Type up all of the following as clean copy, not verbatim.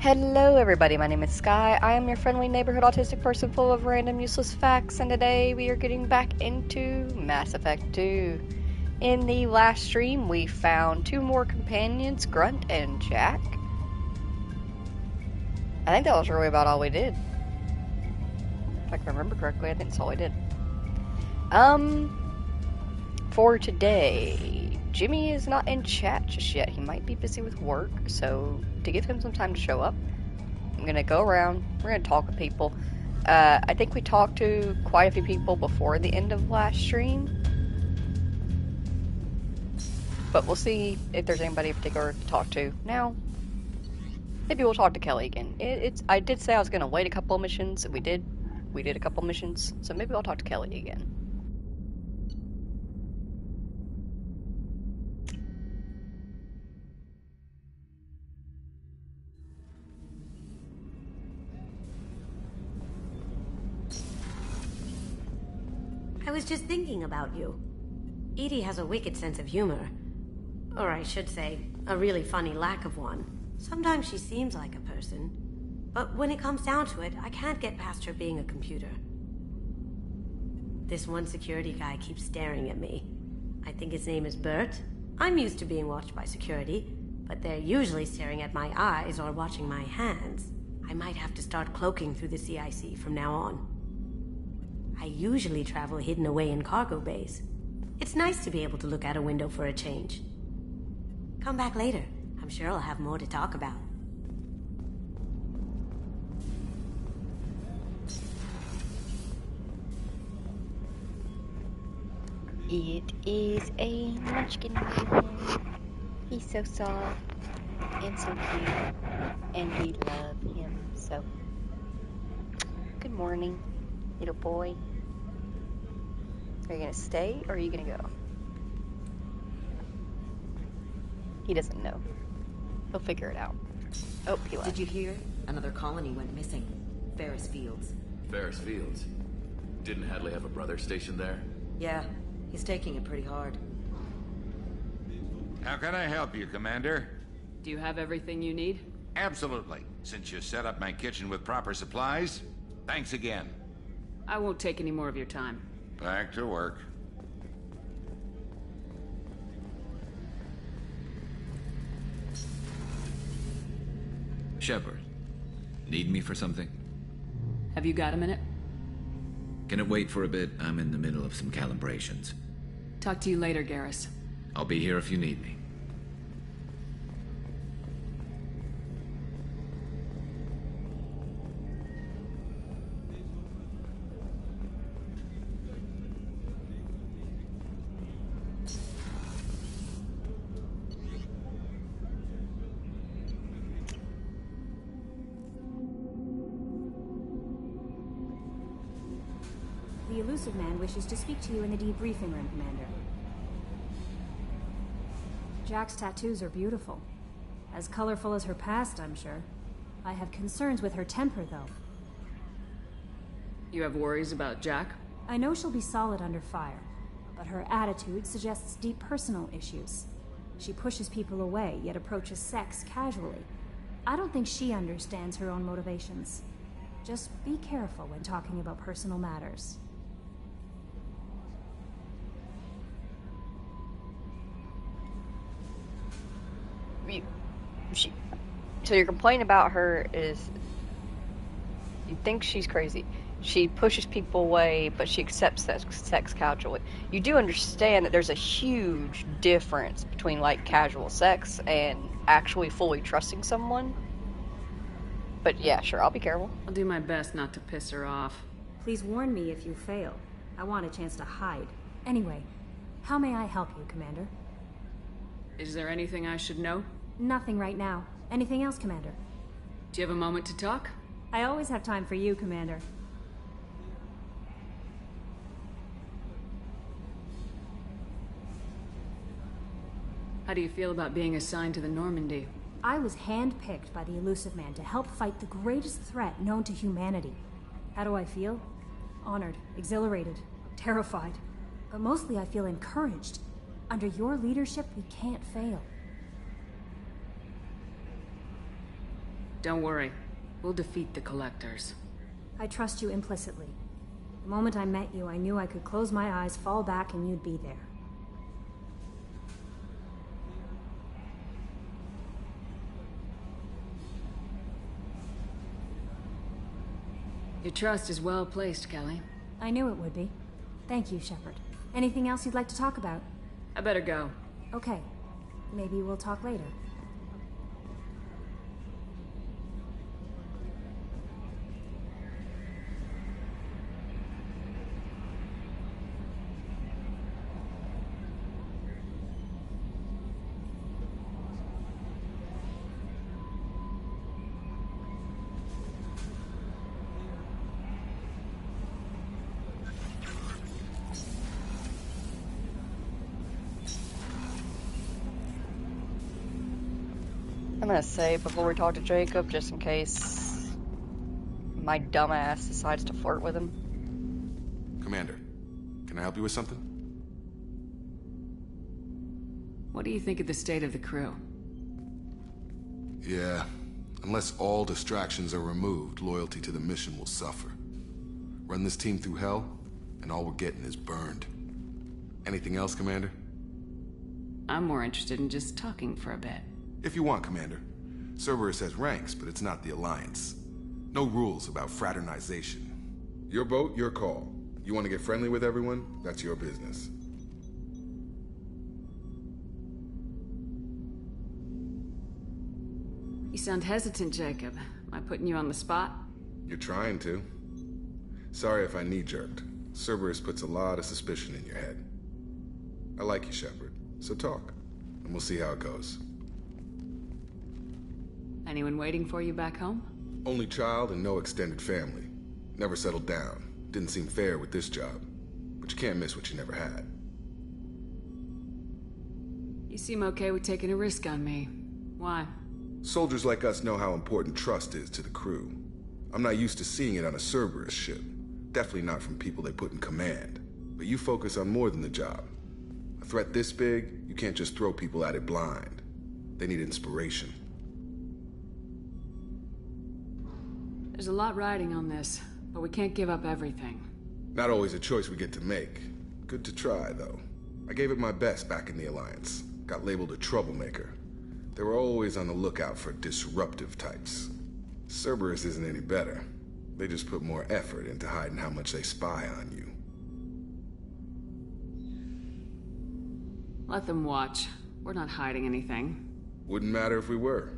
Hello everybody, my name is Sky. I am your friendly neighborhood autistic person full of random useless facts, and today we are getting back into Mass Effect 2. In the last stream, we found two more companions, Grunt and Jack. I think that was really about all we did. If I can remember correctly, I think that's all we did. For today, Jimmy is not in chat just yet. He might be busy with work, so to give him some time to show up, I'm gonna go around, we're gonna talk with people. I think we talked to quite a few people before the end of last stream, but we'll see if there's anybody in particular to talk to now. Maybe we'll talk to Kelly again. I did say I was gonna wait a couple of missions, and we did a couple of missions, so maybe I'll talk to Kelly again. I was just thinking about you. Edie has a wicked sense of humor. Or I should say, a really funny lack of one. Sometimes she seems like a person. But when it comes down to it, I can't get past her being a computer. This one security guy keeps staring at me. I think his name is Bert. I'm used to being watched by security, but they're usually staring at my eyes or watching my hands. I might have to start cloaking through the CIC from now on. I usually travel hidden away in cargo bays. It's nice to be able to look out a window for a change. Come back later. I'm sure I'll have more to talk about. It is a munchkin. He's so soft and so cute, and we love him so. Good morning, little boy. Are you gonna stay or are you gonna go? He doesn't know. He'll figure it out. Oh, he left. Did you hear? Another colony went missing. Ferris Fields. Ferris Fields? Didn't Hadley have a brother stationed there? Yeah, he's taking it pretty hard. How can I help you, Commander? Do you have everything you need? Absolutely. Since you set up my kitchen with proper supplies, thanks again. I won't take any more of your time. Back to work. Shepard, need me for something? Have you got a minute? Can it wait for a bit? I'm in the middle of some calibrations. Talk to you later, Garrus. I'll be here if you need me. The elusive man wishes to speak to you in the debriefing room, Commander. Jack's tattoos are beautiful. As colorful as her past, I'm sure. I have concerns with her temper, though. You have worries about Jack? I know she'll be solid under fire, but her attitude suggests deep personal issues. She pushes people away, yet approaches sex casually. I don't think she understands her own motivations. Just be careful when talking about personal matters. So your complaint about her is you think she's crazy. She pushes people away, but she accepts sex casually. You do understand that there's a huge difference between, like, casual sex and actually fully trusting someone. But yeah, sure, I'll be careful. I'll do my best not to piss her off. Please warn me if you fail. I want a chance to hide. Anyway, how may I help you, Commander? Is there anything I should know? Nothing right now. Anything else, Commander? Do you have a moment to talk? I always have time for you, Commander. How do you feel about being assigned to the Normandy? I was handpicked by the elusive man to help fight the greatest threat known to humanity. How do I feel? Honored, exhilarated, terrified. But mostly I feel encouraged. Under your leadership, we can't fail. Don't worry. We'll defeat the Collectors. I trust you implicitly. The moment I met you, I knew I could close my eyes, fall back, and you'd be there. Your trust is well placed, Kelly. I knew it would be. Thank you, Shepard. Anything else you'd like to talk about? I better go. Okay. Maybe we'll talk later. I'm gonna say before we talk to Jacob, just in case my dumbass decides to flirt with him. Commander, can I help you with something? What do you think of the state of the crew? Yeah, unless all distractions are removed, loyalty to the mission will suffer. Run this team through hell, and all we're getting is burned. Anything else, Commander? I'm more interested in just talking for a bit. If you want, Commander. Cerberus has ranks, but it's not the Alliance. No rules about fraternization. Your boat, your call. You want to get friendly with everyone? That's your business. You sound hesitant, Jacob. Am I putting you on the spot? You're trying to. Sorry if I knee-jerked. Cerberus puts a lot of suspicion in your head. I like you, Shepard. So talk, and we'll see how it goes. Anyone waiting for you back home? Only child and no extended family. Never settled down. Didn't seem fair with this job. But you can't miss what you never had. You seem okay with taking a risk on me. Why? Soldiers like us know how important trust is to the crew. I'm not used to seeing it on a Cerberus ship. Definitely not from people they put in command. But you focus on more than the job. A threat this big, you can't just throw people at it blind. They need inspiration. There's a lot riding on this, but we can't give up everything. Not always a choice we get to make. Good to try, though. I gave it my best back in the Alliance. Got labeled a troublemaker. They were always on the lookout for disruptive types. Cerberus isn't any better. They just put more effort into hiding how much they spy on you. Let them watch. We're not hiding anything. Wouldn't matter if we were.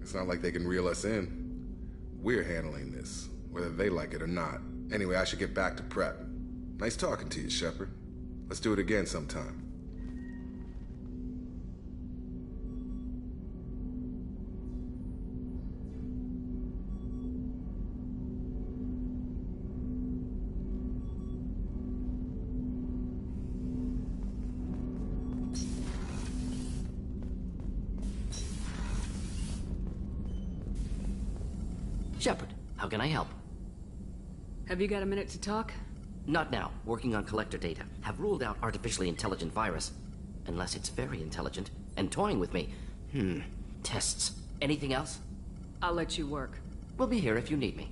It's not like they can reel us in. We're handling this, whether they like it or not. Anyway, I should get back to prep. Nice talking to you, Shepard. Let's do it again sometime. Shepard, how can I help? Have you got a minute to talk? Not now. Working on collector data. Have ruled out artificially intelligent virus. Unless it's very intelligent and toying with me. Tests. Anything else? I'll let you work. We'll be here if you need me.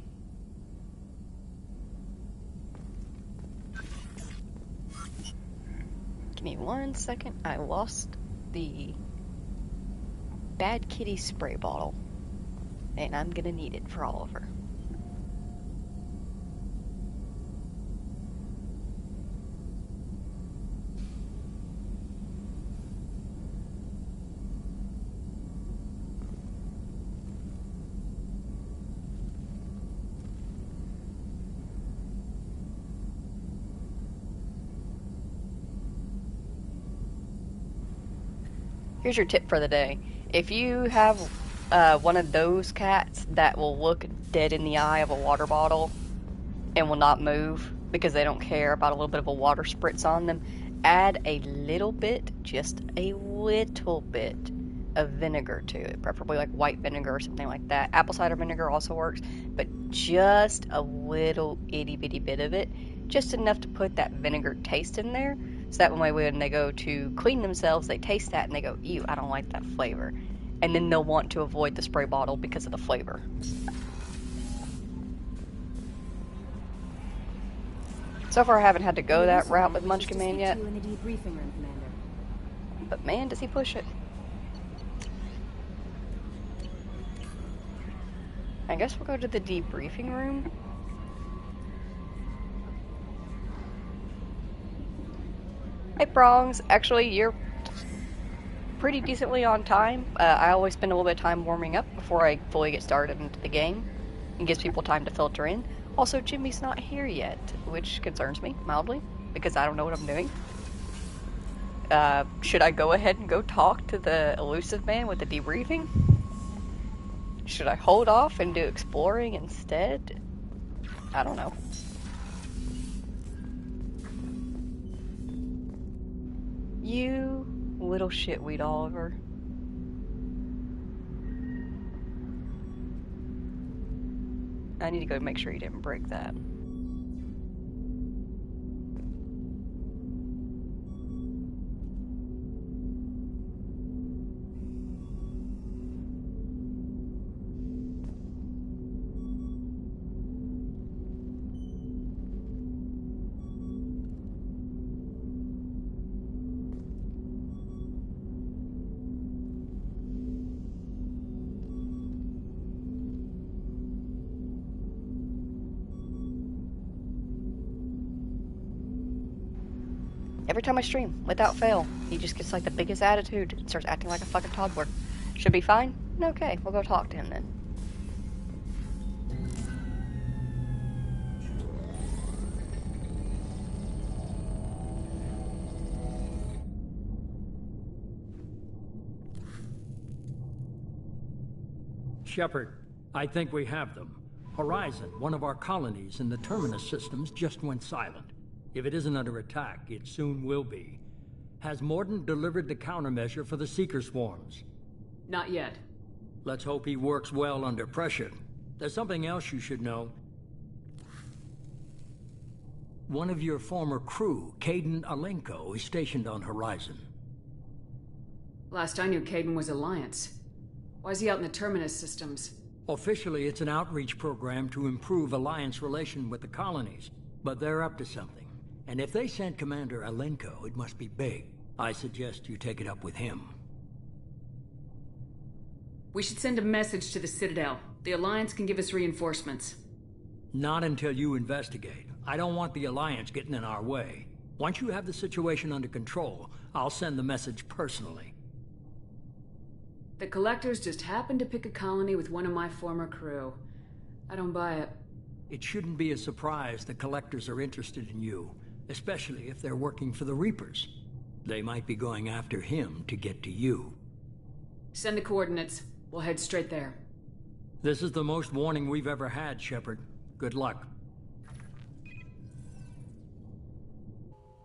Give me 1 second. I lost the Bad Kitty spray bottle. And I'm gonna need it for Oliver. Here's your tip for the day. If you have one of those cats that will look dead in the eye of a water bottle and will not move because they don't care about a little bit of a water spritz on them, add a little bit, just a little bit of vinegar to it, preferably like white vinegar or something like that. Apple cider vinegar also works, but just a little itty bitty bit of it, just enough to put that vinegar taste in there, so that way when they go to clean themselves, they taste that and they go, ew, I don't like that flavor. and then they'll want to avoid the spray bottle because of the flavor. So far I haven't had to go that route with Munchkin Man yet. In the debriefing room, Commander. But man, does he push it. I guess we'll go to the debriefing room. Hey Prongs, actually you're pretty decently on time. I always spend a little bit of time warming up before I fully get started into the game. It gives people time to filter in. Also, Jimmy's not here yet, which concerns me mildly, because I don't know what I'm doing. Should I go ahead and go talk to the elusive man with the debriefing? Should I hold off and do exploring instead? I don't know. You little shitweed, Oliver. I need to go make sure you didn't break that. Every time I stream, without fail, he just gets like the biggest attitude and starts acting like a fucking toddler. Should be fine? Okay, we'll go talk to him then. Shepard, I think we have them. Horizon, one of our colonies in the Terminus systems, just went silent. If it isn't under attack, it soon will be. Has Mordant delivered the countermeasure for the Seeker swarms? Not yet. Let's hope he works well under pressure. There's something else you should know. One of your former crew, Caden Alenko, is stationed on Horizon. Last I knew, Caden was Alliance. Why is he out in the Terminus systems? Officially, it's an outreach program to improve Alliance relation with the colonies, but they're up to something. And if they sent Commander Alenko, it must be big. I suggest you take it up with him. We should send a message to the Citadel. The Alliance can give us reinforcements. Not until you investigate. I don't want the Alliance getting in our way. Once you have the situation under control, I'll send the message personally. The Collectors just happened to pick a colony with one of my former crew. I don't buy it. It shouldn't be a surprise the Collectors are interested in you, especially if they're working for the Reapers. They might be going after him to get to you. Send the coordinates. We'll head straight there. This is the most warning we've ever had, Shepard. Good luck.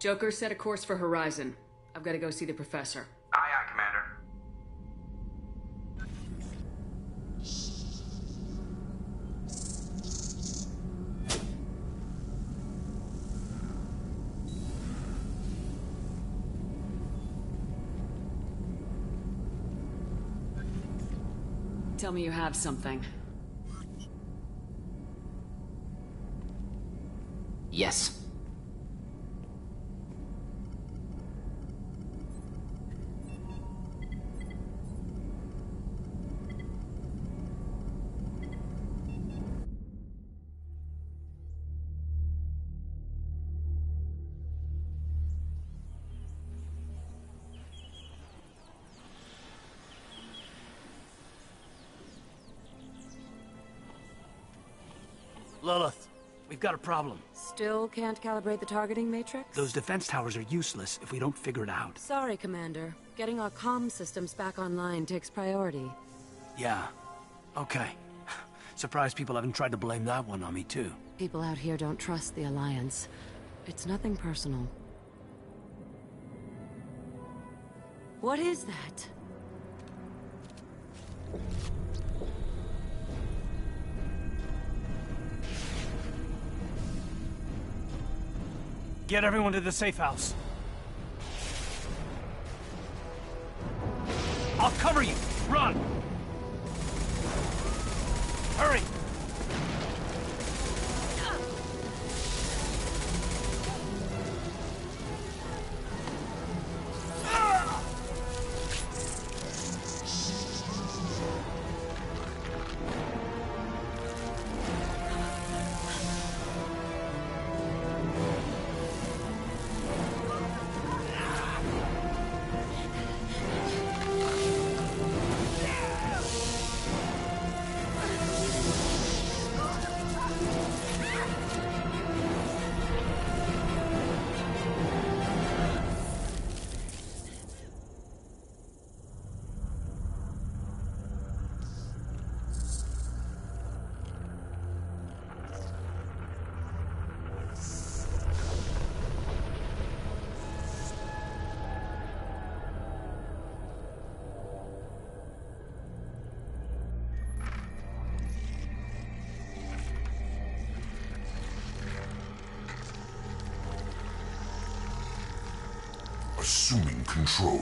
Joker, set a course for Horizon. I've got to go see the Professor. Aye, aye, Commander. Tell me you have something. Yes. Lilith, we've got a problem. Still can't calibrate the targeting matrix? Those defense towers are useless if we don't figure it out. Sorry, Commander. Getting our comm systems back online takes priority. Yeah. Okay. Surprised people haven't tried to blame that one on me, too. People out here don't trust the Alliance. It's nothing personal. What is that? Get everyone to the safe house. I'll cover you! Run! assuming control.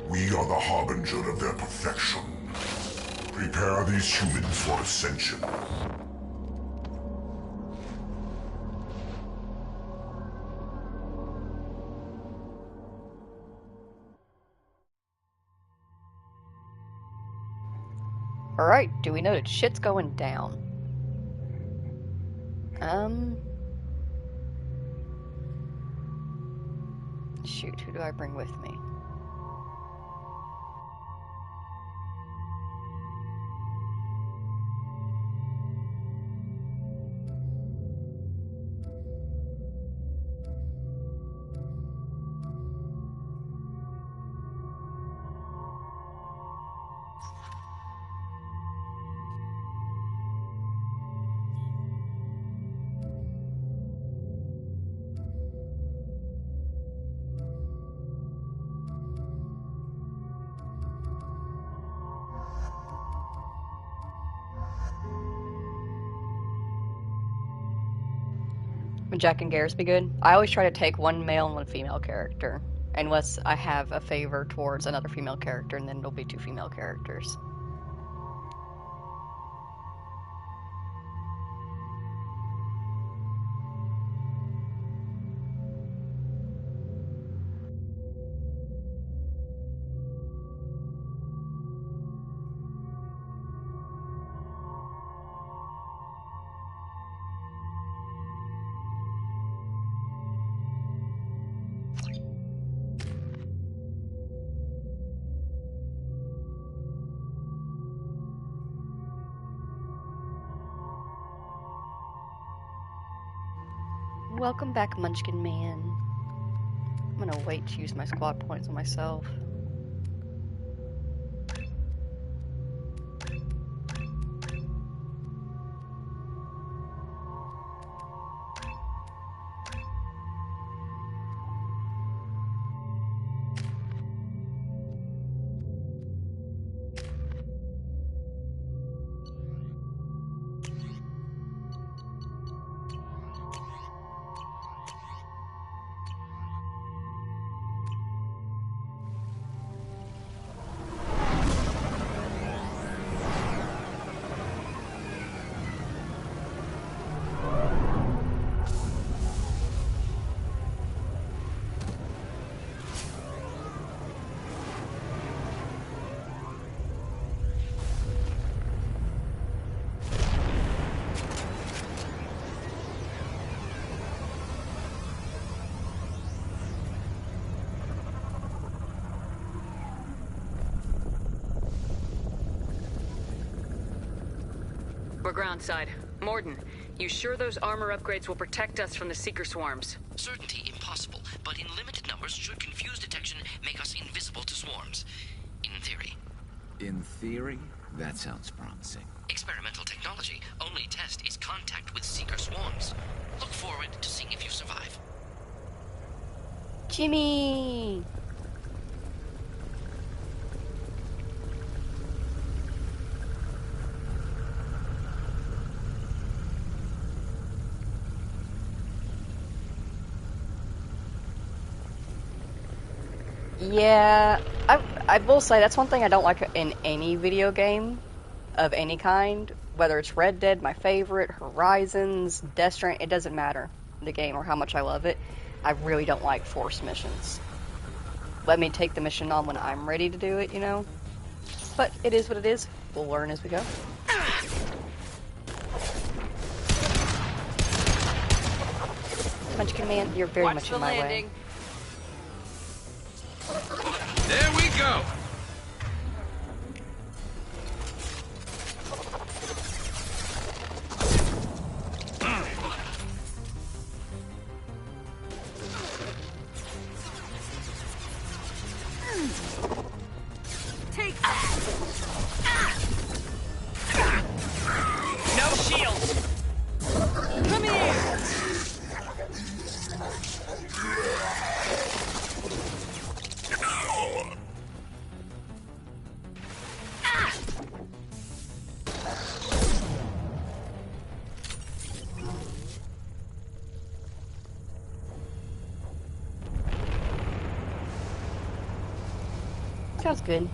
We are the harbinger of their perfection. Prepare these humans for ascension. Alright, do we know that shit's going down? Shoot, who do I bring with me? Would Jack and Garrus be good? I always try to take one male and one female character, unless I have a favor towards another female character, and then it'll be two female characters. Welcome back, Munchkin Man. I'm gonna wait to use my squad points on myself. We're groundside. Morden, you sure those armor upgrades will protect us from the Seeker swarms? Certainty impossible, but in limited numbers should confuse detection make us invisible to swarms. In theory. In theory? That sounds promising. Experimental technology. Only test is contact with Seeker swarms. Look forward to seeing if you survive. Jimmy! Yeah, I will say that's one thing I don't like in any video game of any kind, whether it's Red Dead, my favorite, Horizons, Death Stranding, it doesn't matter the game or how much I love it. I really don't like forced missions. Let me take the mission on when I'm ready to do it, you know? But it is what it is. We'll learn as we go. Munchkin Man, you're very much in my way. There we go! Sounds good.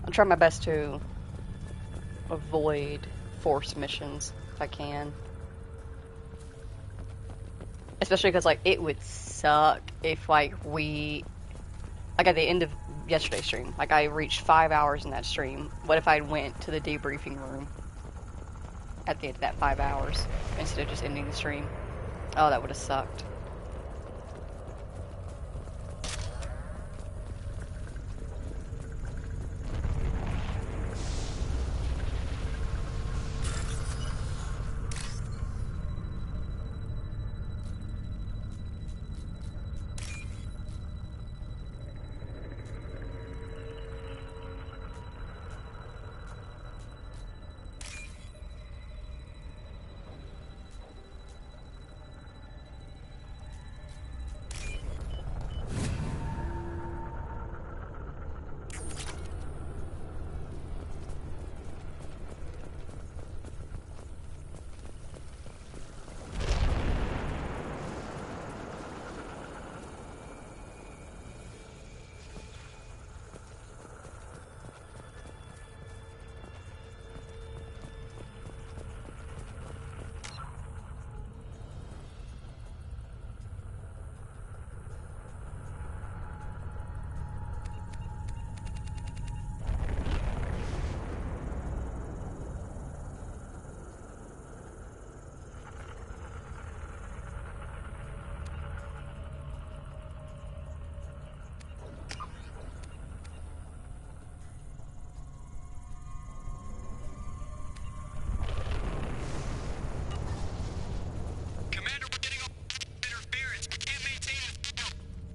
I'll try my best to avoid force missions if I can. Especially because, like, it would suck if, like, like, at the end of yesterday's stream, like, I reached 5 hours in that stream. What if I went to the debriefing room at the end of that 5 hours instead of just ending the stream? Oh, that would have sucked.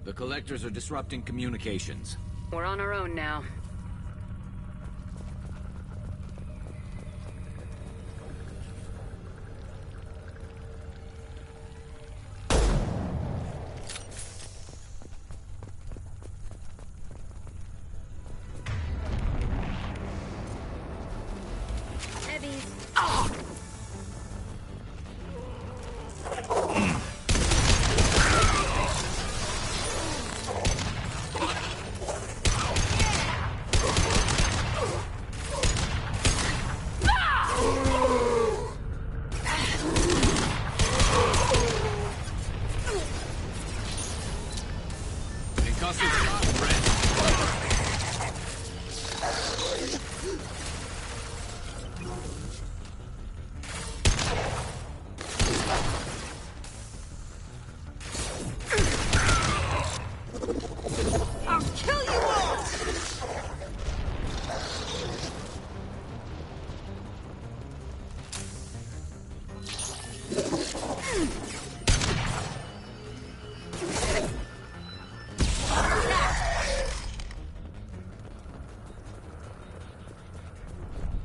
The collectors are disrupting communications. We're on our own now.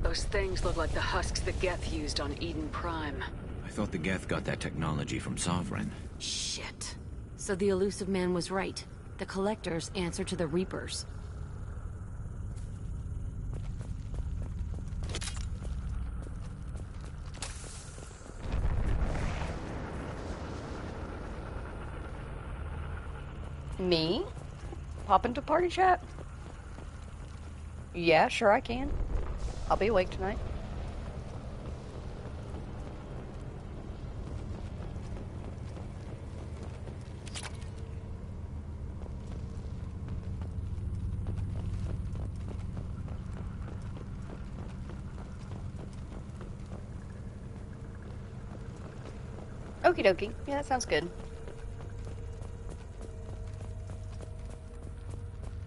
Those things look like the husks that Geth used on Eden Prime. I thought the Geth got that technology from Sovereign. Shit. So the elusive man was right. The Collectors answer to the Reapers. Me? Pop into party chat? Yeah, sure I can. I'll be awake tonight. Okie dokie. Yeah, that sounds good.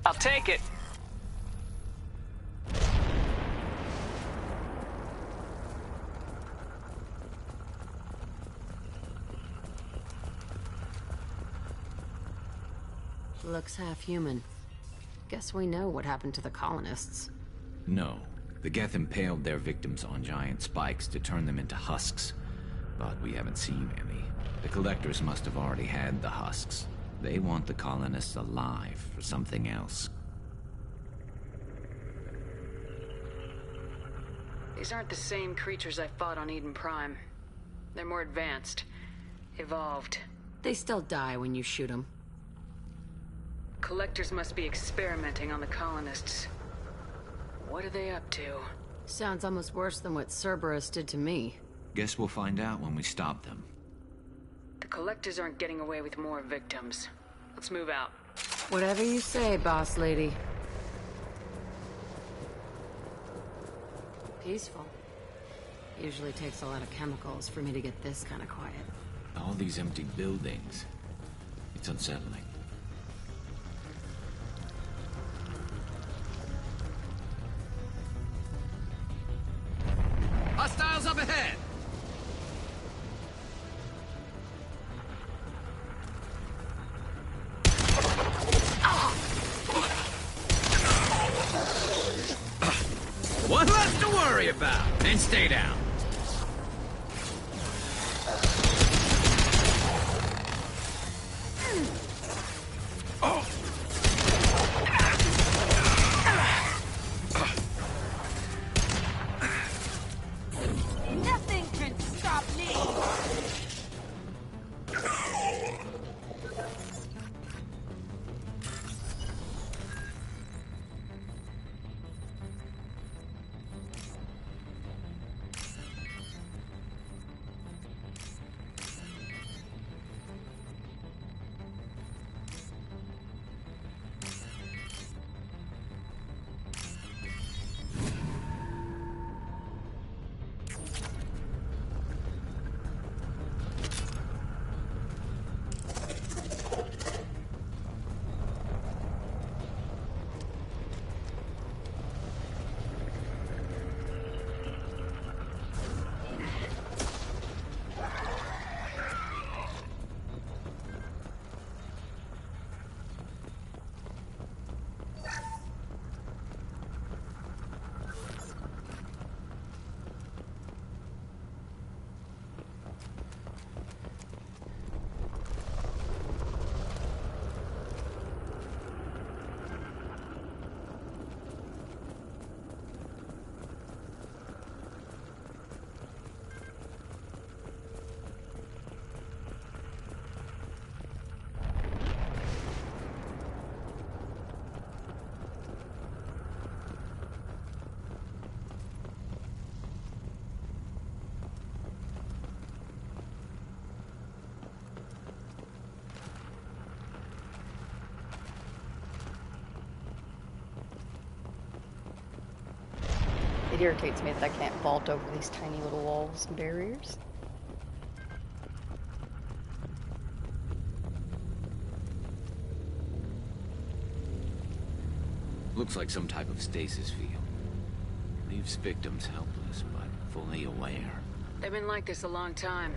I'll take it. Looks half human. Guess we know what happened to the colonists. No. The Geth impaled their victims on giant spikes to turn them into husks. But we haven't seen any. The Collectors must have already had the husks. They want the colonists alive for something else. These aren't the same creatures I fought on Eden Prime. They're more advanced. Evolved. They still die when you shoot them. Collectors must be experimenting on the colonists. What are they up to? Sounds almost worse than what Cerberus did to me. Guess we'll find out when we stop them. The collectors aren't getting away with more victims. Let's move out. Whatever you say, boss lady. Peaceful. Usually takes a lot of chemicals for me to get this kind of quiet. All these empty buildings. It's unsettling. Hostiles up ahead! One less to worry about, and stay down. Nothing can stop me! It irritates me that I can't vault over these tiny little walls and barriers. Looks like some type of stasis field. Leaves victims helpless, but fully aware. They've been like this a long time.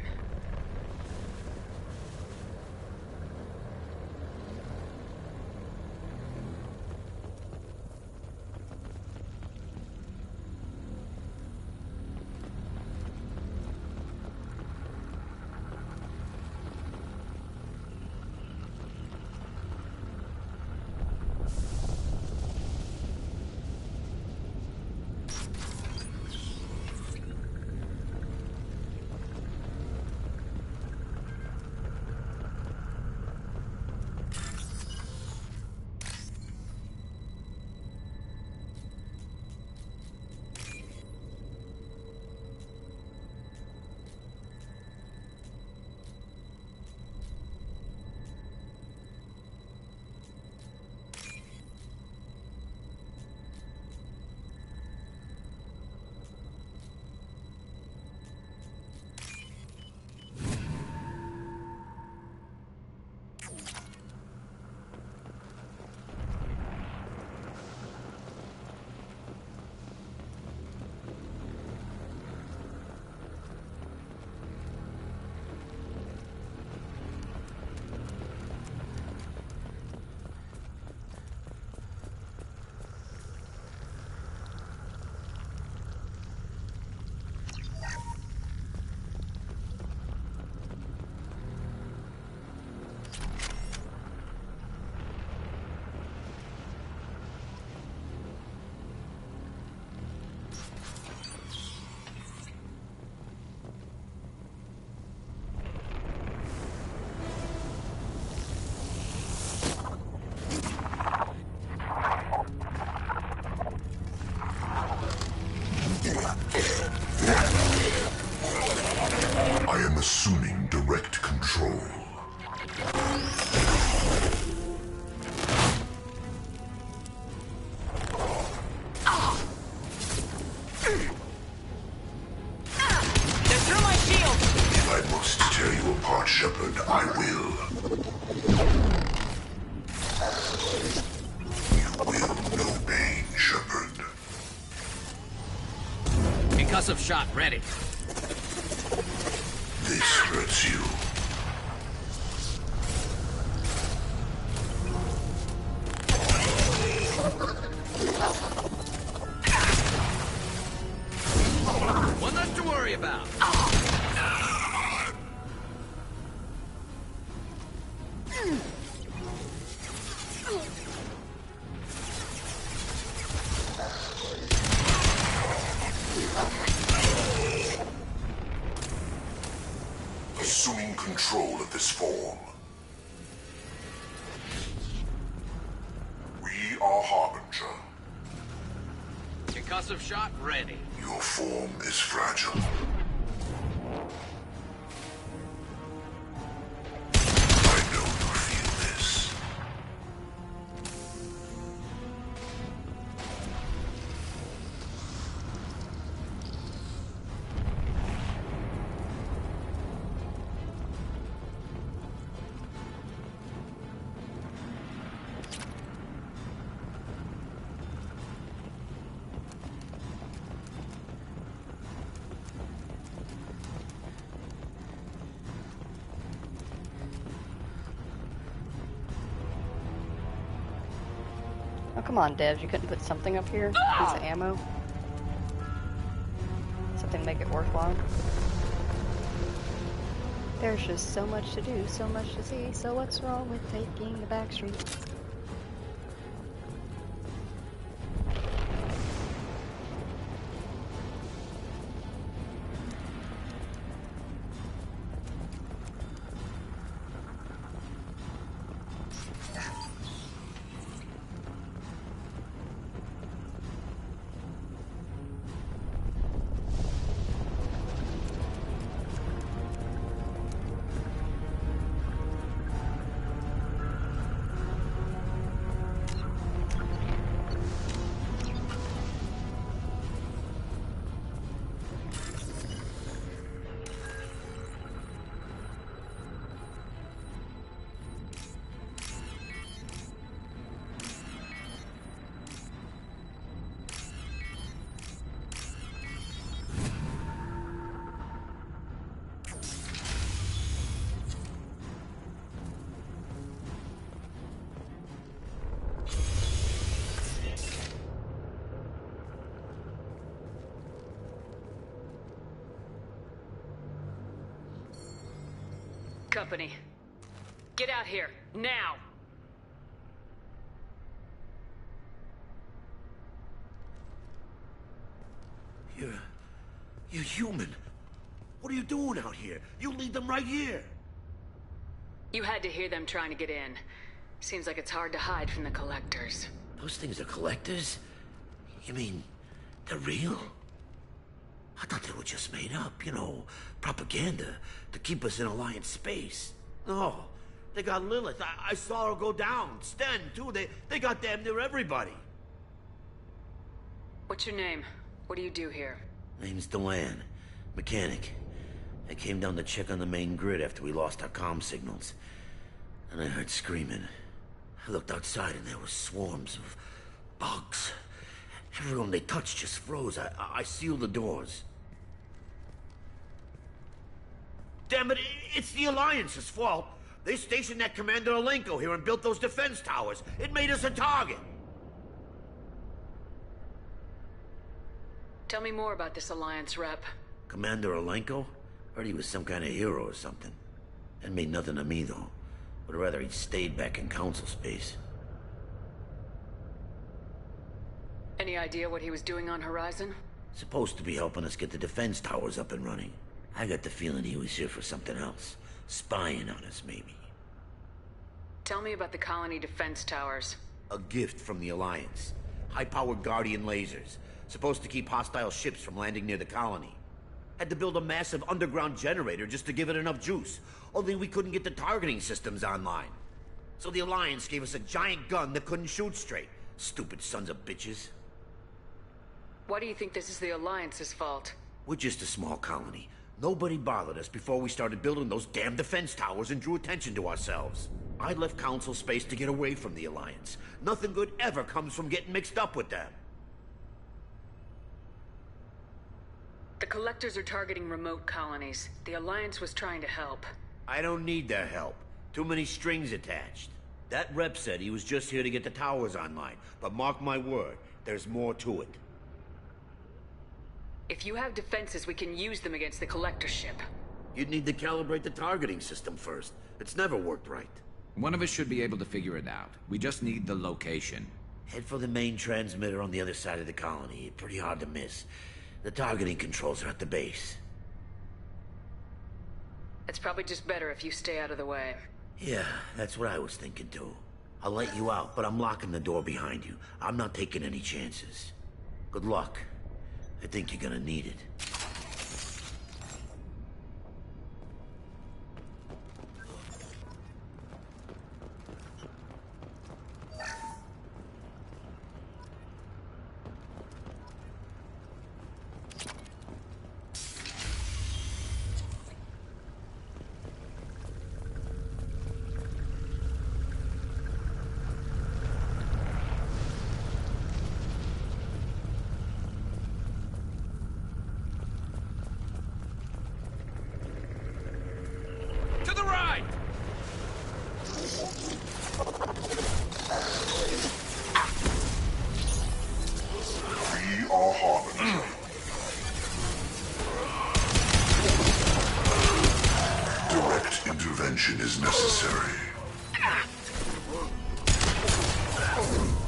I am assuming direct control. They're through my shield! If I must tear you apart, Shepard, I will. You will know pain, Shepard. Concussive shot ready. This hurts you. One less to worry about. Assuming control of this form. We are Harbinger. Concussive shot ready. Your form is fragile. I know you feel this. Oh, come on, devs. You couldn't put something up here? Piece of ammo? Something to make it worthwhile? There's just so much to do, so much to see, so what's wrong with taking the back streets? Company. Get out here, now! You're human. What are you doing out here? You lead them right here. You had to hear them trying to get in. Seems like it's hard to hide from the collectors. Those things are collectors? You mean, they're real? I thought they were just made up, you know, propaganda to keep us in Alliance space. No, they got Lilith. I saw her go down. Sten, too. They got damn near everybody. What's your name? What do you do here? Name's Delan. Mechanic. I came down to check on the main grid after we lost our comm signals. And I heard screaming. I looked outside and there were swarms of bugs. Everyone they touched just froze. I sealed the doors. Damn it, it's the Alliance's fault. They stationed that Commander Alenko here and built those defense towers. It made us a target. Tell me more about this Alliance rep. Commander Alenko? Heard he was some kind of hero or something. That made nothing to me, though. Would rather he'd stayed back in Council space. Any idea what he was doing on Horizon? Supposed to be helping us get the defense towers up and running. I got the feeling he was here for something else. Spying on us, maybe. Tell me about the colony defense towers. A gift from the Alliance. High-powered Guardian lasers. Supposed to keep hostile ships from landing near the colony. Had to build a massive underground generator just to give it enough juice. Only we couldn't get the targeting systems online. So the Alliance gave us a giant gun that couldn't shoot straight. Stupid sons of bitches. Why do you think this is the Alliance's fault? We're just a small colony. Nobody bothered us before we started building those damn defense towers and drew attention to ourselves. I left Council space to get away from the Alliance. Nothing good ever comes from getting mixed up with them. The Collectors are targeting remote colonies. The Alliance was trying to help. I don't need their help. Too many strings attached. That rep said he was just here to get the towers online. But mark my word, there's more to it. If you have defenses, we can use them against the Collector ship. You'd need to calibrate the targeting system first. It's never worked right. One of us should be able to figure it out. We just need the location. Head for the main transmitter on the other side of the colony. Pretty hard to miss. The targeting controls are at the base. It's probably just better if you stay out of the way. Yeah, that's what I was thinking too. I'll let you out, but I'm locking the door behind you. I'm not taking any chances. Good luck. I think you're gonna need it. Is necessary.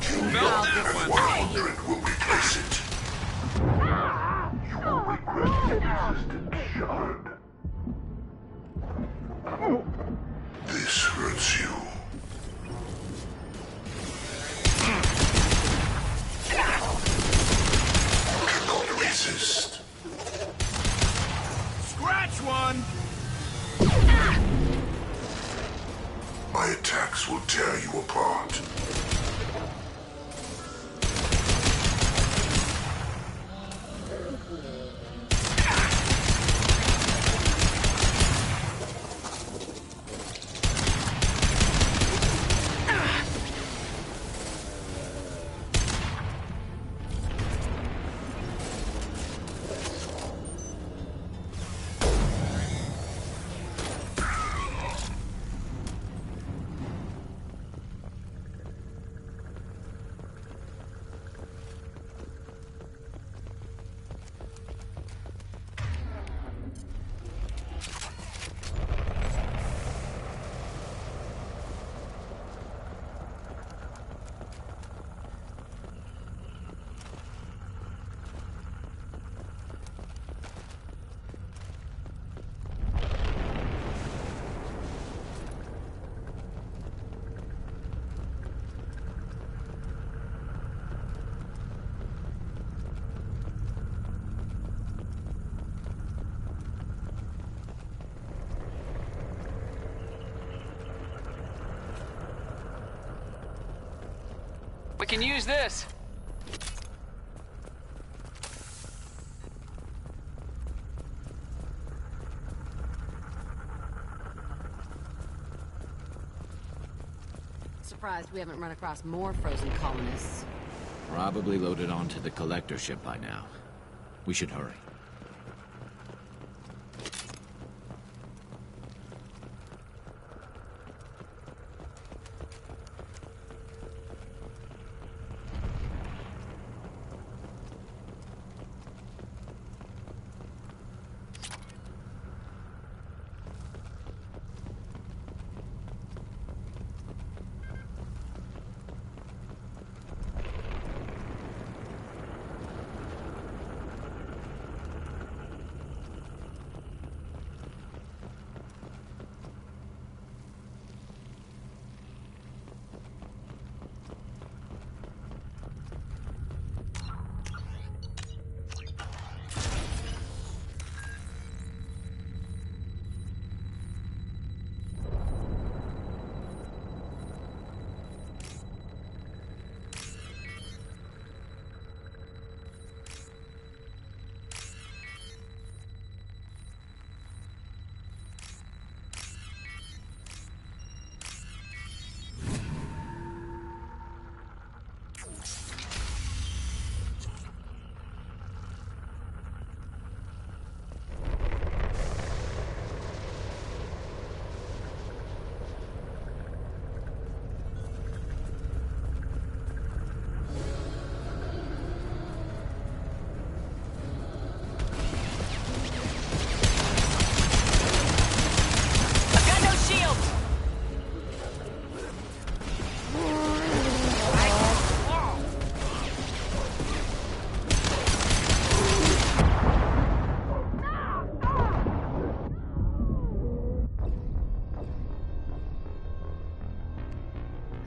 Kill me, and 100 will replace it. You will regret your existence, Shepard. This hurts you. Cannot resist. Scratch one! My attacks will tear you apart. We can use this. Surprised we haven't run across more frozen colonists. Probably loaded onto the Collector ship by now. We should hurry.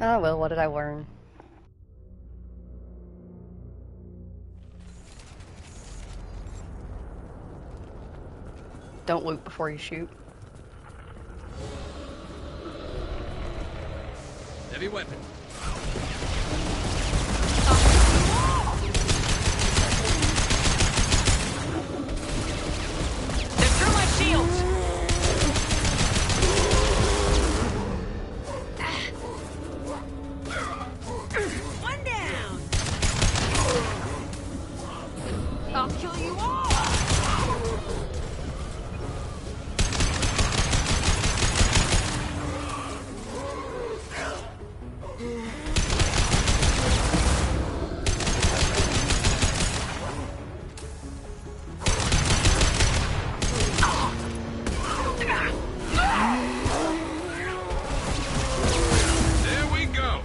Oh well, what did I learn? Don't loot before you shoot. Heavy weapon. They're through my shields! One down! I'll kill you all! There we go.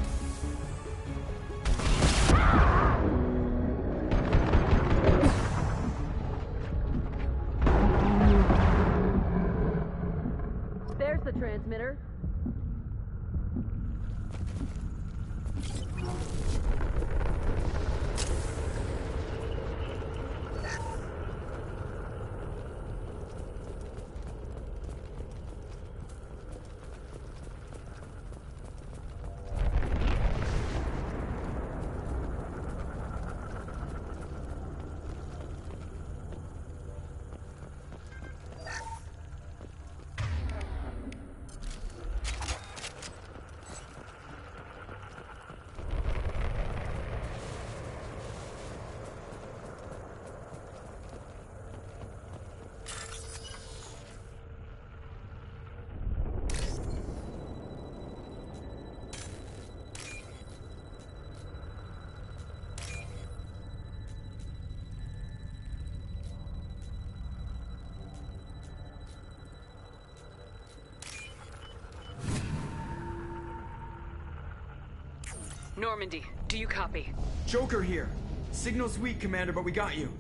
There's the transmitter. Normandy, do you copy? Joker here. Signal's weak, Commander, but we got you.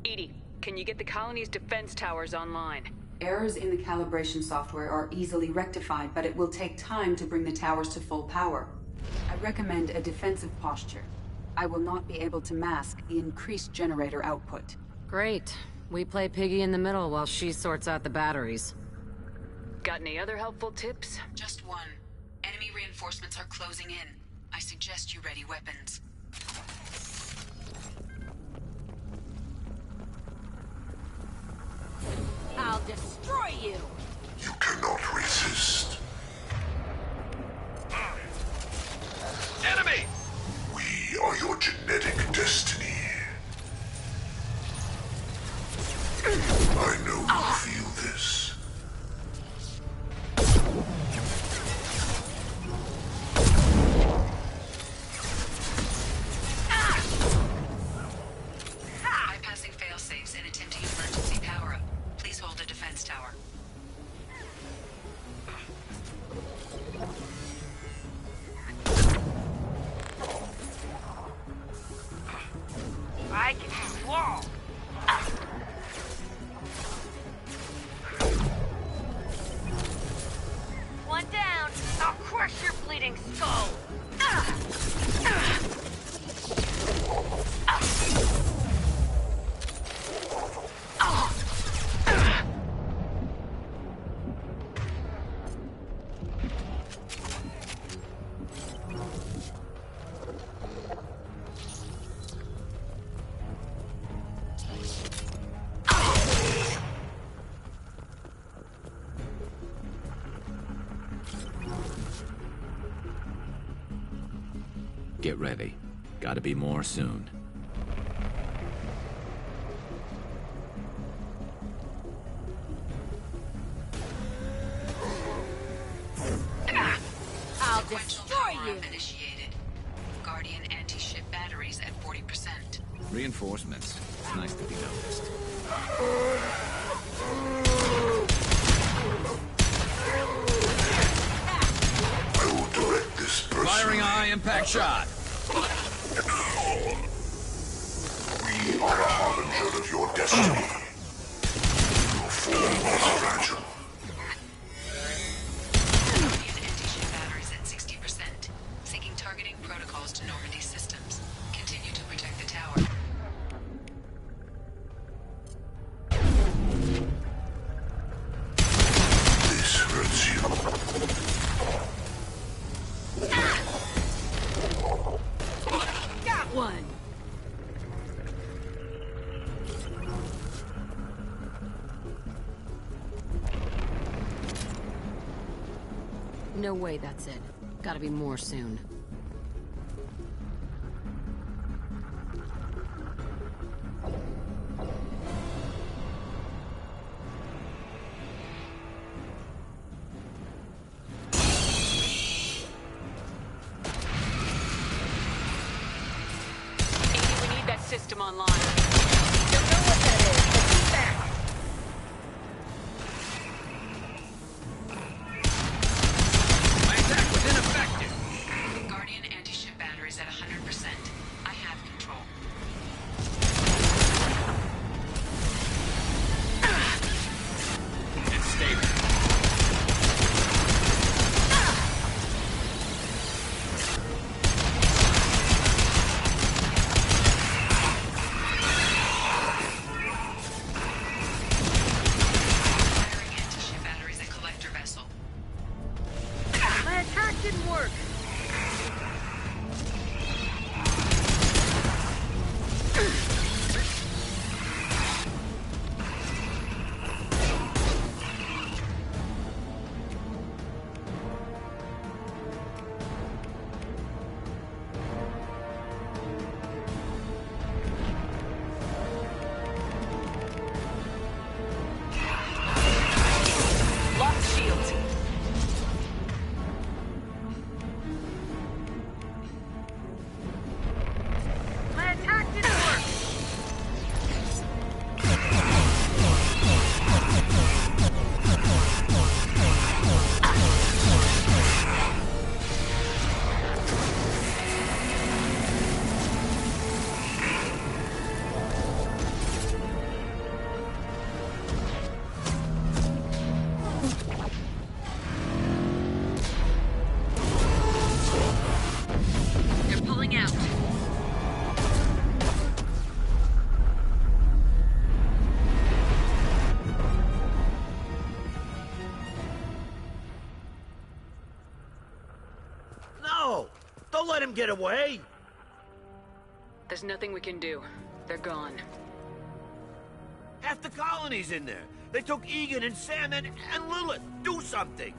Edie, can you get the colony's defense towers online? Errors in the calibration software are easily rectified, but it will take time to bring the towers to full power. I recommend a defensive posture. I will not be able to mask the increased generator output. Great. We play piggy in the middle while she sorts out the batteries. Got any other helpful tips? Just one. Enemy reinforcements are closing in. I suggest you ready weapons. I'll destroy you! You cannot resist. Enemy! We are your genetic destiny. I know you feel this. Bypassing failsafes and attempting emergency power-up. Please hold the defense tower. I can do you all! One down! I'll crush your bleeding skull! Get ready. Gotta be more soon. I'll destroy you! Initiated. Guardian anti-ship batteries at 40%. Reinforcements. It's nice to be noticed. I will direct this personally. Firing eye impact shot. We are the harbinger of your destiny. Your form is fragile. Guardian anti-ship batteries at No way that's it. Gotta be more soon. System online. Don't know what that is, but keep back. My attack was ineffective. Guardian anti-ship batteries at 100%. I have control. It's stable. Didn't work. Lost shields. Don't let him get away! There's nothing we can do. They're gone. Half the colony's in there. They took Egan and Sam and Lilith. Do something!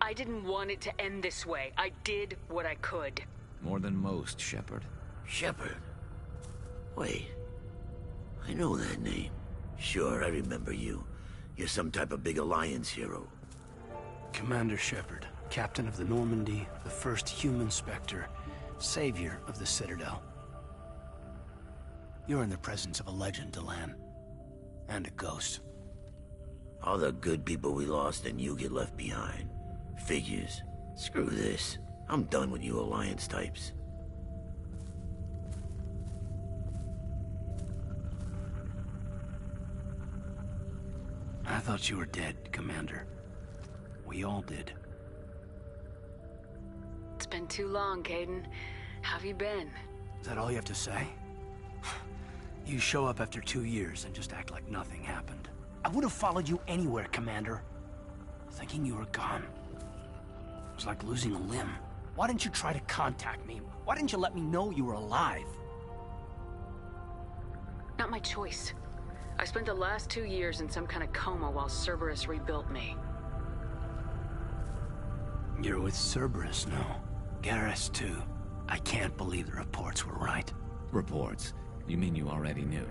I didn't want it to end this way. I did what I could. More than most, Shepard. Shepard? Wait. I know that name. Sure, I remember you. You're some type of big Alliance hero. Commander Shepard, captain of the Normandy, the first human Spectre, savior of the Citadel. You're in the presence of a legend, Delan. And a ghost. All the good people we lost and you get left behind. Figures. Screw this. I'm done with you Alliance types. I thought you were dead, Commander. We all did. It's been too long, Caden. How have you been? Is that all you have to say? You show up after 2 years and just act like nothing happened. I would have followed you anywhere, Commander. Thinking you were gone. It was like losing a limb. Why didn't you try to contact me? Why didn't you let me know you were alive? Not my choice. I spent the last 2 years in some kind of coma while Cerberus rebuilt me. You're with Cerberus now. Garrus, too. I can't believe the reports were right. Reports? You mean you already knew?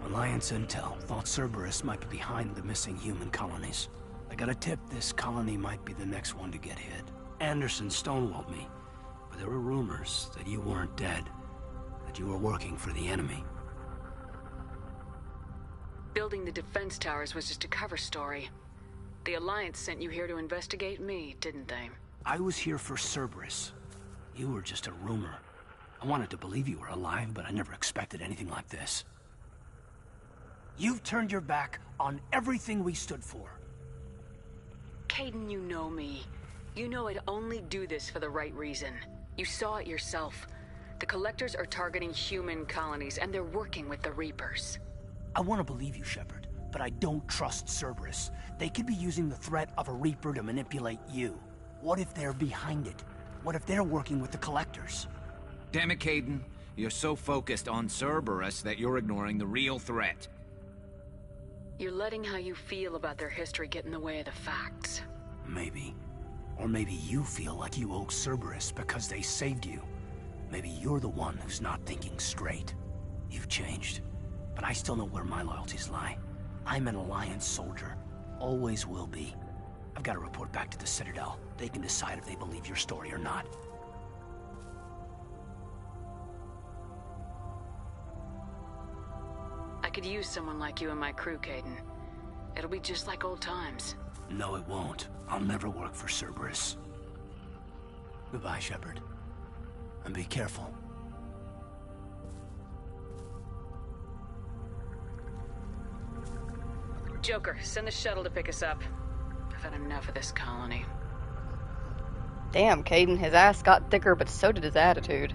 Alliance intel thought Cerberus might be behind the missing human colonies. I got a tip this colony might be the next one to get hit. Anderson stonewalled me, but there were rumors that you weren't dead, that you were working for the enemy. Building the defense towers was just a cover story. The Alliance sent you here to investigate me, didn't they? I was here for Cerberus. You were just a rumor. I wanted to believe you were alive, but I never expected anything like this. You've turned your back on everything we stood for. Caden, you know me. You know I'd only do this for the right reason. You saw it yourself. The Collectors are targeting human colonies, and they're working with the Reapers. I want to believe you, Shepard, but I don't trust Cerberus. They could be using the threat of a Reaper to manipulate you. What if they're behind it? What if they're working with the Collectors? Damn it, Caden. You're so focused on Cerberus that you're ignoring the real threat. You're letting how you feel about their history get in the way of the facts. Maybe. Or maybe you feel like you owe Cerberus because they saved you. Maybe you're the one who's not thinking straight. You've changed, but I still know where my loyalties lie. I'm an Alliance soldier. Always will be. I've got to report back to the Citadel. They can decide if they believe your story or not. I could use someone like you in my crew, Caden. It'll be just like old times. No, it won't. I'll never work for Cerberus. Goodbye, Shepard. And be careful. Joker, send the shuttle to pick us up. I've had enough of this colony. Damn, Caden, his ass got thicker, but so did his attitude.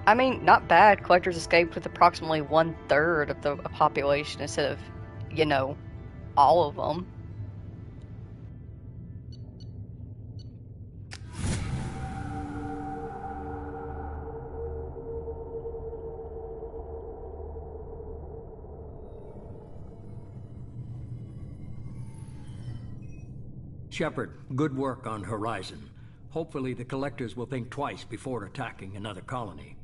I mean, not bad. Collectors escaped with approximately 1/3 of the population instead of, you know, all of them. Shepard, good work on Horizon. Hopefully the Collectors will think twice before attacking another colony.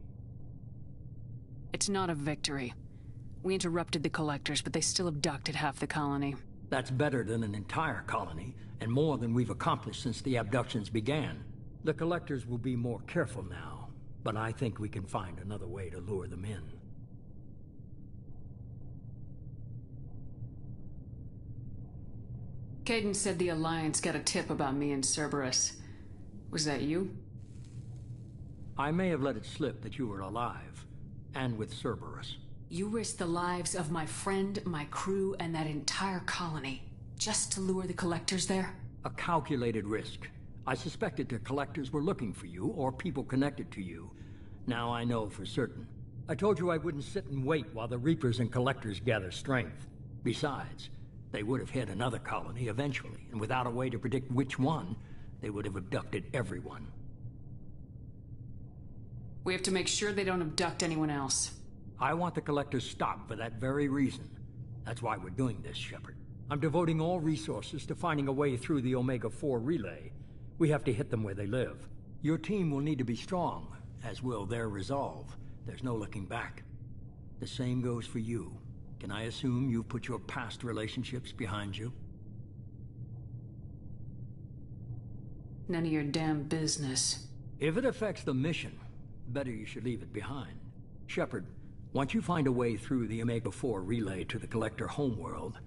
It's not a victory. We interrupted the Collectors, but they still abducted half the colony. That's better than an entire colony, and more than we've accomplished since the abductions began. The Collectors will be more careful now, but I think we can find another way to lure them in. Caden said the Alliance got a tip about me and Cerberus. Was that you? I may have let it slip that you were alive, and with Cerberus. You risked the lives of my friend, my crew, and that entire colony, just to lure the Collectors there? A calculated risk. I suspected the Collectors were looking for you, or people connected to you. Now I know for certain. I told you I wouldn't sit and wait while the Reapers and Collectors gather strength. Besides, they would have hit another colony eventually, and without a way to predict which one, they would have abducted everyone. We have to make sure they don't abduct anyone else. I want the Collectors stopped for that very reason. That's why we're doing this, Shepard. I'm devoting all resources to finding a way through the Omega-4 relay. We have to hit them where they live. Your team will need to be strong, as will their resolve. There's no looking back. The same goes for you. Can I assume you've put your past relationships behind you? None of your damn business. If it affects the mission, better you should leave it behind. Shepard, once you find a way through the Omega-4 relay to the Collector homeworld,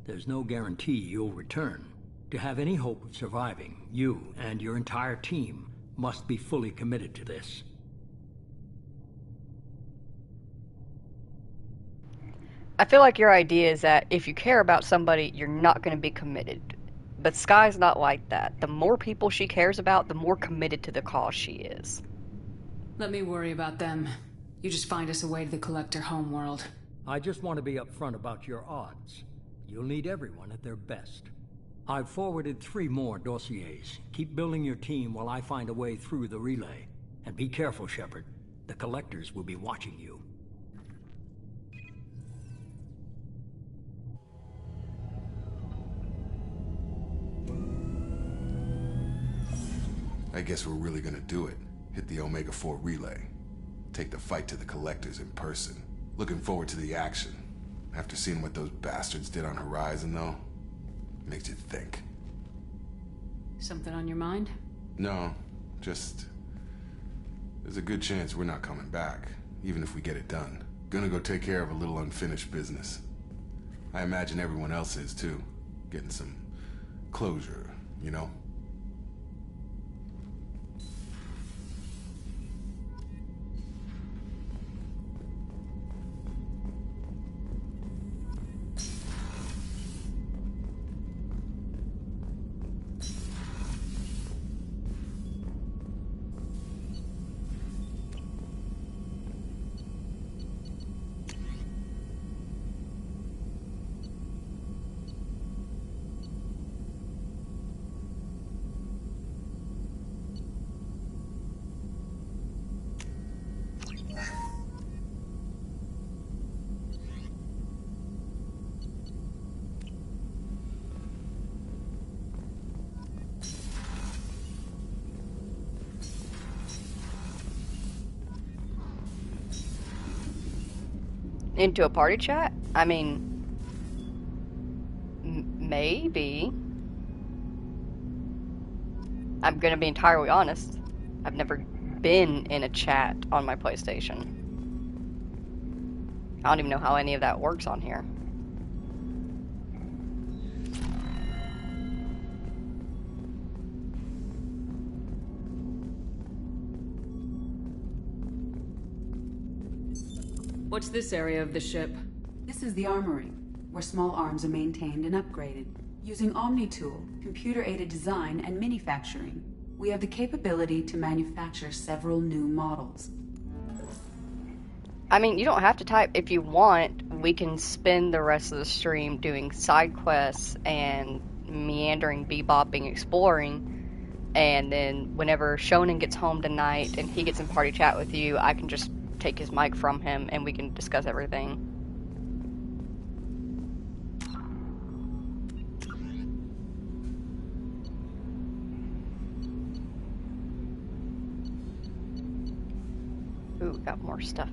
there's no guarantee you'll return. To have any hope of surviving, you and your entire team must be fully committed to this. I feel like your idea is that if you care about somebody, you're not going to be committed. But Sky's not like that. The more people she cares about, the more committed to the cause she is. Let me worry about them. You just find us a way to the Collector homeworld. I just want to be upfront about your odds. You'll need everyone at their best. I've forwarded 3 more dossiers. Keep building your team while I find a way through the relay. And be careful, Shepard. The Collectors will be watching you. I guess we're really gonna do it. Hit the Omega-4 relay. Take the fight to the Collectors in person. Looking forward to the action. After seeing what those bastards did on Horizon, though, makes you think. Something on your mind? No, just... there's a good chance we're not coming back, even if we get it done. Gonna go take care of a little unfinished business. I imagine everyone else is, too. Getting some closure, you know? Into a party chat? I mean, maybe. I'm gonna be entirely honest. I've never been in a chat on my PlayStation. I don't even know how any of that works on here. What's this area of the ship? This is the armory, where small arms are maintained and upgraded. Using Omni-Tool, computer-aided design, and manufacturing, we have the capability to manufacture several new models. I mean, you don't have to type. If you want, we can spend the rest of the stream doing side quests and meandering, bebopping, exploring, and then whenever Shonen gets home tonight and he gets in party chat with you, I can just take his mic from him and we can discuss everything. Ooh, got more stuff.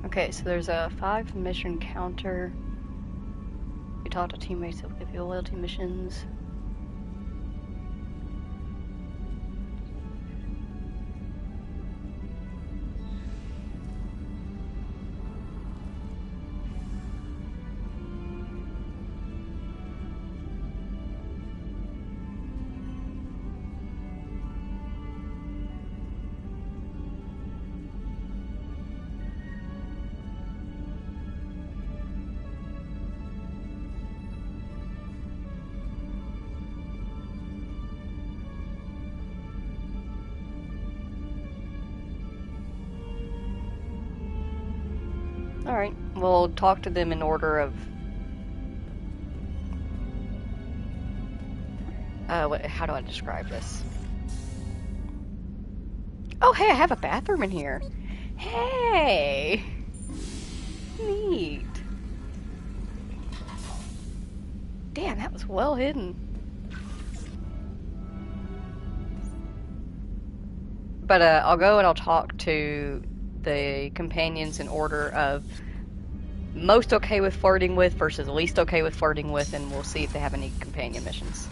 Okay, so there's a 5 mission counter. You talk to teammates that will give you loyalty missions. Alright, we'll talk to them in order of... how do I describe this? Oh, hey, I have a bathroom in here. Hey! Neat. Damn, that was well hidden. But I'll go and I'll talk to the companions in order of most okay with flirting with versus least okay with flirting with, and we'll see if they have any companion missions.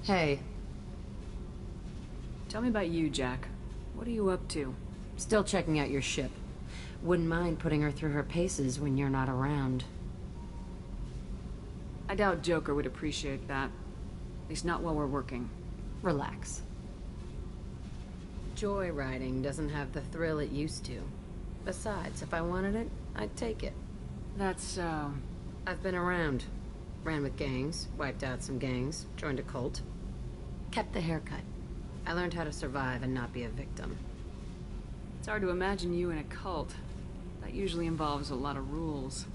Hey. Tell me about you, Jack. What are you up to? Still checking out your ship. Wouldn't mind putting her through her paces when you're not around. I doubt Joker would appreciate that. At least not while we're working. Relax. Joyriding doesn't have the thrill it used to. Besides, if I wanted it, I'd take it. That's so... I've been around. Ran with gangs, wiped out some gangs, joined a cult. Kept the haircut. I learned how to survive and not be a victim. It's hard to imagine you in a cult. That usually involves a lot of rules.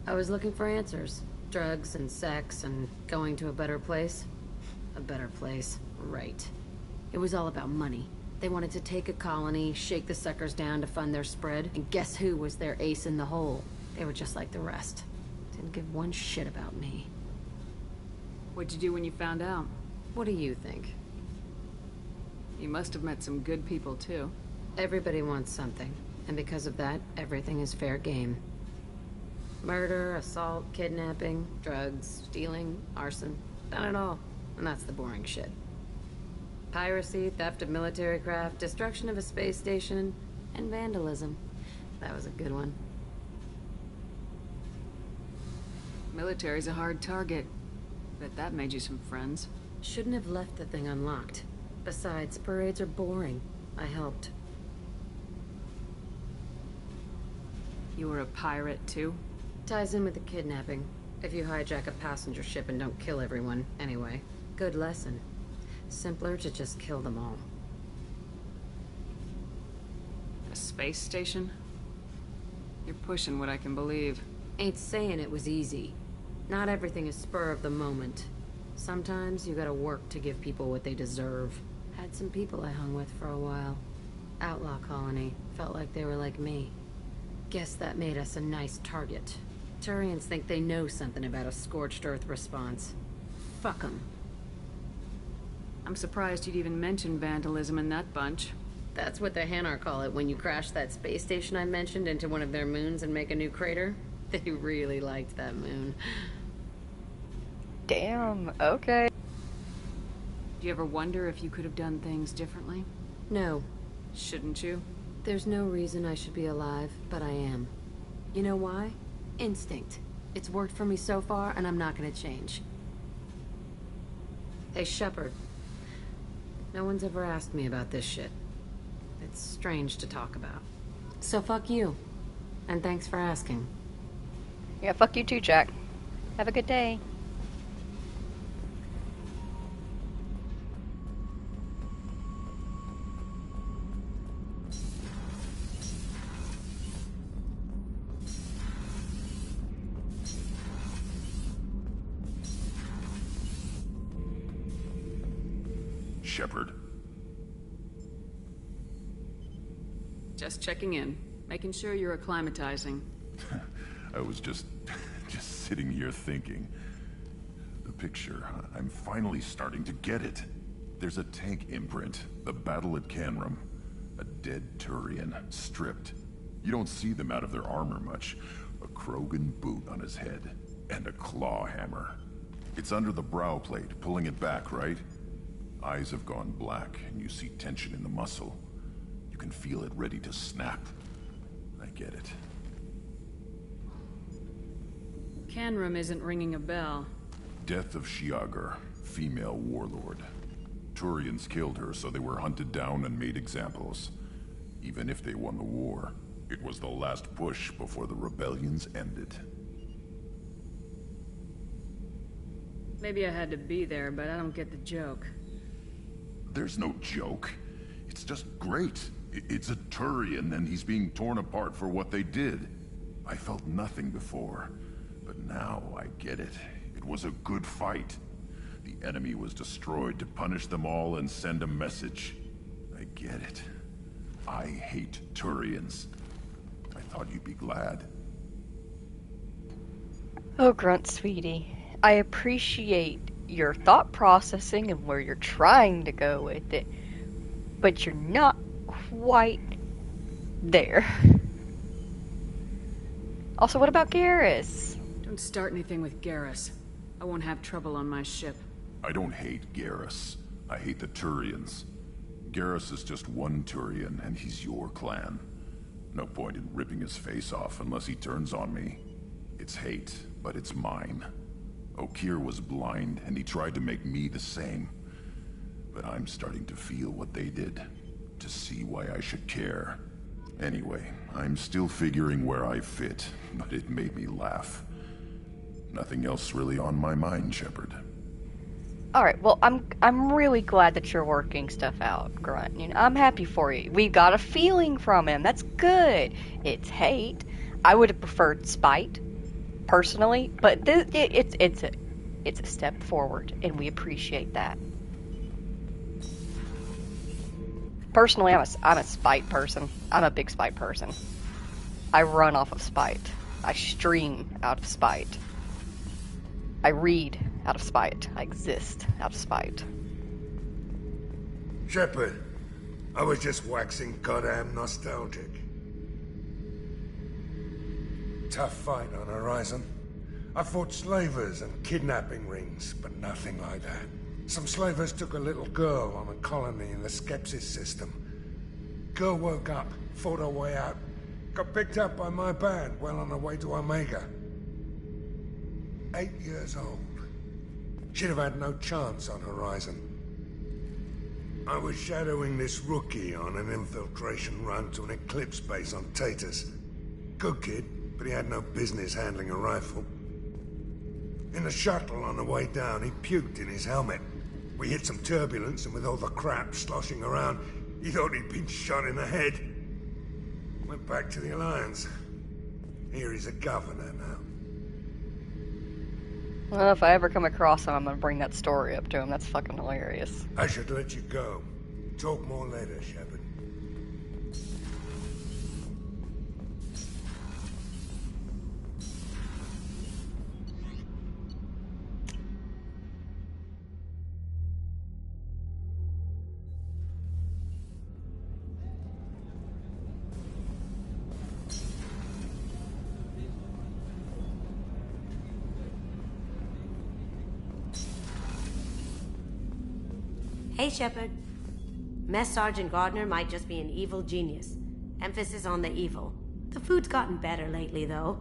I was looking for answers. Drugs and sex and going to a better place. A better place, right. It was all about money. They wanted to take a colony, shake the suckers down to fund their spread, and guess who was their ace in the hole? They were just like the rest. Didn't give one shit about me. What'd you do when you found out? What do you think? You must have met some good people, too. Everybody wants something, and because of that, everything is fair game. Murder, assault, kidnapping, drugs, stealing, arson. Done it all. And that's the boring shit. Piracy, theft of military craft, destruction of a space station, and vandalism. That was a good one. Military's a hard target. Bet that made you some friends. Shouldn't have left the thing unlocked. Besides, parades are boring. I helped. You were a pirate, too? Ties in with the kidnapping. If you hijack a passenger ship and don't kill everyone, anyway. Good lesson. Simpler to just kill them all. A space station? You're pushing what I can believe. Ain't saying it was easy. Not everything is spur of the moment. Sometimes you gotta work to give people what they deserve. Had some people I hung with for a while. Outlaw colony. Felt like they were like me. Guess that made us a nice target. Turians think they know something about a scorched earth response. Fuck 'em. I'm surprised you'd even mention vandalism in that bunch. That's what the Hanar call it when you crash that space station I mentioned into one of their moons and make a new crater. They really liked that moon. Damn, okay. Do you ever wonder if you could have done things differently? No. Shouldn't you? There's no reason I should be alive, but I am. You know why? Instinct. It's worked for me so far, and I'm not gonna change. Hey, Shepard. No one's ever asked me about this shit. It's strange to talk about. So fuck you. And thanks for asking. Yeah, fuck you too, Jack. Have a good day. Shepard. Just checking in. Making sure you're acclimatizing. I was just sitting here thinking. The picture, I'm finally starting to get it. There's a tank imprint, the battle at Canrum. A dead Turian, stripped. You don't see them out of their armor much. A Krogan boot on his head, and a claw hammer. It's under the brow plate, pulling it back, right? Eyes have gone black, and you see tension in the muscle. You can feel it ready to snap. I get it. Canrum isn't ringing a bell. Death of Shiagar, female warlord. Turians killed her, so they were hunted down and made examples. Even if they won the war, it was the last push before the rebellions ended. Maybe I had to be there, but I don't get the joke. There's no joke. It's just great. It's a Turian, and he's being torn apart for what they did. I felt nothing before, but now I get it. It was a good fight. The enemy was destroyed to punish them all and send a message. I get it. I hate Turians. I thought you'd be glad. Oh, Grunt, sweetie. I appreciate your thought processing and where you're trying to go with it, but you're not quite there. Also, what about Garrus? Don't start anything with Garrus. I won't have trouble on my ship. I don't hate Garrus. I hate the Turians. Garrus is just one Turian, and he's your clan. No point in ripping his face off unless he turns on me. It's hate, but it's mine. Okeer was blind, and he tried to make me the same. But I'm starting to feel what they did, to see why I should care. Anyway, I'm still figuring where I fit, but it made me laugh. Nothing else really on my mind, Shepard. Alright, well, I'm really glad that you're working stuff out, Grunt. You know, I'm happy for you. We got a feeling from him. That's good. It's hate. I would have preferred spite, personally, but it's a step forward, and we appreciate that. Personally, I'm a spite person. I'm a big spite person. I run off of spite. I stream out of spite. I read out of spite. I exist out of spite. Shepard, I was just waxing goddamn nostalgic. Tough fight on Horizon. I fought slavers and kidnapping rings, but nothing like that. Some slavers took a little girl on a colony in the Skepsis system. Girl woke up, fought her way out, got picked up by my band well on her way to Omega. 8 years old. She'd have had no chance on Horizon. I was shadowing this rookie on an infiltration run to an Eclipse base on Tatus. Good kid, but he had no business handling a rifle. In the shuttle on the way down, he puked in his helmet. We hit some turbulence, and with all the crap sloshing around, he thought he'd been shot in the head. Went back to the Alliance. Here he's a governor now. Well, if I ever come across him, I'm gonna bring that story up to him. That's fucking hilarious. I should let you go. Talk more later, Shepard. Hey, Shepard. Mess Sergeant Gardner might just be an evil genius. Emphasis on the evil. The food's gotten better lately, though.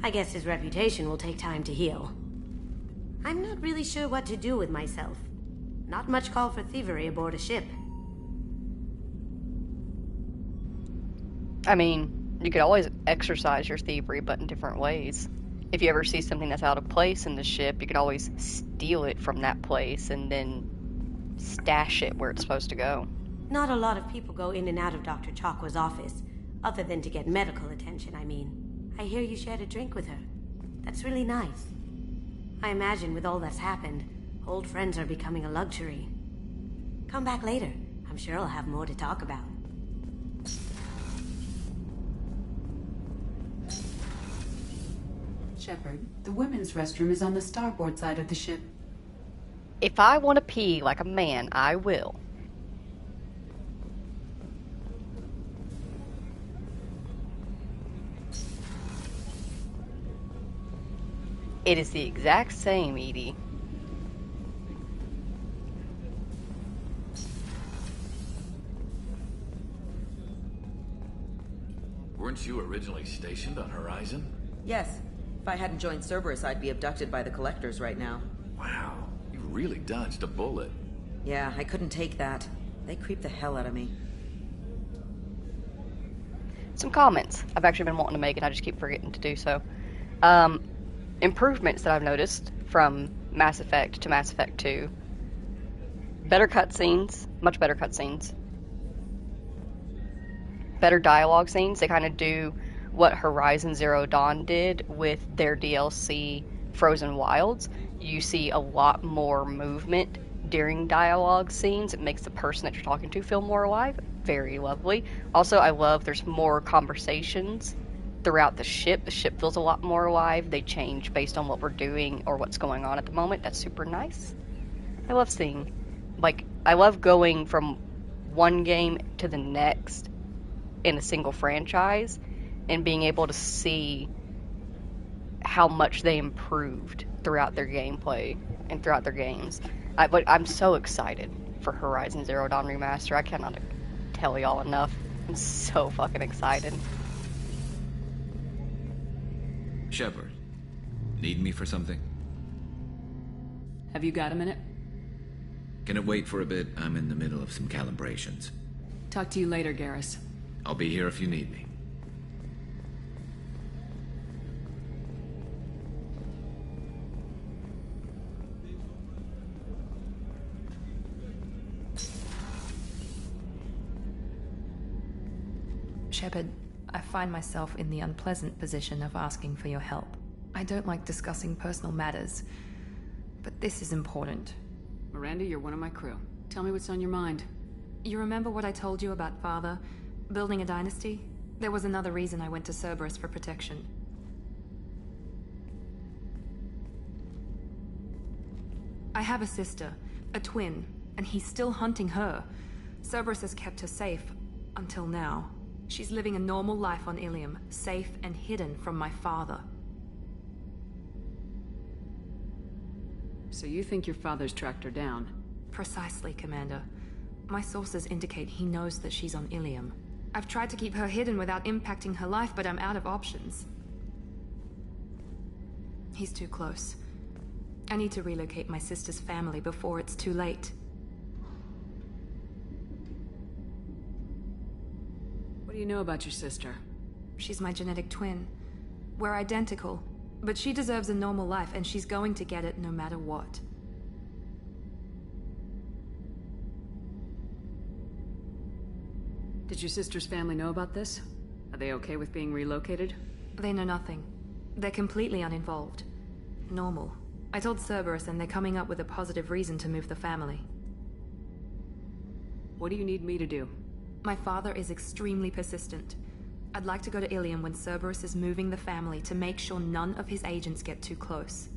I guess his reputation will take time to heal. I'm not really sure what to do with myself. Not much call for thievery aboard a ship. I mean, you could always exercise your thievery, but in different ways. If you ever see something that's out of place in the ship, you could always steal it from that place and then stash it where it's supposed to go. Not a lot of people go in and out of Dr. Chakwa's office, other than to get medical attention, I mean. I hear you shared a drink with her. That's really nice. I imagine with all that's happened, old friends are becoming a luxury. Come back later. I'm sure I'll have more to talk about. Shepard, the women's restroom is on the starboard side of the ship. If I want to pee like a man, I will. It is the exact same, Edie. Weren't you originally stationed on Horizon? Yes. If I hadn't joined Cerberus, I'd be abducted by the Collectors right now. Wow, you really dodged a bullet. Yeah, I couldn't take that. They creeped the hell out of me. Some comments I've actually been wanting to make, and I just keep forgetting to do so. Improvements that I've noticed from Mass Effect to Mass Effect 2. Better cutscenes, much better cutscenes. Better dialogue scenes. They kind of do what Horizon Zero Dawn did with their DLC Frozen Wilds. You see a lot more movement during dialogue scenes. It makes the person that you're talking to feel more alive. Very lovely. Also, I love there's more conversations throughout the ship. The ship feels a lot more alive. They change based on what we're doing or what's going on at the moment. That's super nice. I love seeing, I love going from one game to the next in a single franchise and being able to see how much they improved throughout their gameplay and throughout their games. But I'm so excited for Horizon Zero Dawn Remaster. I cannot tell y'all enough. I'm so fucking excited. Shepard, need me for something? Have you got a minute? Can it wait for a bit? I'm in the middle of some calibrations. Talk to you later, Garrus. I'll be here if you need me. Shepard, I find myself in the unpleasant position of asking for your help. I don't like discussing personal matters, but this is important. Miranda, you're one of my crew. Tell me what's on your mind. You remember what I told you about Father? Building a dynasty? There was another reason I went to Cerberus for protection. I have a sister, a twin, and he's still hunting her. Cerberus has kept her safe, until now. She's living a normal life on Ilium, safe and hidden from my father. So you think your father's tracked her down? Precisely, Commander. My sources indicate he knows that she's on Ilium. I've tried to keep her hidden without impacting her life, but I'm out of options. He's too close. I need to relocate my sister's family before it's too late. What do you know about your sister? She's my genetic twin. We're identical, but she deserves a normal life, and she's going to get it no matter what. Did your sister's family know about this? Are they okay with being relocated? They know nothing. They're completely uninvolved. Normal. I told Cerberus, and they're coming up with a positive reason to move the family. What do you need me to do? My father is extremely persistent. I'd like to go to Ilium when Cerberus is moving the family to make sure none of his agents get too close.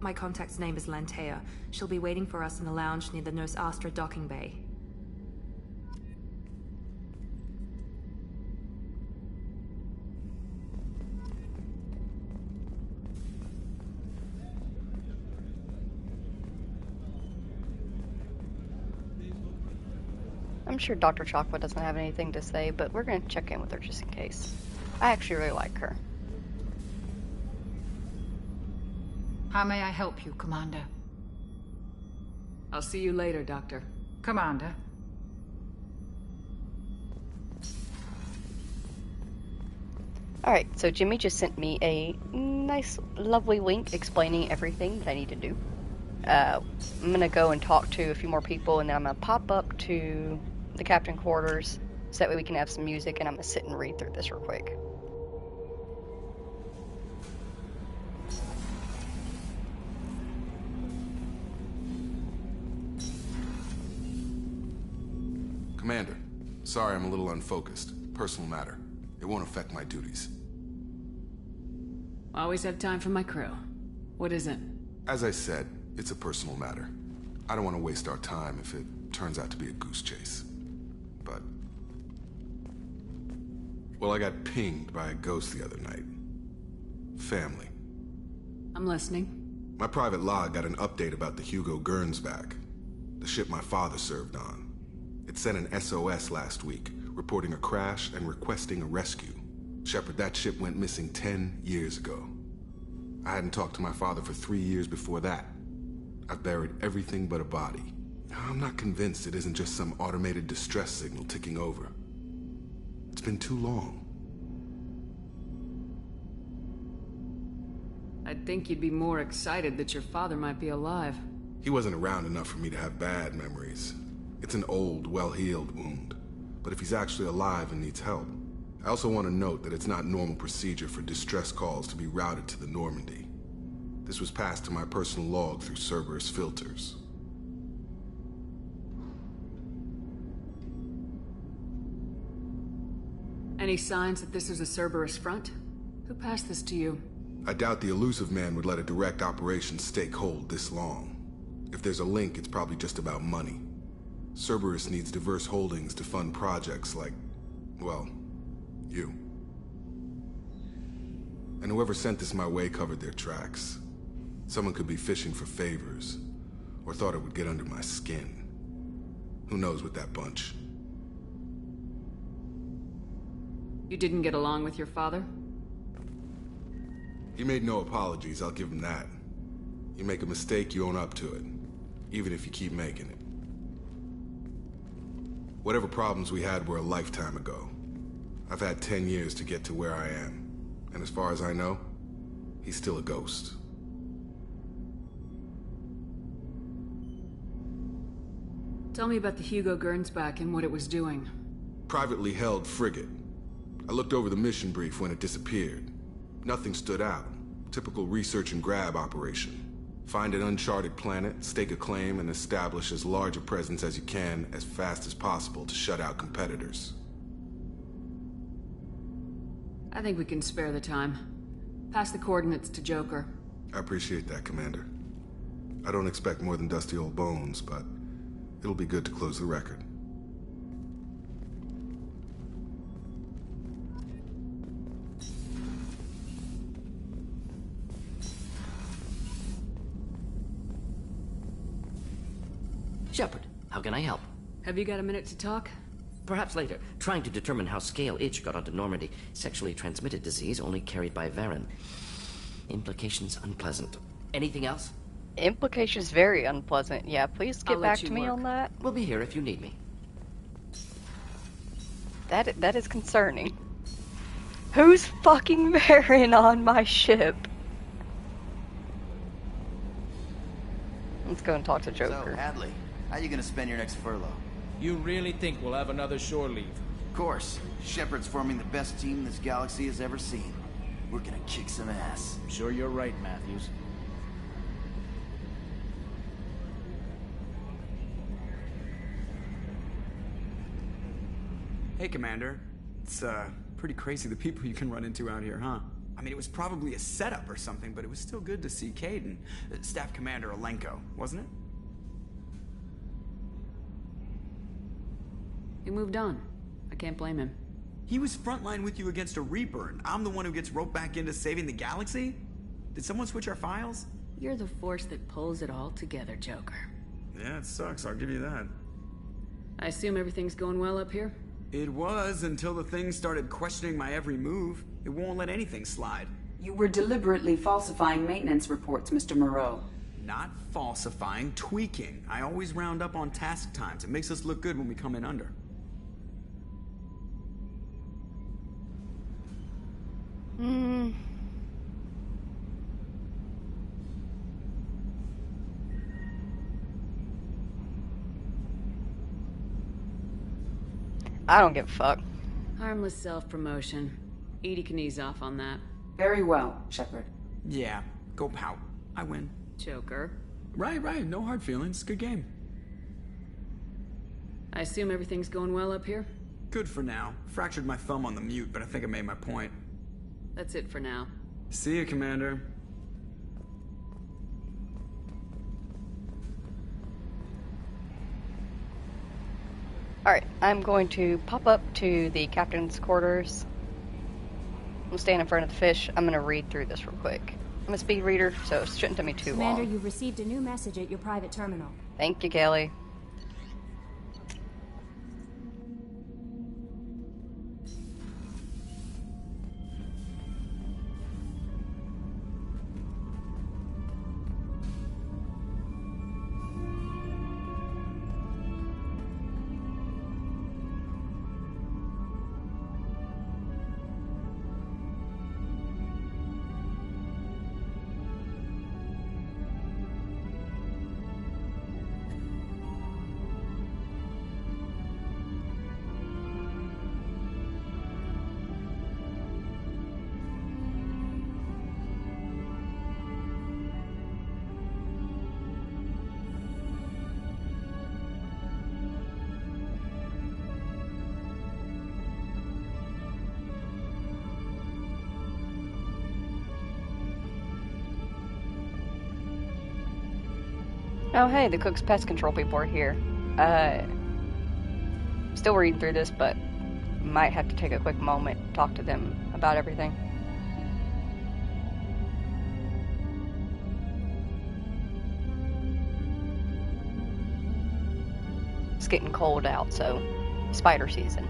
My contact's name is Lantea. She'll be waiting for us in the lounge near the Nos Astra docking bay. I'm sure Dr. Chocolate doesn't have anything to say, but we're going to check in with her just in case. I actually really like her. How may I help you, Commander? I'll see you later, Doctor. Commander. Alright, so Jimmy just sent me a nice, lovely link explaining everything that I need to do. I'm going to go and talk to a few more people, and then I'm going to pop up to the captain quarters so that way we can have some music, and I'm going to sit and read through this real quick. Commander, sorry I'm a little unfocused. Personal matter. It won't affect my duties. Always have time for my crew. What is it? As I said, it's a personal matter. I don't want to waste our time if it turns out to be a goose chase. But... well, I got pinged by a ghost the other night. Family. I'm listening. My private log got an update about the Hugo Gernsback, the ship my father served on. It sent an SOS last week, reporting a crash and requesting a rescue. Shepard, that ship went missing 10 years ago. I hadn't talked to my father for 3 years before that. I've buried everything but a body. I'm not convinced it isn't just some automated distress signal ticking over. It's been too long. I'd think you'd be more excited that your father might be alive. He wasn't around enough for me to have bad memories. It's an old, well-healed wound. But if he's actually alive and needs help, I also want to note that it's not normal procedure for distress calls to be routed to the Normandy. This was passed to my personal log through Cerberus filters. Any signs that this is a Cerberus front? Who passed this to you? I doubt the elusive man would let a direct operation stake hold this long. If there's a link, it's probably just about money. Cerberus needs diverse holdings to fund projects like, well, you. And whoever sent this my way covered their tracks. Someone could be fishing for favors, or thought it would get under my skin. Who knows with that bunch? You didn't get along with your father? He made no apologies, I'll give him that. You make a mistake, you own up to it. Even if you keep making it. Whatever problems we had were a lifetime ago. I've had 10 years to get to where I am. And as far as I know, he's still a ghost. Tell me about the Hugo Gernsback and what it was doing. Privately held frigate. I looked over the mission brief when it disappeared. Nothing stood out. Typical research and grab operation. Find an uncharted planet, stake a claim, and establish as large a presence as you can as fast as possible to shut out competitors. I think we can spare the time. Pass the coordinates to Joker. I appreciate that, Commander. I don't expect more than dusty old bones, but it'll be good to close the record. Shepard, how can I help? Have you got a minute to talk? Perhaps later. Trying to determine how Scale Itch got onto Normandy. Sexually transmitted disease only carried by Varen. Implications unpleasant. Anything else? Implications very unpleasant. Yeah, please get I'll back let you to me work. on that. We'll be here if you need me. That is concerning. Who's fucking Varen on my ship? Let's go and talk to Joker. So, Hadley, how you gonna spend your next furlough? You really think we'll have another shore leave? Of course. Shepard's forming the best team this galaxy has ever seen. We're gonna kick some ass. I'm sure you're right, Matthews. Hey, Commander. It's, pretty crazy the people you can run into out here, huh? I mean, it was probably a setup or something, but it was still good to see Caden. Staff Commander Alenko, wasn't it? He moved on. I can't blame him. He was frontline with you against a Reaper, and I'm the one who gets roped back into saving the galaxy? Did someone switch our files? You're the force that pulls it all together, Joker. Yeah, it sucks, I'll give you that. I assume everything's going well up here? It was, until the thing started questioning my every move. It won't let anything slide. You were deliberately falsifying maintenance reports, Mr. Moreau. Not falsifying, tweaking. I always round up on task times. It makes us look good when we come in under. I don't give a fuck. Harmless self-promotion. Edie can ease off on that. Very well, Shepard. Yeah, go pout. I win. Joker. Right, no hard feelings. Good game. I assume everything's going well up here? Good for now. Fractured my thumb on the mute, but I think I made my point. That's it for now. See you, Commander. Alright, I'm going to pop up to the captain's quarters. I'm staying in front of the fish. I'm going to read through this real quick. I'm a speed reader, so it shouldn't take me too Commander, long. you've received a new message at your private terminal. Thank you, Kelly. Oh hey, the Cook's Pest Control people are here. Still reading through this, but might have to take a quick moment and talk to them about everything. It's getting cold out, so spider season.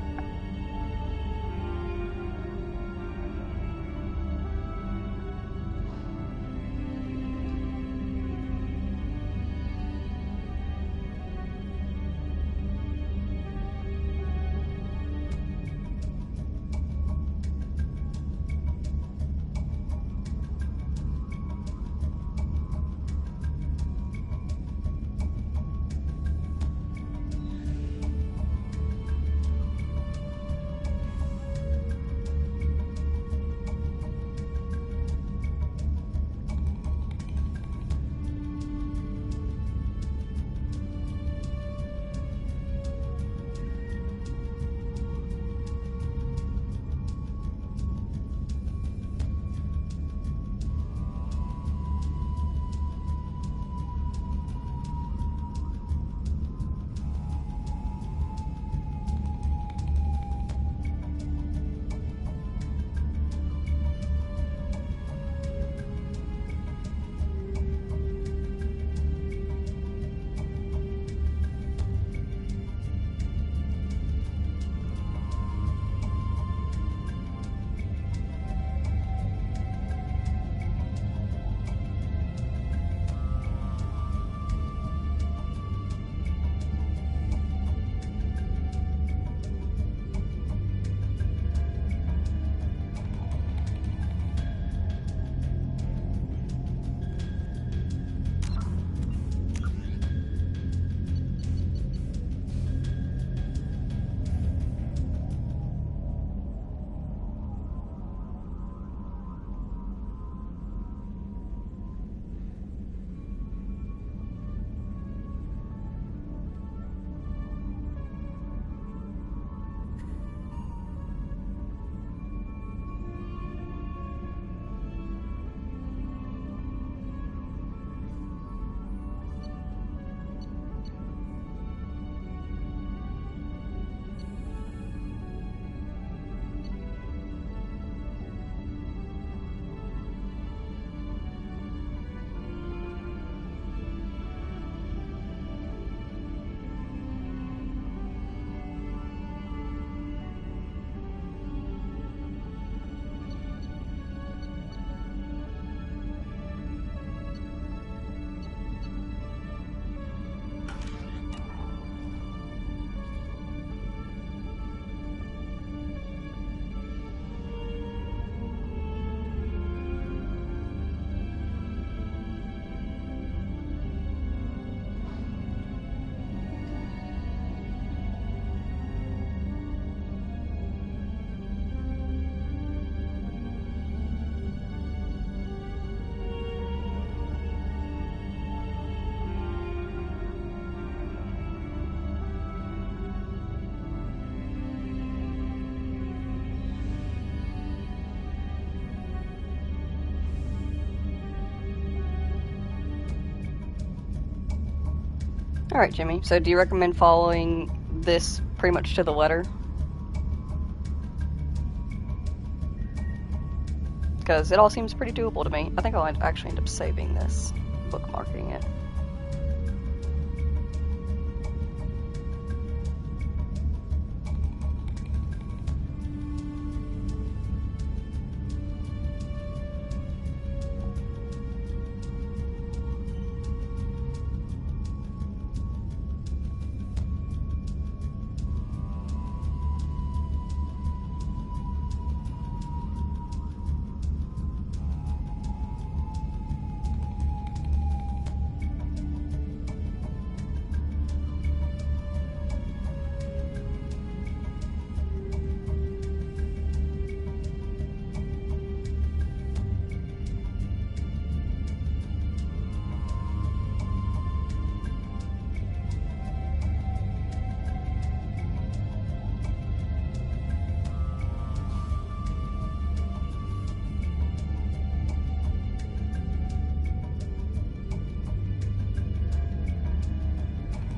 Alright, Jimmy. So do you recommend following this pretty much to the letter? Because it all seems pretty doable to me. I think I'll actually end up saving this, bookmarking it.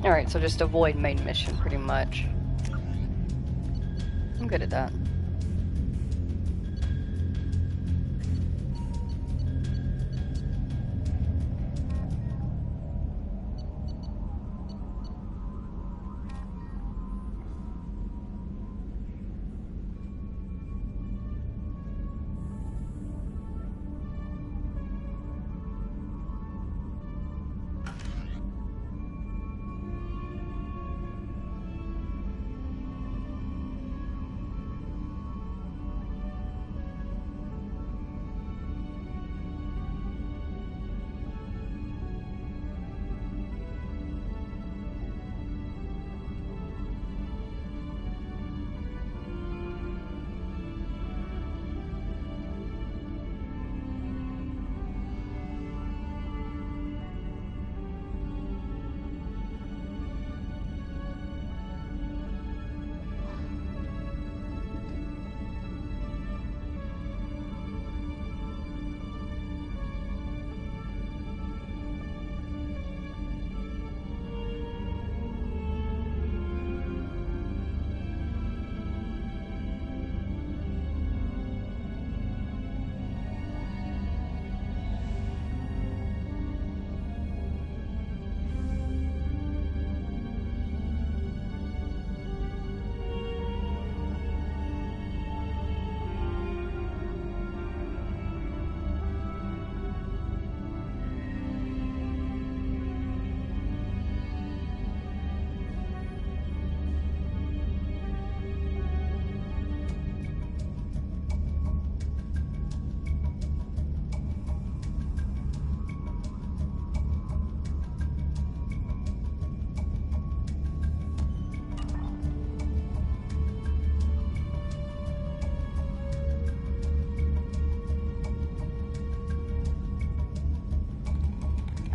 Alright, so just avoid main mission, pretty much. I'm good at that.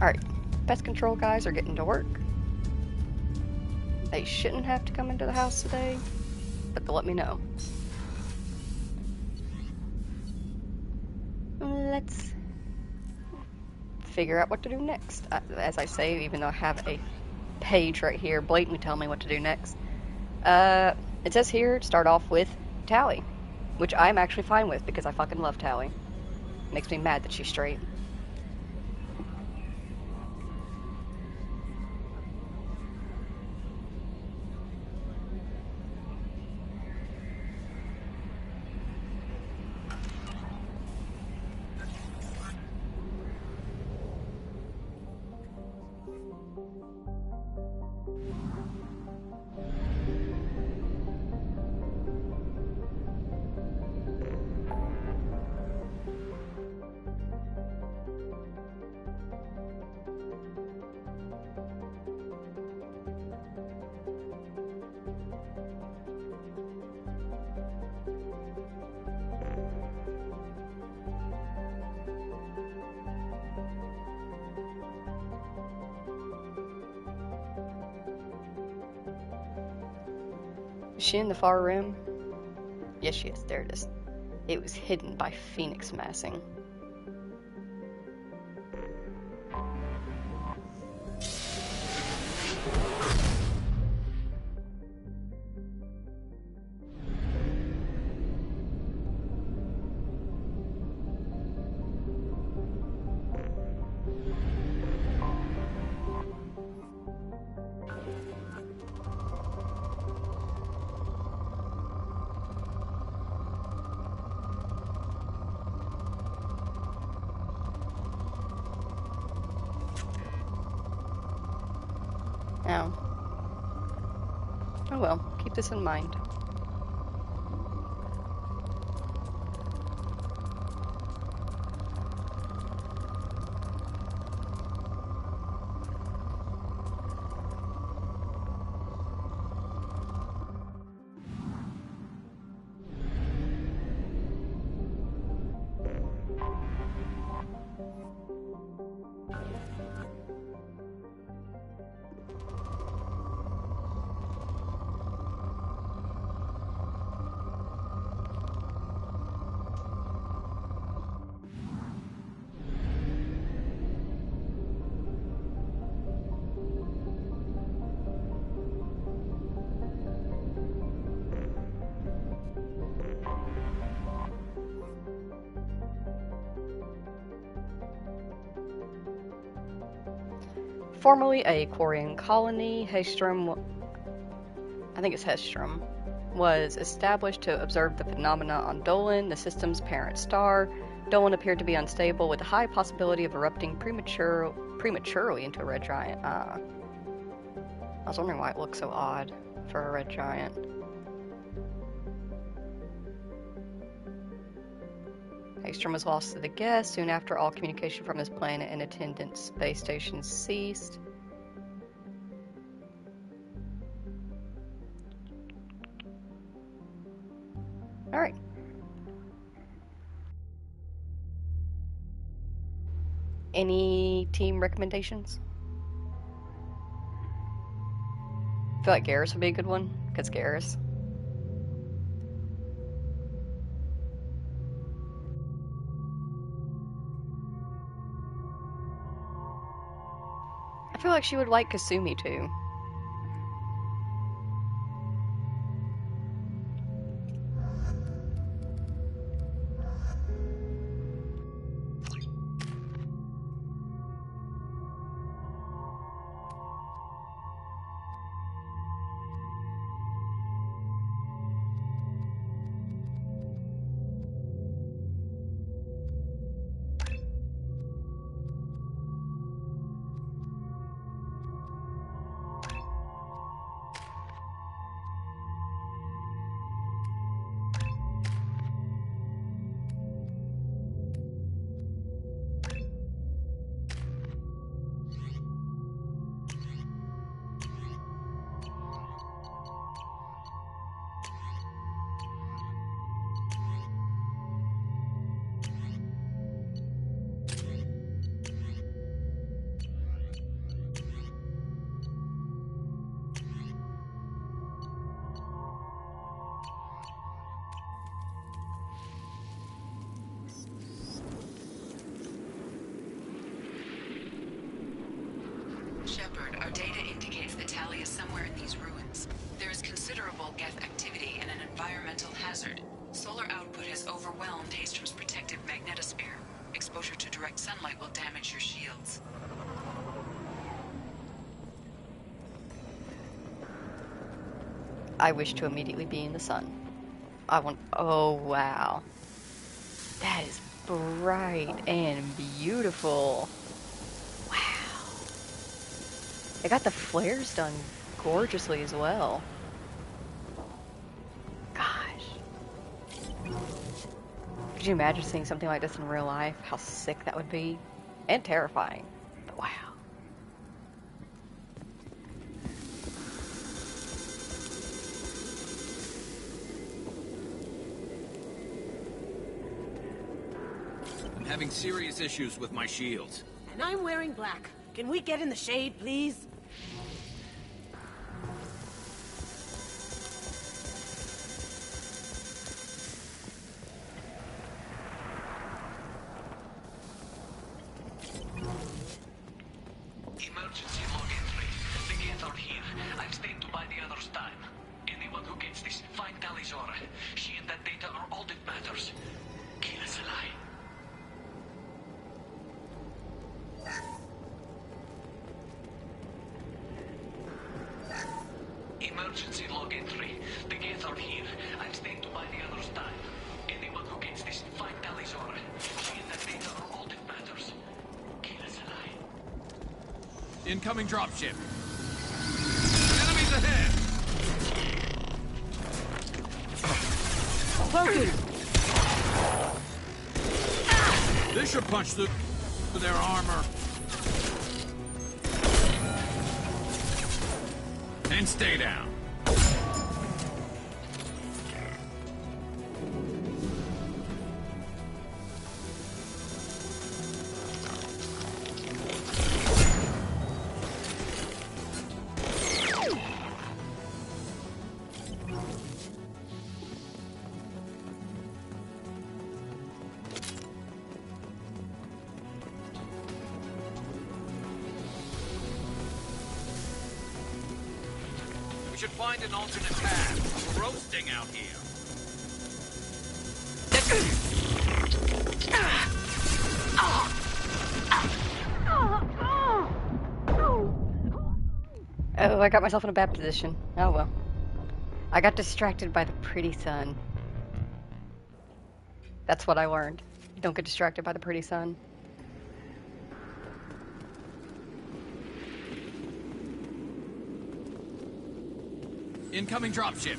Alright, pest control guys are getting to work. They shouldn't have to come into the house today, but they'll let me know. Let's figure out what to do next. As I say, even though I have a page right here blatantly telling me what to do next. It says here, start off with Tally, which I'm actually fine with because I fucking love Tally. Makes me mad that she's straight. Is she in the far rim? Yes, she is. There it is. It was hidden by Phoenix massing. Oh. Oh well, keep this in mind. Formerly a Quarian colony, Hestrom, I think it's Hestrom, was established to observe the phenomena on Dolan, the system's parent star. Dolan appeared to be unstable, with a high possibility of erupting prematurely into a red giant. I was wondering why it looked so odd for a red giant. Hagstrom was lost to the guest soon after all communication from his planet and attendant space station ceased. Alright. Any team recommendations? I feel like Garrus would be a good one, because Garrus. I feel like she would like Kasumi too. Shepard, our data indicates that Tali is somewhere in these ruins. There is considerable Geth activity and an environmental hazard. Solar output has overwhelmed Hastrom's protective magnetosphere. Exposure to direct sunlight will damage your shields. I wish to immediately be in the sun. I want... Oh, wow. That is bright and beautiful. Wow. They got the flares done gorgeously as well. Gosh. Could you imagine seeing something like this in real life? How sick that would be. And terrifying. But wow. I'm having serious issues with my shields. And I'm wearing black. Can we get in the shade, please? Emergency log entry. The gates are here. I've stayed to buy the others time. Anyone who gets this, find Talizora. She and that data are all that matters. Kill us alive. Emergency log entry. The gates are here. I've stayed to buy the others time. Anyone who gets this, find Talizora. She and that data are all that matters. Kill us alive. Incoming dropship. Enemies ahead! Broken! This should punch through their armor. And stay down. We should find an alternate path. We're roasting out here. Oh, I got myself in a bad position. Oh well. I got distracted by the pretty sun. That's what I learned. Don't get distracted by the pretty sun. Incoming dropship.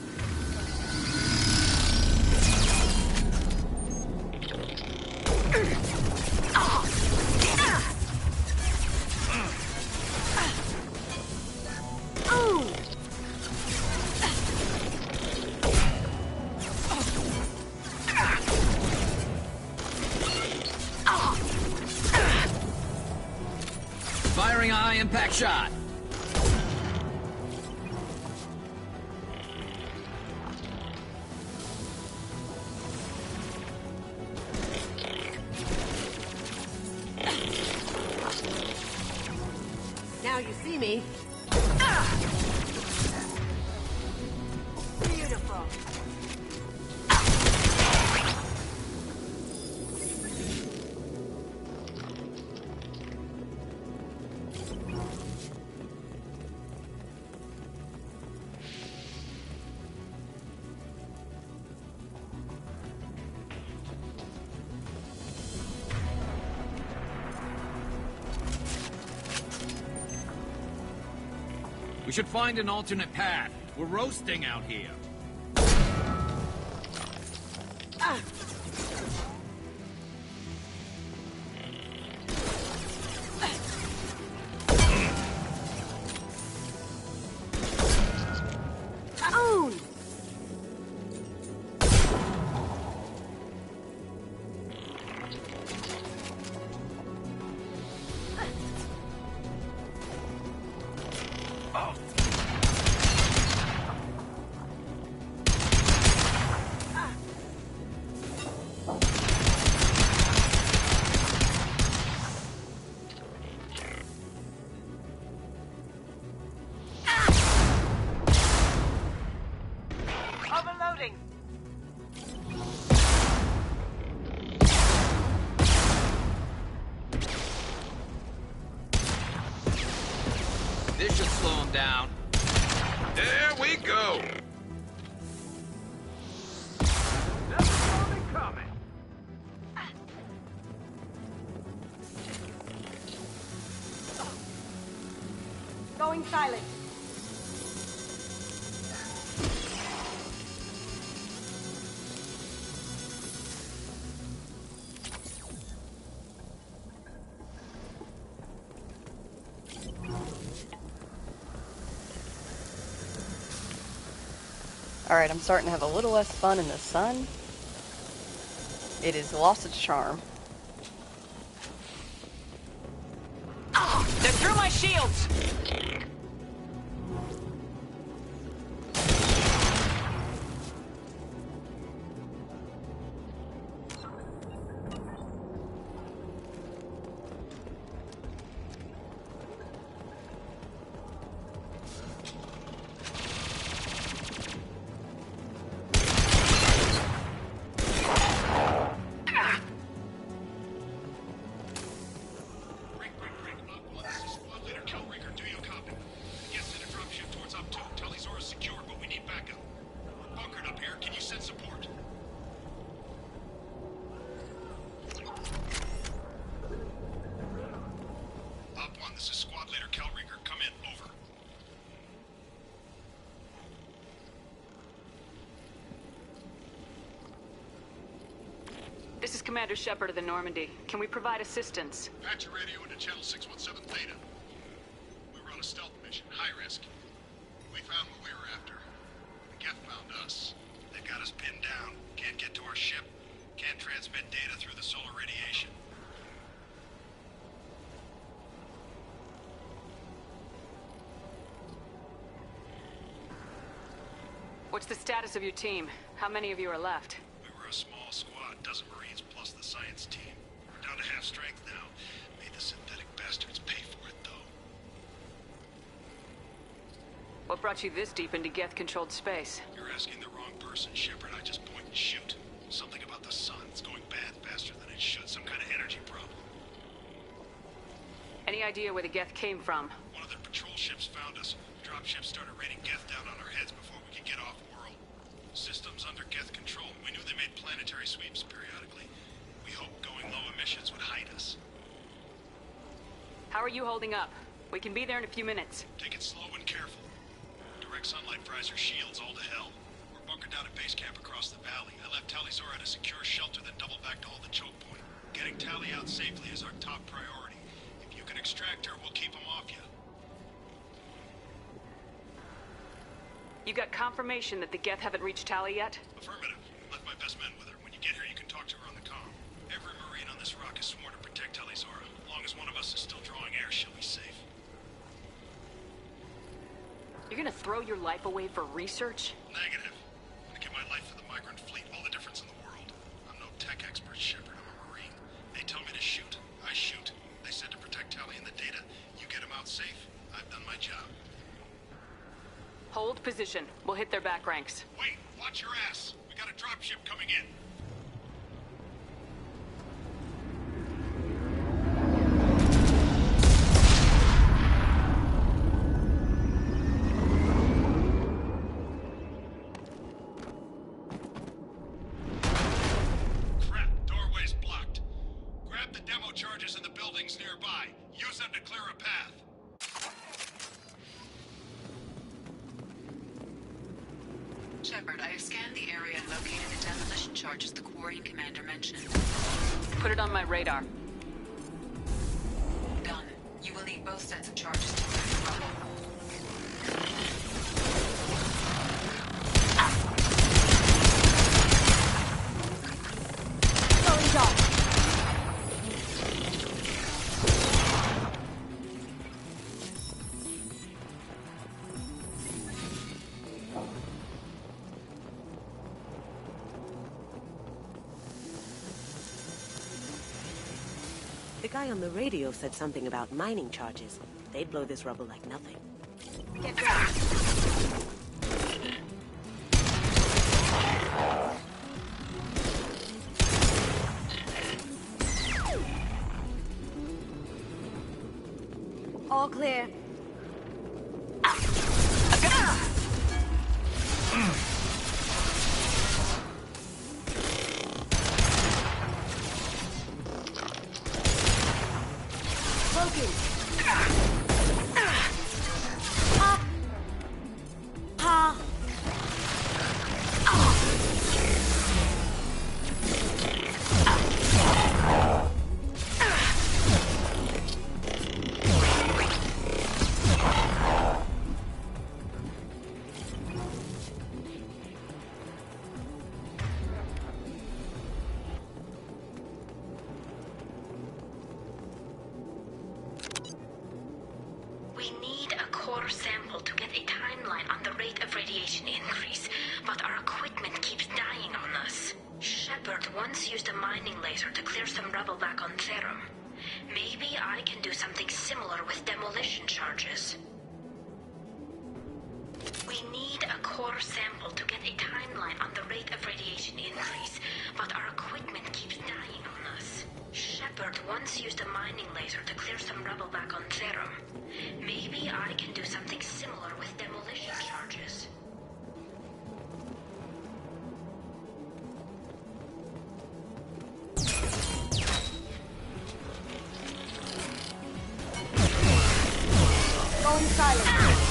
Firing a high impact shot. Now you see me. Beautiful. We should find an alternate path. We're roasting out here. This should slow him down. There we go. Going silent. Alright, I'm starting to have a little less fun in the sun. It has lost its charm. They're through my shields! This is Commander Shepard of the Normandy. Can we provide assistance? Patch your radio into channel 617 Theta. We were on a stealth mission, high risk. We found what we were after. The Geth found us. They've got us pinned down. Can't get to our ship. Can't transmit data through the solar radiation. What's the status of your team? How many of you are left? We were a small squad, dozen Marines plus the science team. We're down to half strength now. Made the synthetic bastards pay for it, though. What brought you this deep into Geth-controlled space? You're asking the wrong person, Shepard. I just point and shoot. Something about the sun. It's going bad faster than it should. Some kind of energy problem. Any idea where the Geth came from? One of their patrol ships found us. Dropships started raining Geth down on our heads before we could get off-world. Systems under Geth control. We knew they made planetary sweeps periodically. We hoped going low emissions would hide us. How are you holding up? We can be there in a few minutes. Take it slow and careful. Direct sunlight fries our shields all to hell. We're bunkered down at base camp across the valley. I left Talizor at a secure shelter, then doubled back to hold the choke point. Getting Tali out safely is our top priority. If you can extract her, we'll keep them off you. You got confirmation that the Geth haven't reached Tali yet? Affirmative. Left my best men with her. When you get here, you can talk to her on the comm. Every Marine on this rock is sworn to protect Talizor. As long as one of us is still drawing air, she'll be safe. You're gonna throw your life away for research? Negative. I'm gonna give my life for the migrant fleet. All the difference in the world. I'm no tech expert, Shepard. I'm a Marine. They tell me to shoot. I shoot. They said to protect Tali and the data. You get them out safe. I've done my job. Hold position. We'll hit their back ranks. Wait, watch your ass. We got a dropship coming in. Crap, doorway's blocked. Grab the demo charges in the buildings nearby. Use them to clear a path. Shepard, I have scanned the area and located the demolition charges the Quarian commander mentioned. Put it on my radar. Done. You will need both sets of charges to clear the rubble. Going dark. The guy on the radio said something about mining charges. They'd blow this rubble like nothing. Get down. All clear. We need a core sample to get a timeline on the rate of radiation increase, but our equipment keeps dying on us. Shepard once used a mining laser to clear some rubble back on Therum. Maybe I can do something similar with demolition charges. We need a core sample to get a timeline on the rate of radiation increase, but our equipment keeps dying on us. Shepard once used a mining laser to clear some rubble back on Therum. Maybe I can do something similar with demolition charges. Going silent.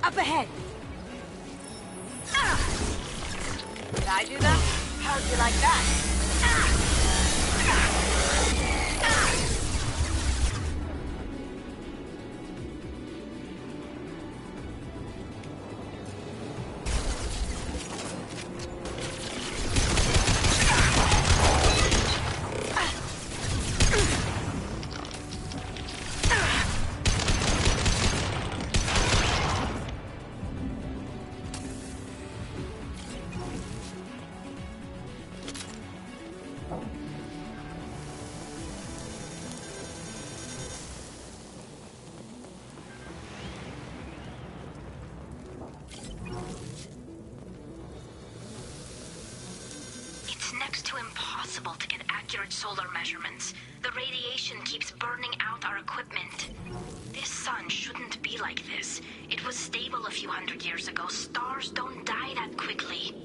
Up ahead! Did I do that? How'd you like that? It's next to impossible to get accurate solar measurements. The radiation keeps burning out our equipment. This sun shouldn't be like this. It was stable a few hundred years ago. Stars don't die that quickly.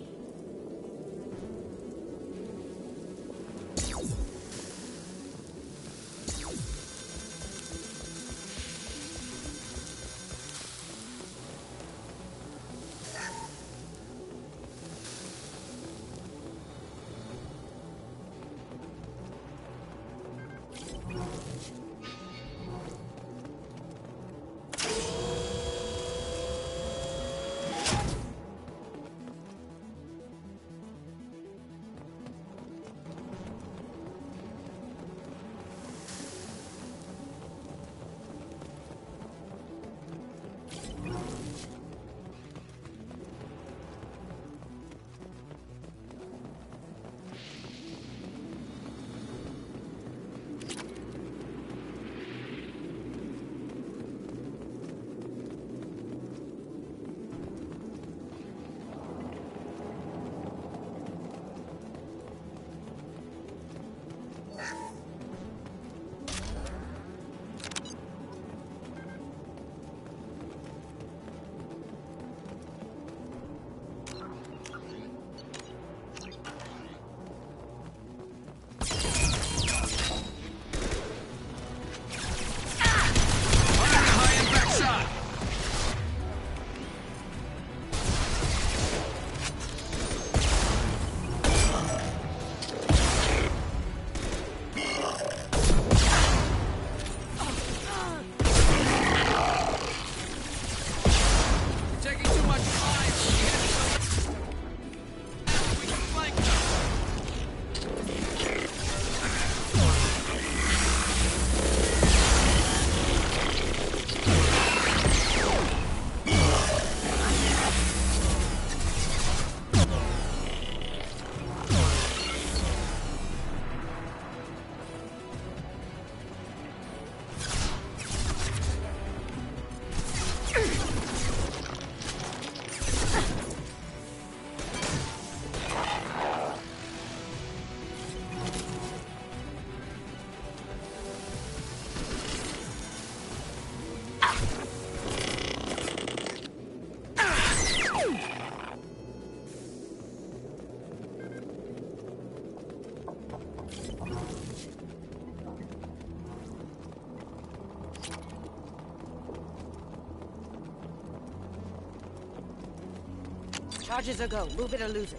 Charges are go. Move it or lose it.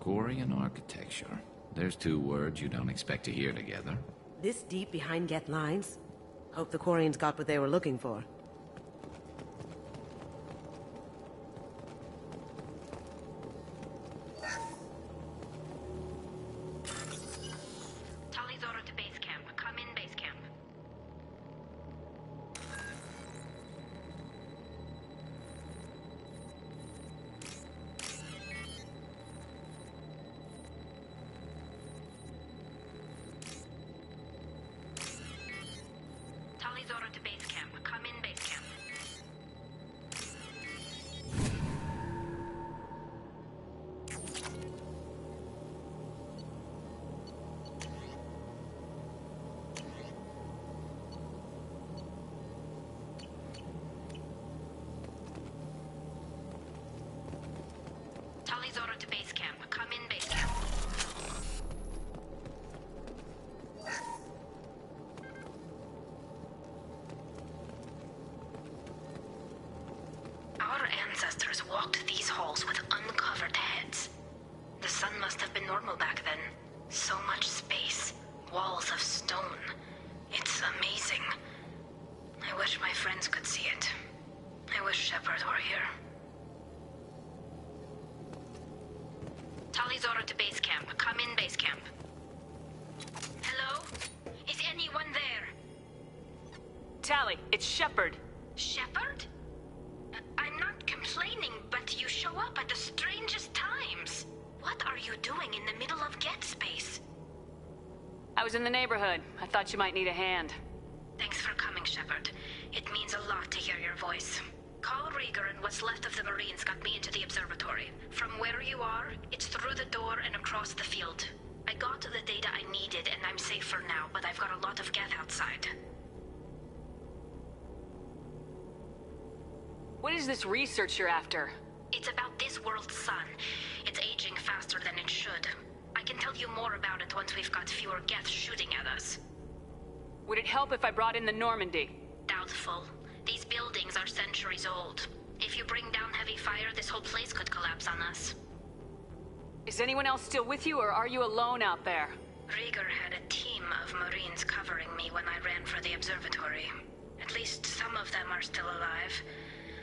Quarian architecture. There's two words you don't expect to hear together. This deep behind Geth lines? Hope the Quarians got what they were looking for. Tali's order to base camp. Come in base camp. Tali's order to base camp. Come in base camp. Tali's order to base camp. Come in base camp. Our ancestors walked these halls with uncovered heads. The sun must have been normal back then. So much space. Walls of stone. It's amazing. I wish my friends could see it. I wish Shepard were here. Tali's order to base camp. Come in base camp. Hello? Is anyone there? Tali, it's Shepard. Shepard? I'm not complaining, but you show up at the strangest times. What are you doing in the middle of Geth space? I was in the neighborhood. I thought you might need a hand. Thanks for coming, Shepard. It means a lot to hear your voice. Call Rieger and what's left of the Marines got me into the observatory. From where you are, it's through the door and across the field. I got the data I needed and I'm safe for now, but I've got a lot of Geth outside. What is this research you're after? It's about this world's sun. It's aging faster than it should. I can tell you more about it once we've got fewer Geth shooting at us. Would it help if I brought in the Normandy? Doubtful. These buildings are centuries old. If you bring down heavy fire, this whole place could collapse on us. Is anyone else still with you, or are you alone out there? Rieger had a team of Marines covering me when I ran for the observatory. At least some of them are still alive.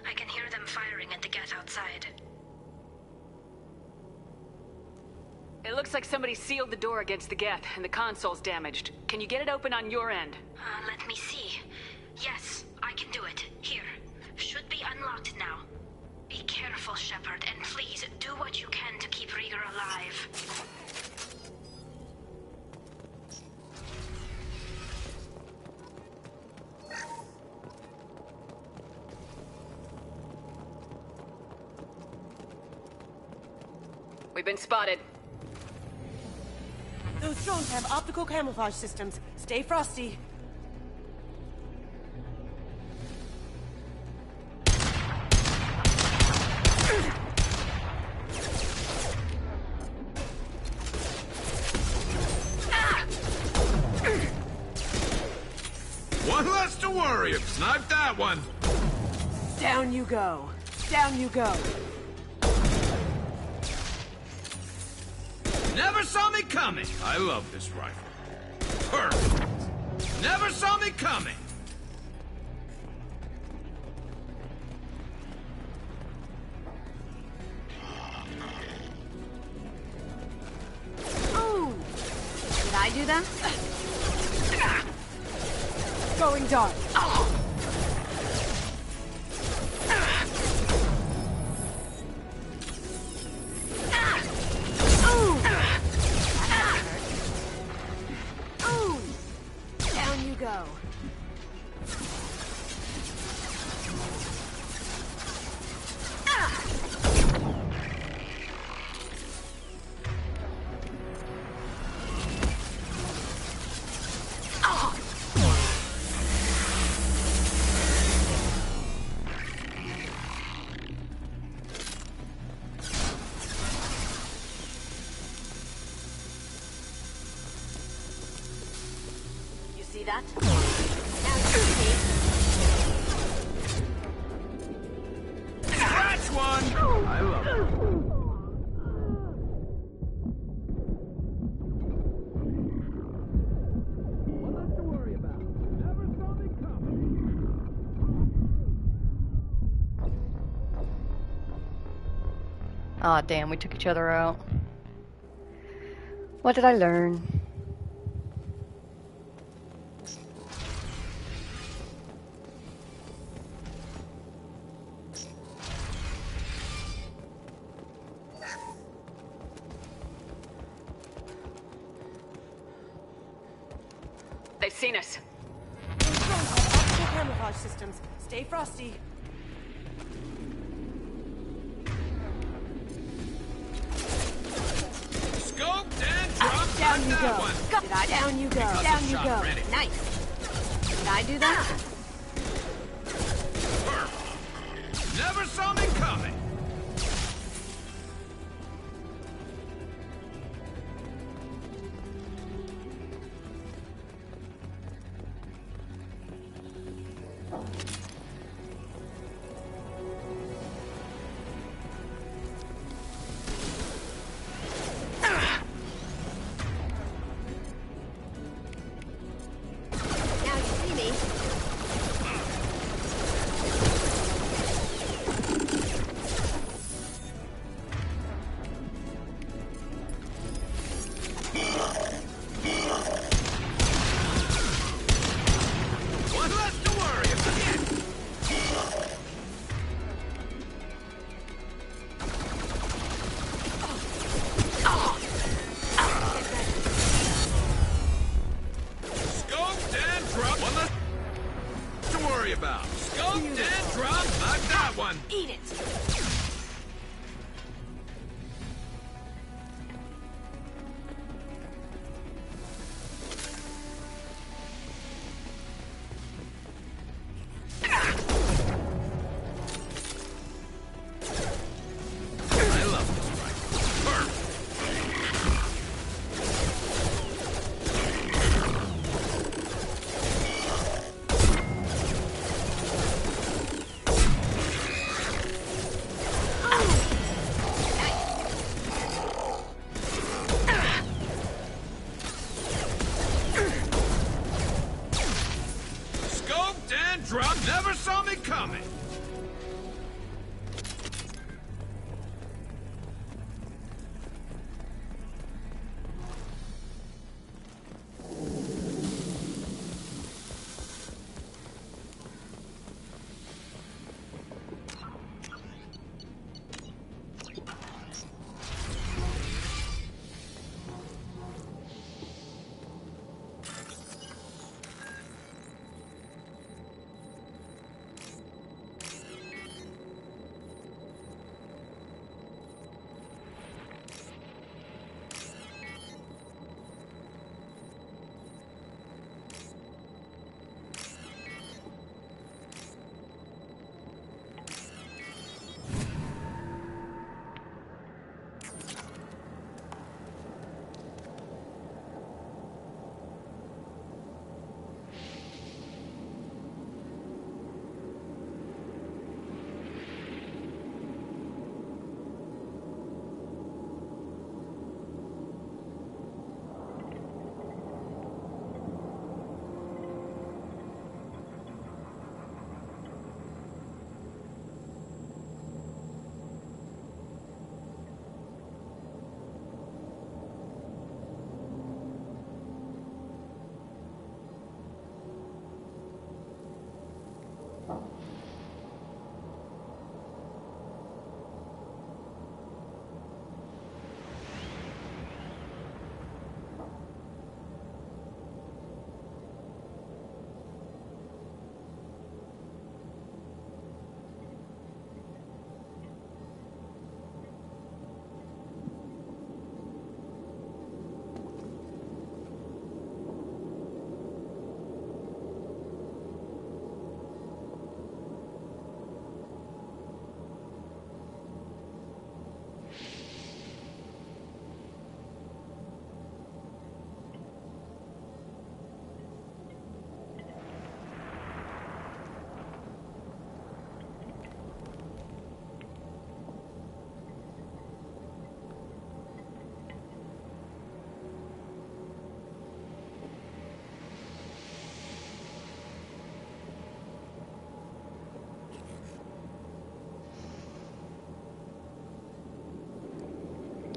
I can hear them firing at the Geth outside. It looks like somebody sealed the door against the Geth, and the console's damaged. Can you get it open on your end? Let me see. Yes, I can do it. Here. Should be unlocked now. Be careful, Shepard, and please do what you can to keep Rieger alive. We've been spotted. Those drones have optical camouflage systems. Stay frosty. One less to worry. Snipe that one. Down you go. Down you go. Never saw me coming. I love this rifle. Perfect. Never saw me coming. Ooh! Did I do that? Going dark. that? Now you see. Scratch one! I love it. Aw, damn, we took each other out. What did I learn? They've seen us. Camouflage systems. Stay frosty. Scoped and dropped. Down you go. One. Did I? Down you go. Because Down of you shot go. ready. Nice. Did I do that? Perfect. Never saw me coming. Now you see me.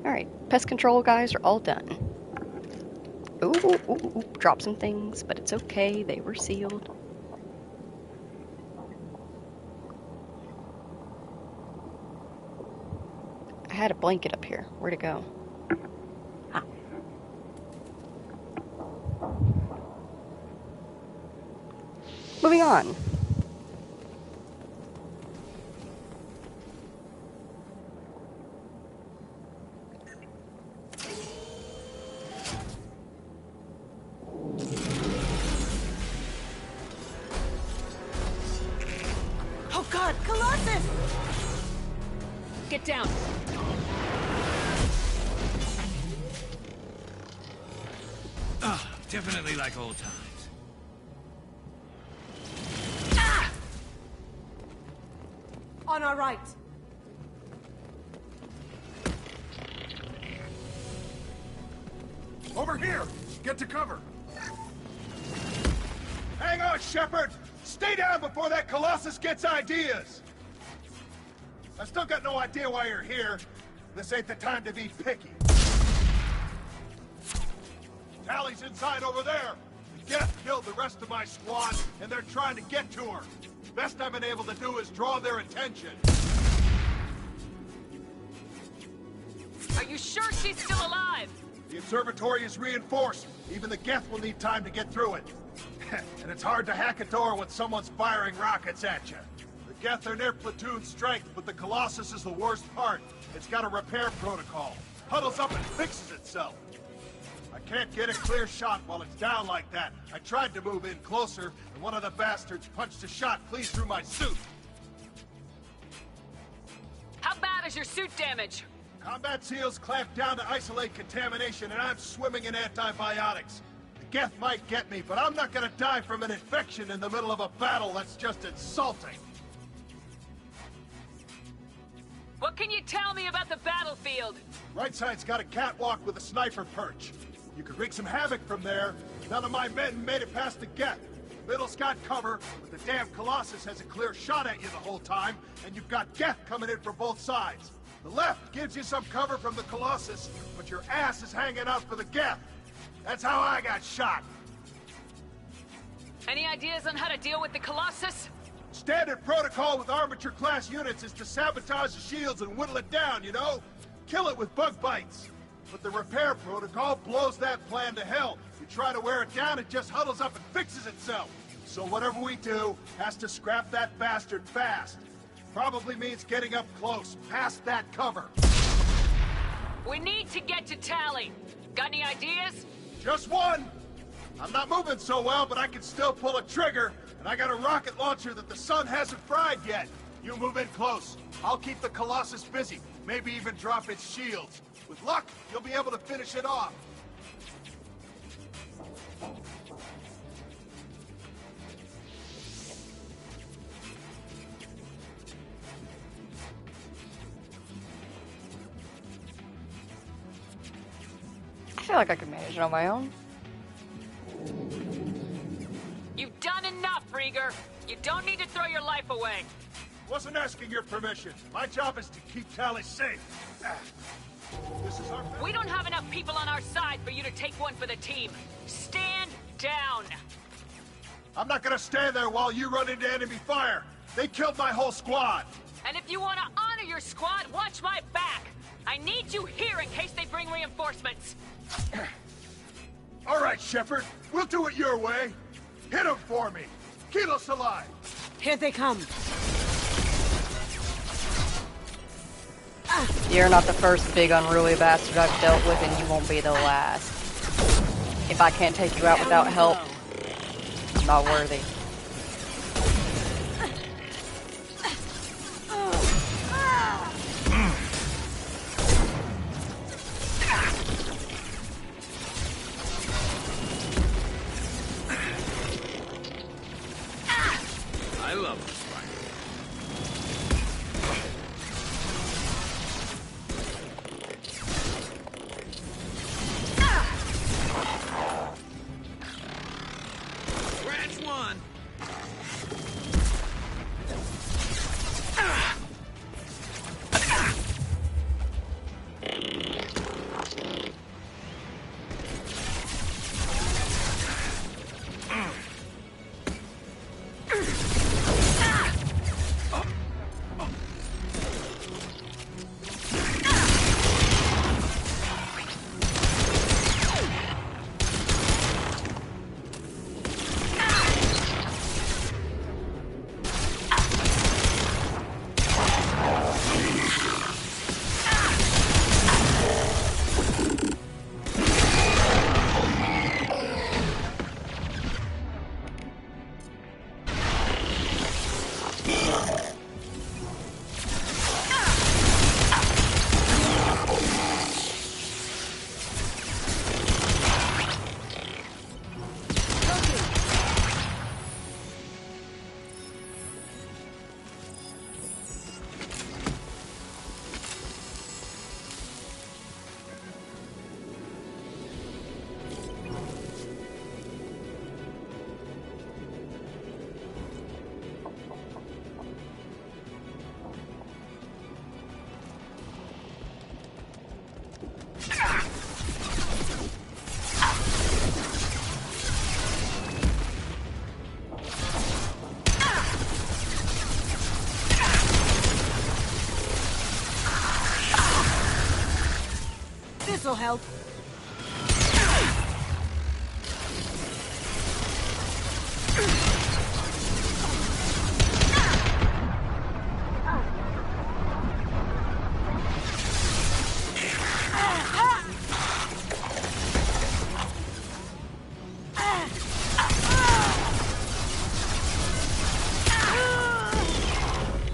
Alright, pest control guys are all done. Ooh, ooh, ooh, ooh, drop some things, but it's okay, they were sealed. I had a blanket up here. Where'd it go? Ah. Moving on. Oh god, Colossus! Get down! Definitely like old times. On our right. Over here! Get to cover! Hang on, Shepard! Stay down before that Colossus gets ideas! I still got no idea why you're here. This ain't the time to be picky. Tally's inside over there! The Geth killed the rest of my squad, and they're trying to get to her. Best I've been able to do is draw their attention. Are you sure she's still alive? The observatory is reinforced. Even the Geth will need time to get through it. And it's hard to hack a door when someone's firing rockets at you. The Geth are near platoon strength, but the Colossus is the worst part. It's got a repair protocol. Huddles up and fixes itself. I can't get a clear shot while it's down like that. I tried to move in closer, and one of the bastards punched a shot clean through my suit. How bad is your suit damage? Combat SEALs clamp down to isolate contamination, and I'm swimming in antibiotics. The Geth might get me, but I'm not gonna die from an infection in the middle of a battle. That's just insulting. What can you tell me about the battlefield? Right side's got a catwalk with a sniper perch. You could wreak some havoc from there. None of my men made it past the Geth. Middle's got cover, but the damn Colossus has a clear shot at you the whole time, and you've got Geth coming in from both sides. The left gives you some cover from the Colossus, but your ass is hanging out for the Geth. That's how I got shot. Any ideas on how to deal with the Colossus? Standard protocol with armature-class units is to sabotage the shields and whittle it down, you know? Kill it with bug bites. But the repair protocol blows that plan to hell. You try to wear it down, it just huddles up and fixes itself. So whatever we do has to scrap that bastard fast. Probably means getting up close, past that cover. We need to get to Tally. Got any ideas? Just one. I'm not moving so well, but I can still pull a trigger, and I got a rocket launcher that the sun hasn't fried yet. You move in close. I'll keep the Colossus busy, maybe even drop its shields. With luck, you'll be able to finish it off. I feel like I can manage it on my own. You've done enough, Rieger. You don't need to throw your life away. Wasn't asking your permission. My job is to keep Tally safe. This is our... We don't have enough people on our side for you to take one for the team. Stand down. I'm not gonna stand there while you run into enemy fire. They killed my whole squad. And if you want to honor your squad, watch my back. I need you here in case they bring reinforcements. All right, Shepard. We'll do it your way. Hit them for me. Keep us alive. Here they come. You're not the first big unruly bastard I've dealt with, and you won't be the last. If I can't take you out without help, I'm not worthy. I love this rifle. Scratch one. This'll help.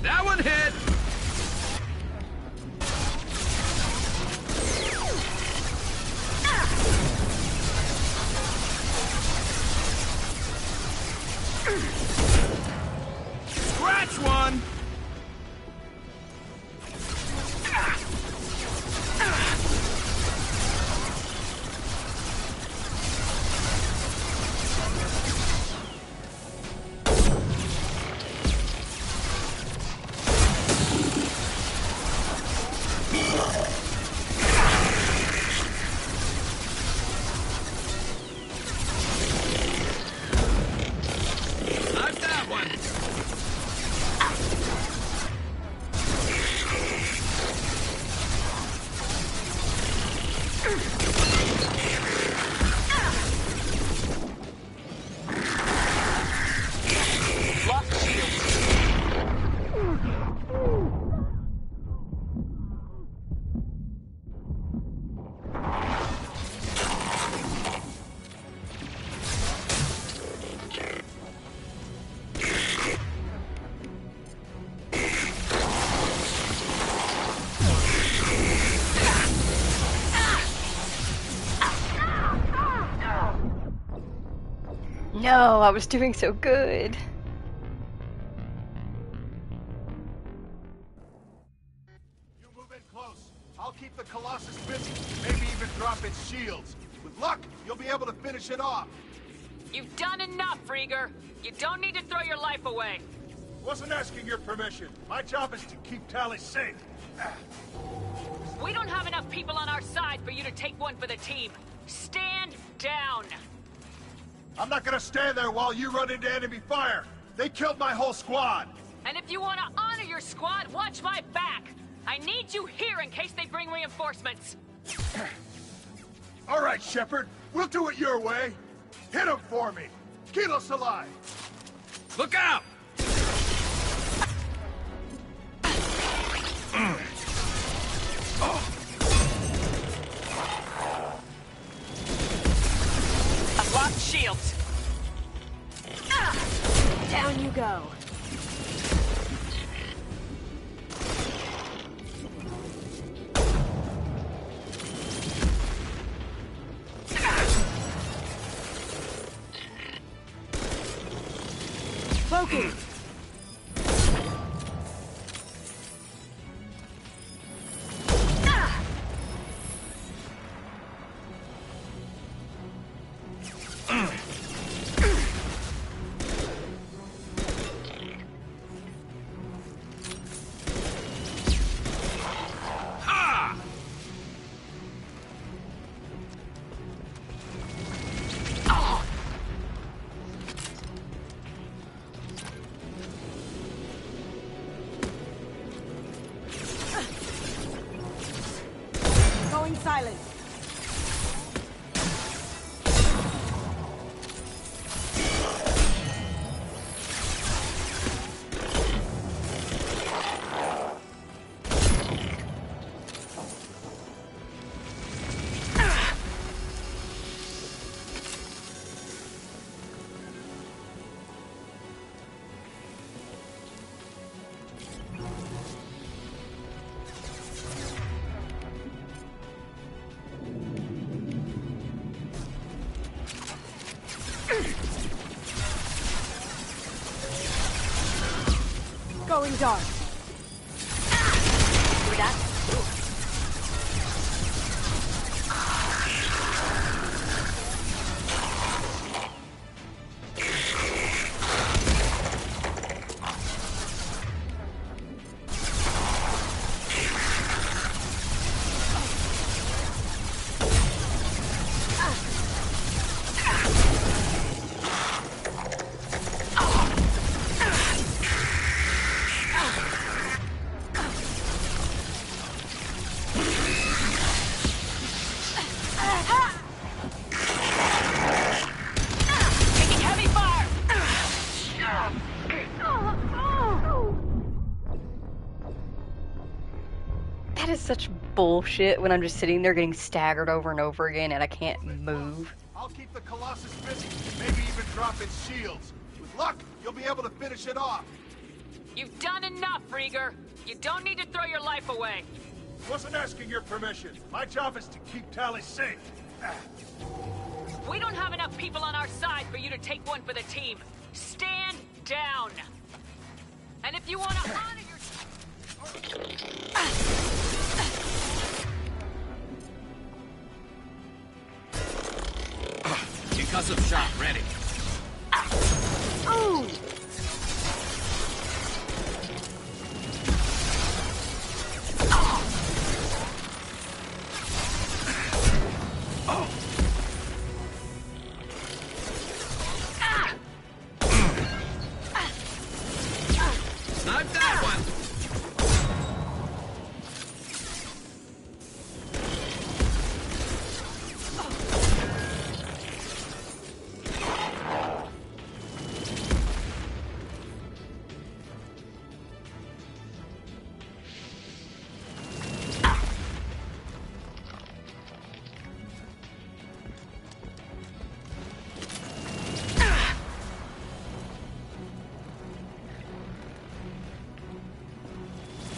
That one hit! Scratch one! I've that one! Lock shield. No, I was doing so good. You move in close. I'll keep the Colossus busy. Maybe even drop its shields. With luck, you'll be able to finish it off. You've done enough, Rieger. You don't need to throw your life away. Wasn't asking your permission. My job is to keep Tally safe. We don't have enough people on our side for you to take one for the team. Stand down. I'm not gonna stand there while you run into enemy fire. They killed my whole squad. And if you want to honor your squad, watch my back. I need you here in case they bring reinforcements. All right, Shepard. We'll do it your way. Hit him for me. Keep us alive. Look out! I've locked shields. Down you go. Focus. Going silent. Going dark. See that? That is such bullshit when I'm just sitting there getting staggered over and over again and I can't move. I'll keep the Colossus busy, maybe even drop its shields. With luck, you'll be able to finish it off. You've done enough, Rieger. You don't need to throw your life away. Wasn't asking your permission. My job is to keep Tali safe. We don't have enough people on our side for you to take one for the team. Stand down. And if you want to honor your... Concussive shot ready. Oh! Snipe that one.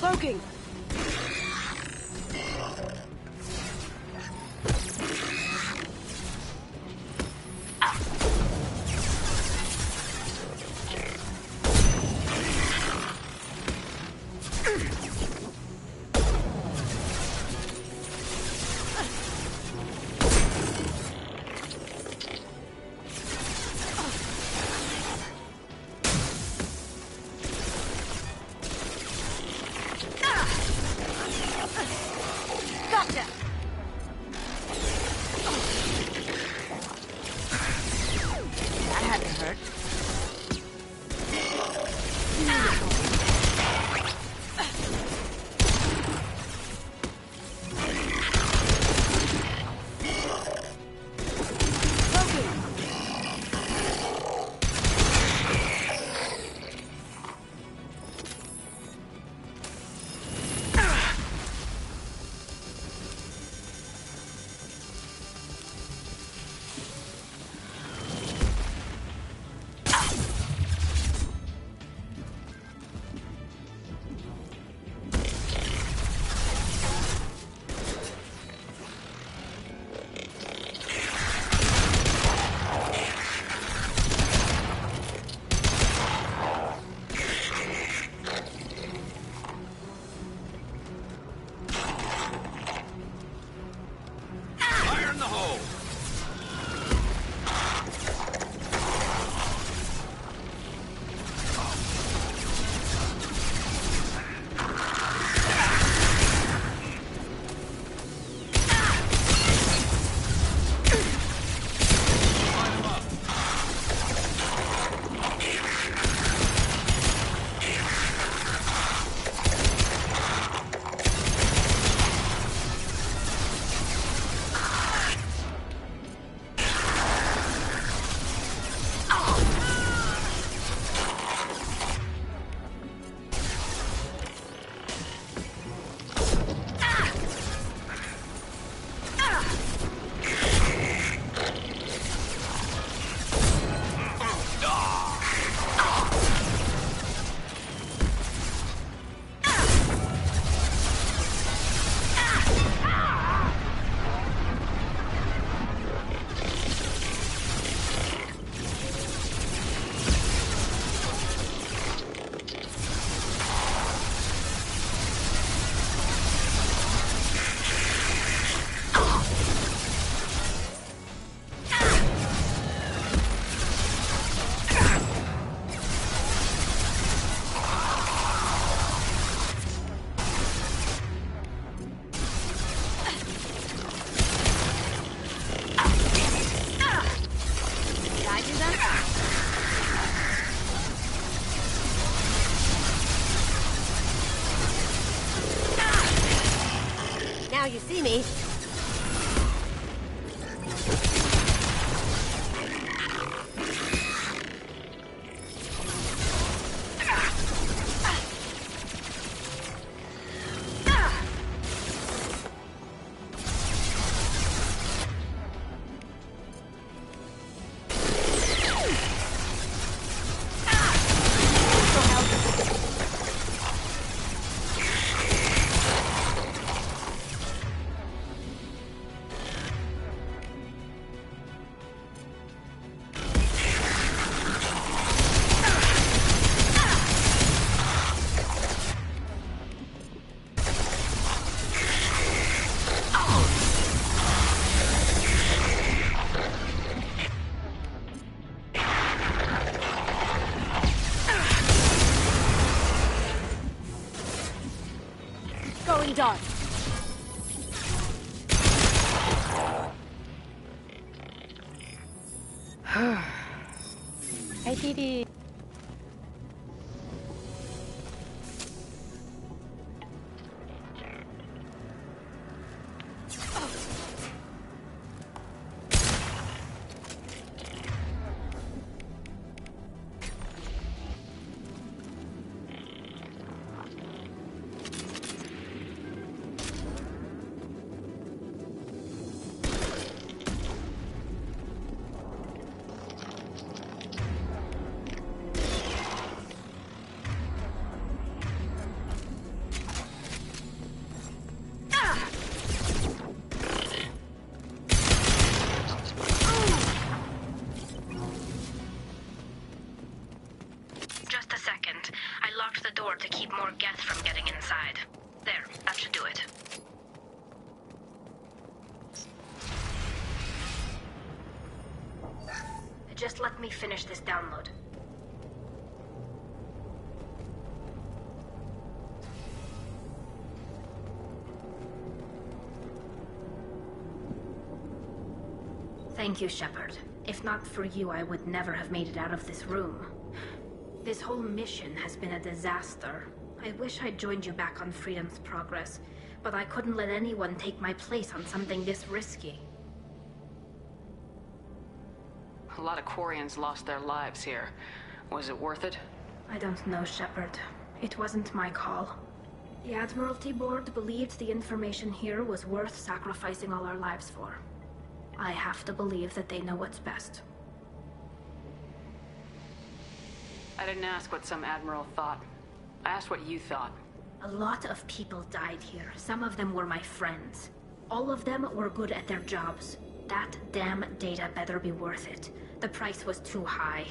Cloaking! Now you see me. going dark. Hey, Dee. Just a second. I locked the door to keep more Geth from getting inside. There, that should do it. Just let me finish this download. Thank you, Shepard. If not for you, I would never have made it out of this room. This whole mission has been a disaster. I wish I'd joined you back on Freedom's Progress, but I couldn't let anyone take my place on something this risky. A lot of Quarians lost their lives here. Was it worth it? I don't know, Shepard. It wasn't my call. The Admiralty Board believed the information here was worth sacrificing all our lives for. I have to believe that they know what's best. I didn't ask what some admiral thought. I asked what you thought. A lot of people died here. Some of them were my friends. All of them were good at their jobs. That damn data better be worth it. The price was too high.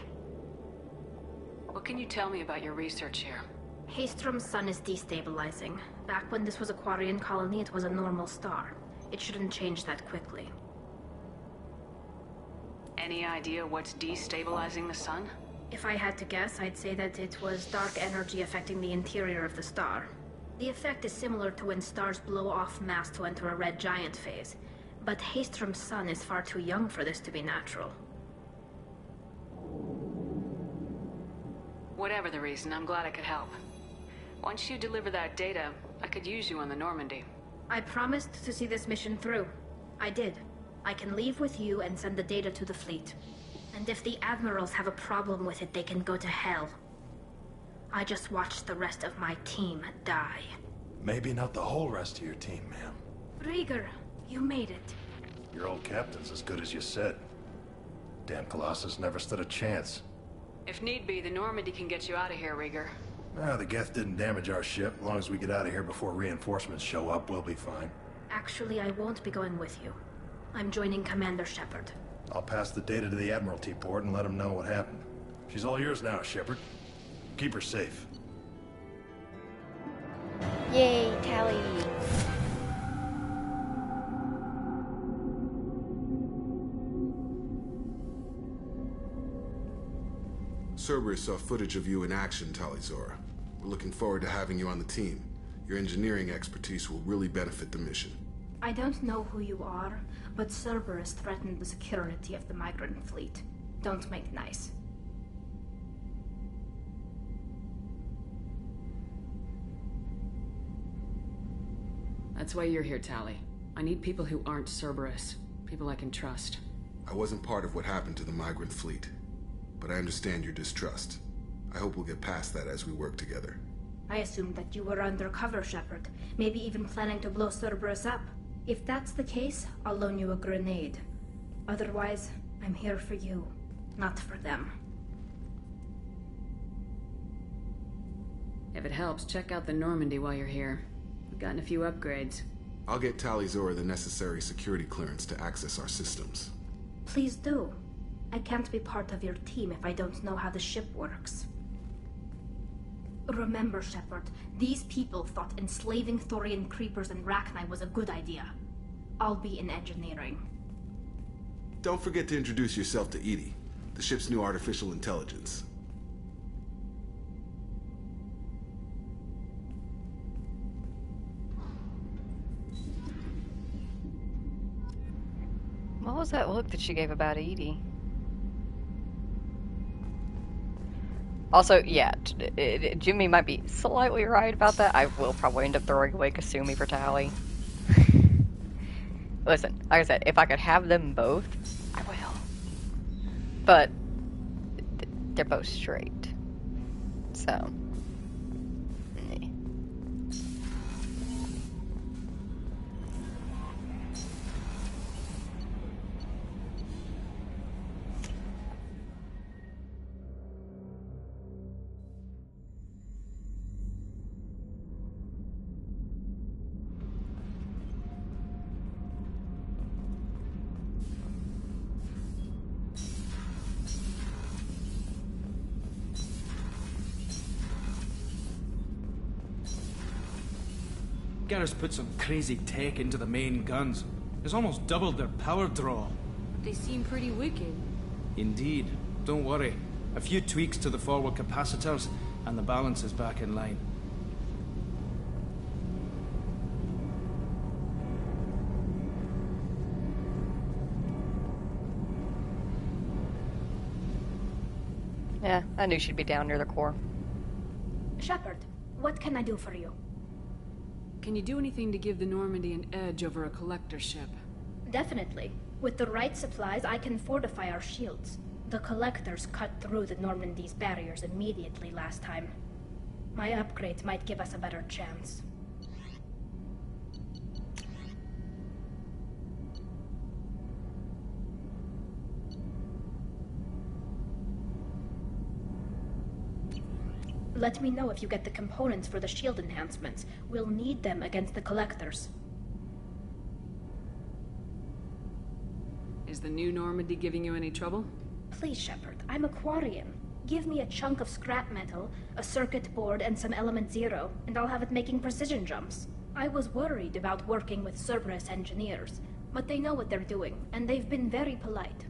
What can you tell me about your research here? Haystrom's sun is destabilizing. Back when this was a Quarian colony, it was a normal star. It shouldn't change that quickly. Any idea what's destabilizing the sun? If I had to guess, I'd say that it was dark energy affecting the interior of the star. The effect is similar to when stars blow off mass to enter a red giant phase. But Haystrom's sun is far too young for this to be natural. Whatever the reason, I'm glad I could help. Once you deliver that data, I could use you on the Normandy. I promised to see this mission through. I did. I can leave with you and send the data to the fleet. And if the admirals have a problem with it, they can go to hell. I just watched the rest of my team die. Maybe not the whole rest of your team, ma'am. Rieger, you made it. Your old captain's as good as you said. Damn Colossus never stood a chance. If need be, the Normandy can get you out of here, Rieger. The Geth didn't damage our ship. As long as we get out of here before reinforcements show up, we'll be fine. Actually, I won't be going with you. I'm joining Commander Shepard. I'll pass the data to the Admiralty port and let them know what happened. She's all yours now, Shepard. Keep her safe. Yay, Tally. Cerberus saw footage of you in action, Talizora. We're looking forward to having you on the team. Your engineering expertise will really benefit the mission. I don't know who you are, but Cerberus threatened the security of the migrant fleet. Don't make nice. That's why you're here, Tally. I need people who aren't Cerberus. People I can trust. I wasn't part of what happened to the migrant fleet, but I understand your distrust. I hope we'll get past that as we work together. I assumed that you were undercover, Shepard. Maybe even planning to blow Cerberus up. If that's the case, I'll loan you a grenade. Otherwise, I'm here for you, not for them. If it helps, check out the Normandy while you're here. We've gotten a few upgrades. I'll get Talizora the necessary security clearance to access our systems. Please do. I can't be part of your team if I don't know how the ship works. Remember, Shepard, these people thought enslaving Thorian creepers and Rachni was a good idea. I'll be in engineering. Don't forget to introduce yourself to Edie, the ship's new artificial intelligence. What was that look that she gave about Edie? Also, yeah, Jimmy might be slightly right about that. I will probably end up throwing away Kasumi for Tally. Listen, like I said, if I could have them both, I will. But they're both straight. So. Garrus put some crazy tech into the main guns. It's almost doubled their power draw. They seem pretty wicked. Indeed. Don't worry. A few tweaks to the forward capacitors, and the balance is back in line. Yeah, I knew she'd be down near the core. Shepard, what can I do for you? Can you do anything to give the Normandy an edge over a collector ship? Definitely. With the right supplies, I can fortify our shields. The collectors cut through the Normandy's barriers immediately last time. My upgrades might give us a better chance. Let me know if you get the components for the shield enhancements. We'll need them against the collectors. Is the new Normandy giving you any trouble? Please, Shepard, I'm a Quarian. Give me a chunk of scrap metal, a circuit board, and some element zero, and I'll have it making precision jumps. I was worried about working with Cerberus engineers, but they know what they're doing, and they've been very polite.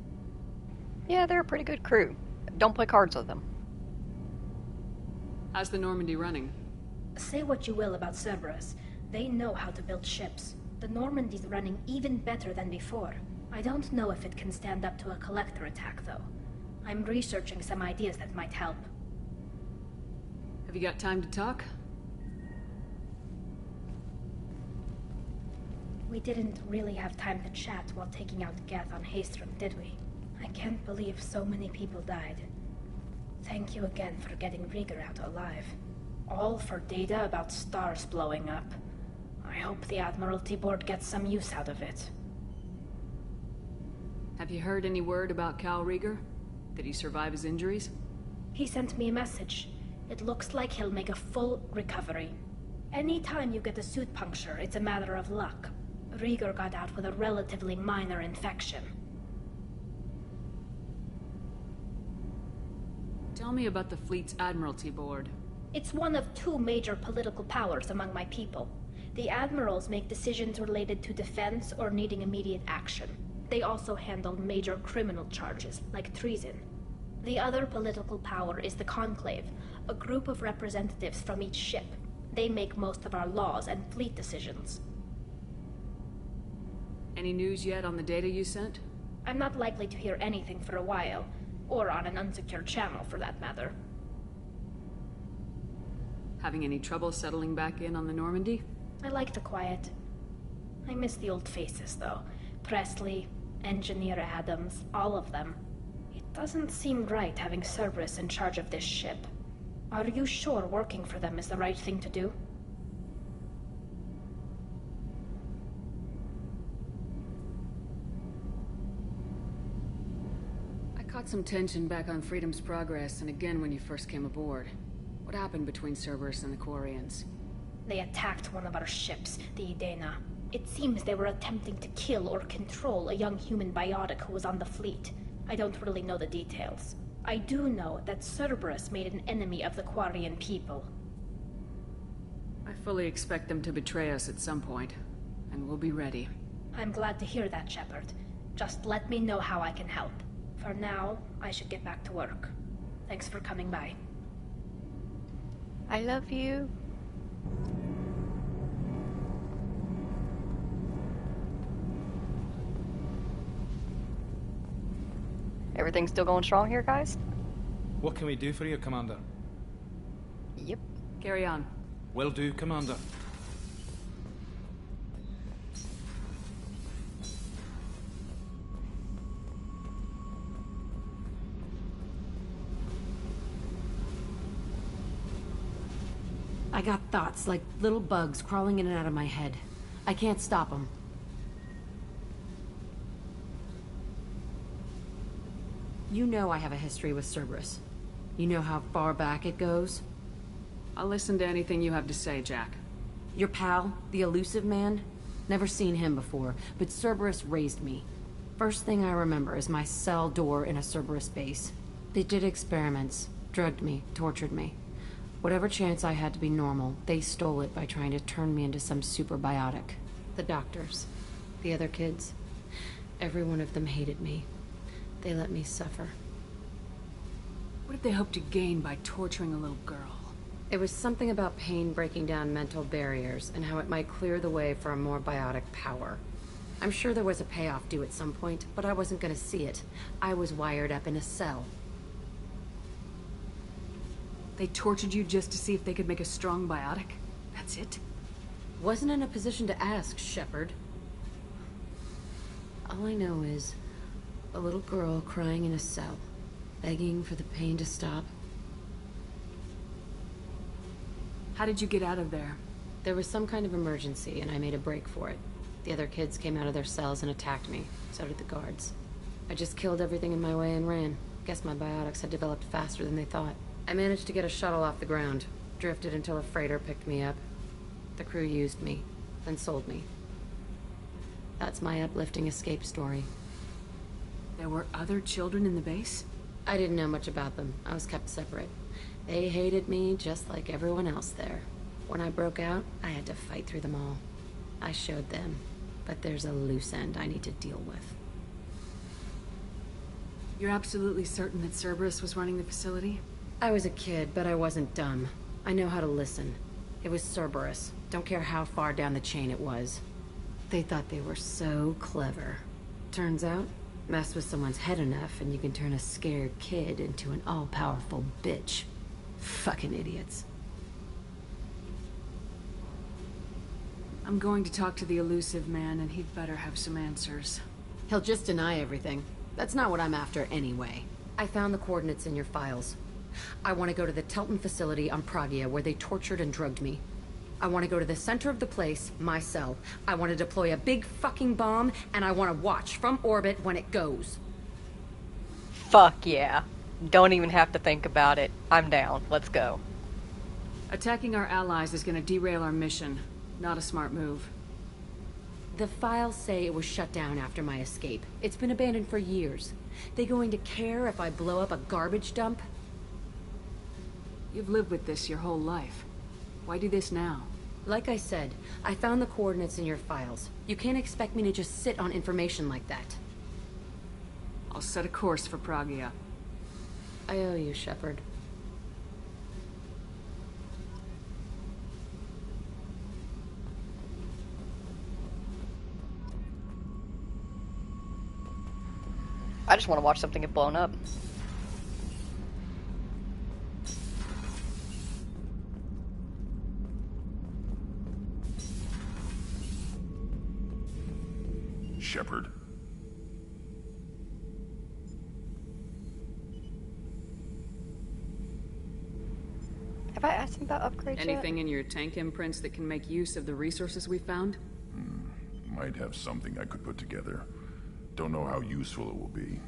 Yeah, they're a pretty good crew. Don't play cards with them. How's the Normandy running? Say what you will about Cerberus. They know how to build ships. The Normandy's running even better than before. I don't know if it can stand up to a collector attack, though. I'm researching some ideas that might help. Have you got time to talk? We didn't really have time to chat while taking out Geth on Haestrom, did we? I can't believe so many people died. Thank you again for getting Rieger out alive. All for data about stars blowing up. I hope the Admiralty Board gets some use out of it. Have you heard any word about Cal Rieger? Did he survive his injuries? He sent me a message. It looks like he'll make a full recovery. Anytime you get a suit puncture, it's a matter of luck. Rieger got out with a relatively minor infection. Tell me about the fleet's Admiralty Board. It's one of two major political powers among my people. The admirals make decisions related to defense or needing immediate action. They also handle major criminal charges, like treason. The other political power is the Conclave, a group of representatives from each ship. They make most of our laws and fleet decisions. Any news yet on the data you sent? I'm not likely to hear anything for a while. Or on an unsecured channel, for that matter. Having any trouble settling back in on the Normandy? I like the quiet. I miss the old faces, though. Presley, Engineer Adams, all of them. It doesn't seem right having Cerberus in charge of this ship. Are you sure working for them is the right thing to do? Caught some tension back on Freedom's Progress, and again when you first came aboard. What happened between Cerberus and the Quarians? They attacked one of our ships, the Idena. It seems they were attempting to kill or control a young human biotic who was on the fleet. I don't really know the details. I do know that Cerberus made an enemy of the Quarian people. I fully expect them to betray us at some point, and we'll be ready. I'm glad to hear that, Shepard. Just let me know how I can help. For now, I should get back to work. Thanks for coming by. I love you. Everything still going strong here, guys? What can we do for you, Commander? Yep. Carry on. Will do, Commander. I got thoughts like little bugs crawling in and out of my head. I can't stop them. You know I have a history with Cerberus. You know how far back it goes? I'll listen to anything you have to say, Jack. Your pal, the elusive man? Never seen him before, but Cerberus raised me. First thing I remember is my cell door in a Cerberus base. They did experiments, drugged me, tortured me. Whatever chance I had to be normal, they stole it by trying to turn me into some superbiotic. The doctors, the other kids, every one of them hated me. They let me suffer. What did they hope to gain by torturing a little girl? It was something about pain breaking down mental barriers and how it might clear the way for a more biotic power. I'm sure there was a payoff due at some point, but I wasn't going to see it. I was wired up in a cell. They tortured you just to see if they could make a strong biotic? That's it? Wasn't in a position to ask, Shepard. All I know is a little girl crying in a cell, begging for the pain to stop. How did you get out of there? There was some kind of emergency, and I made a break for it. The other kids came out of their cells and attacked me. So did the guards. I just killed everything in my way and ran. Guess my biotics had developed faster than they thought. I managed to get a shuttle off the ground. Drifted until a freighter picked me up. The crew used me, then sold me. That's my uplifting escape story. There were other children in the base? I didn't know much about them. I was kept separate. They hated me just like everyone else there. When I broke out, I had to fight through them all. I showed them, but there's a loose end I need to deal with. You're absolutely certain that Cerberus was running the facility? I was a kid, but I wasn't dumb. I know how to listen. It was Cerberus. Don't care how far down the chain it was. They thought they were so clever. Turns out, mess with someone's head enough and you can turn a scared kid into an all-powerful bitch. Fucking idiots. I'm going to talk to the elusive man, and he'd better have some answers. He'll just deny everything. That's not what I'm after anyway. I found the coordinates in your files. I want to go to the Telton facility on Pragia where they tortured and drugged me. I want to go to the center of the place, my cell. I want to deploy a big fucking bomb, and I want to watch from orbit when it goes. Fuck yeah. Don't even have to think about it. I'm down. Let's go. Attacking our allies is going to derail our mission. Not a smart move. The files say it was shut down after my escape. It's been abandoned for years. They going to care if I blow up a garbage dump? You've lived with this your whole life. Why do this now? Like I said, I found the coordinates in your files. You can't expect me to just sit on information like that. I'll set a course for Pragia. I owe you, Shepard. I just want to watch something get blown up. Shepard. Have I asked him about upgrades Anything yet? in your tank imprints that can make use of the resources we found? Might have something I could put together. Don't know how useful it will be.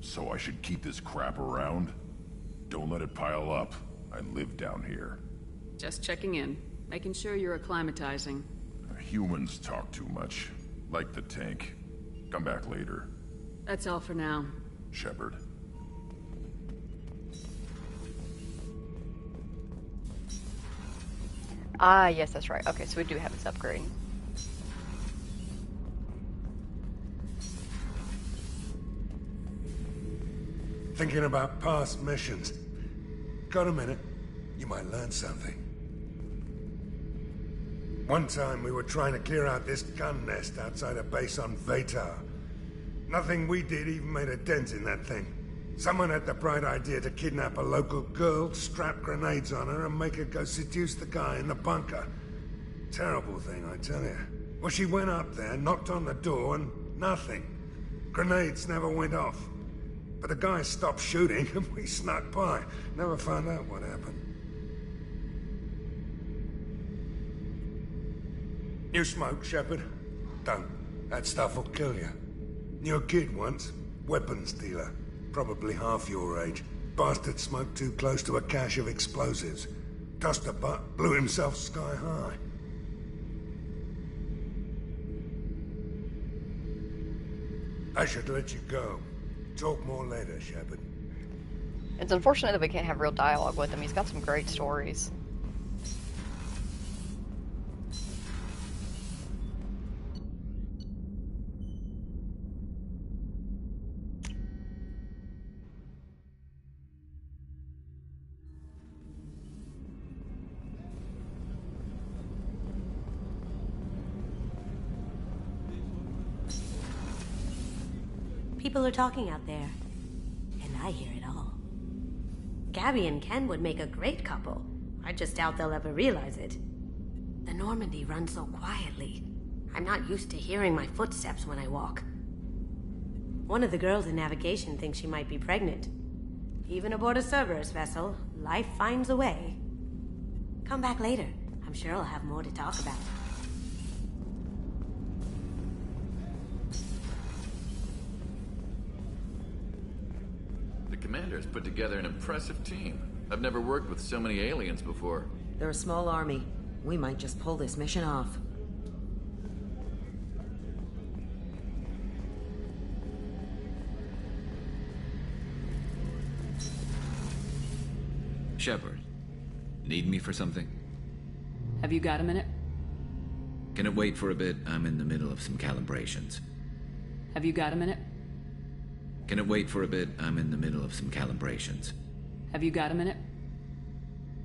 So I should keep this crap around? Don't let it pile up. I live down here. Just checking in. Making sure you're acclimatizing. Humans talk too much. Like the tank. Come back later. That's all for now. Shepard. Ah, yes, that's right. Okay, so we do have this upgrade. Thinking about past missions. Got a minute? You might learn something. One time we were trying to clear out this gun nest outside a base on Vatar. Nothing we did even made a dent in that thing. Someone had the bright idea to kidnap a local girl, strap grenades on her, and make her go seduce the guy in the bunker. Terrible thing, I tell you. Well, she went up there, knocked on the door, and nothing. Grenades never went off. But the guy stopped shooting, and we snuck by. Never found out what happened. You smoke, Shepard? Don't. That stuff will kill you. Knew a kid once. Weapons dealer. Probably half your age. Bastard smoked too close to a cache of explosives. Tossed a butt, blew himself sky high. I should let you go. Talk more later, Shepard. It's unfortunate that we can't have real dialogue with him. He's got some great stories. People are talking out there, and I hear it all. Gabby and Ken would make a great couple. I just doubt they'll ever realize it. The Normandy runs so quietly. I'm not used to hearing my footsteps when I walk. One of the girls in navigation thinks she might be pregnant. Even aboard a Cerberus vessel, life finds a way. Come back later. I'm sure I'll have more to talk about. Commander's put together an impressive team. I've never worked with so many aliens before. They're a small army. We might just pull this mission off. Shepard, need me for something? Have you got a minute? Can it wait for a bit? I'm in the middle of some calibrations. Have you got a minute? Can it wait for a bit? I'm in the middle of some calibrations. Have you got a minute?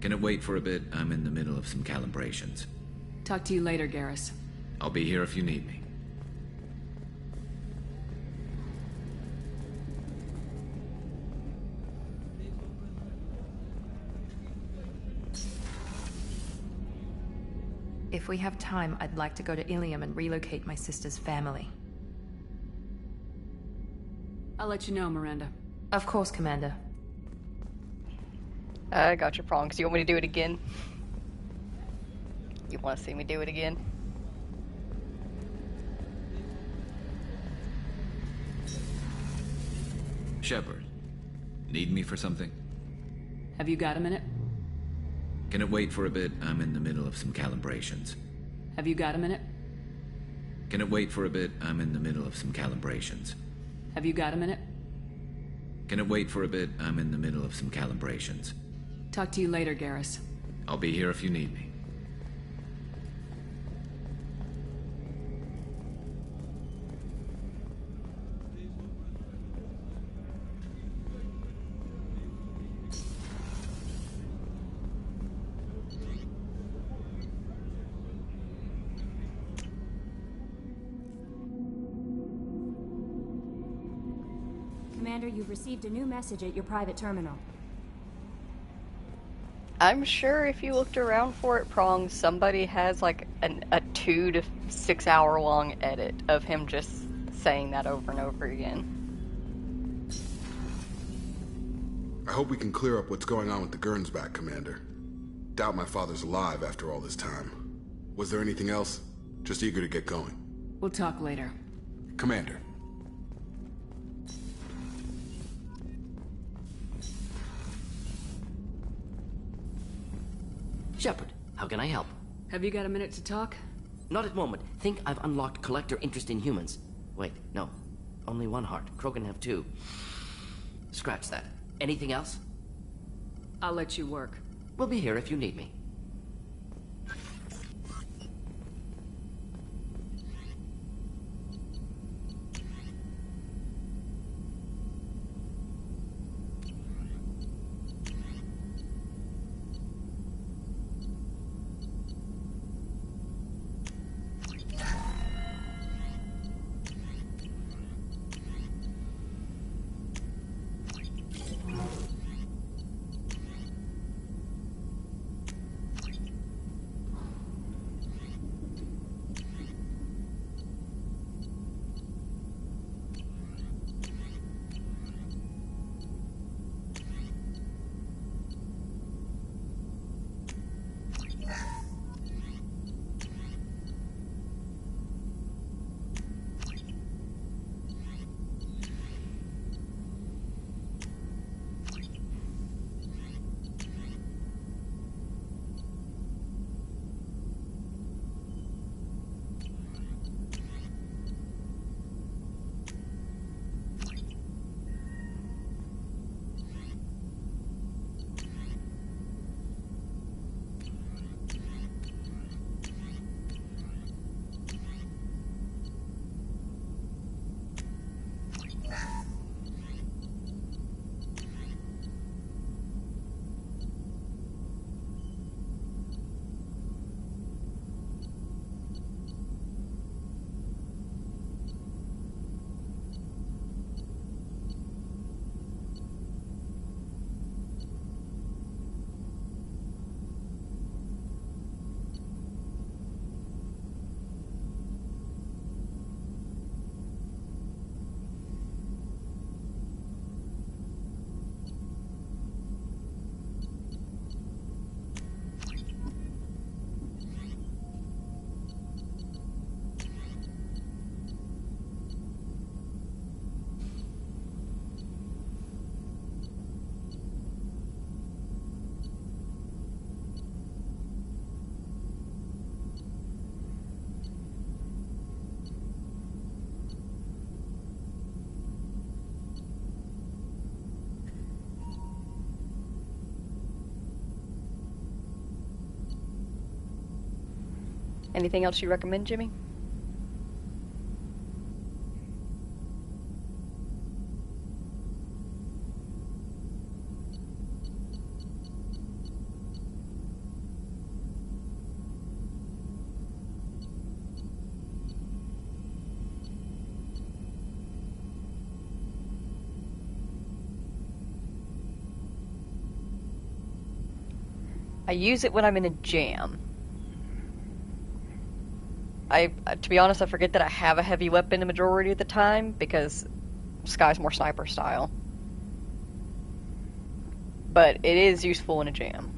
Can it wait for a bit? I'm in the middle of some calibrations. Talk to you later, Garrus. I'll be here if you need me. If we have time, I'd like to go to Ilium and relocate my sister's family. I'll let you know, Miranda. Of course, Commander. I got your prongs. You want me to do it again? You want to see me do it again? Shepard, need me for something? Have you got a minute? Can it wait for a bit? I'm in the middle of some calibrations. Have you got a minute? Can it wait for a bit? I'm in the middle of some calibrations. Have you got a minute? Can it wait for a bit? I'm in the middle of some calibrations. Talk to you later, Garrus. I'll be here if you need me. Commander, you've received a new message at your private terminal. I'm sure if you looked around for it, Prong, somebody has like a 2 to 6 hour long edit of him just saying that over and over again. I hope we can clear up what's going on with the Gernsback, Commander. Doubt my father's alive after all this time. Was there anything else? Just eager to get going. We'll talk later. Commander. Shepard, how can I help? Have you got a minute to talk? Not at the moment. Think I've unlocked collector interest in humans. Wait, no. Only one heart. Krogan have 2. Scratch that. Anything else? I'll let you work. We'll be here if you need me. Anything else you recommend, Jimmy? I use it when I'm in a jam. To be honest, I forget that I have a heavy weapon the majority of the time because Sky's more sniper style. But it is useful in a jam.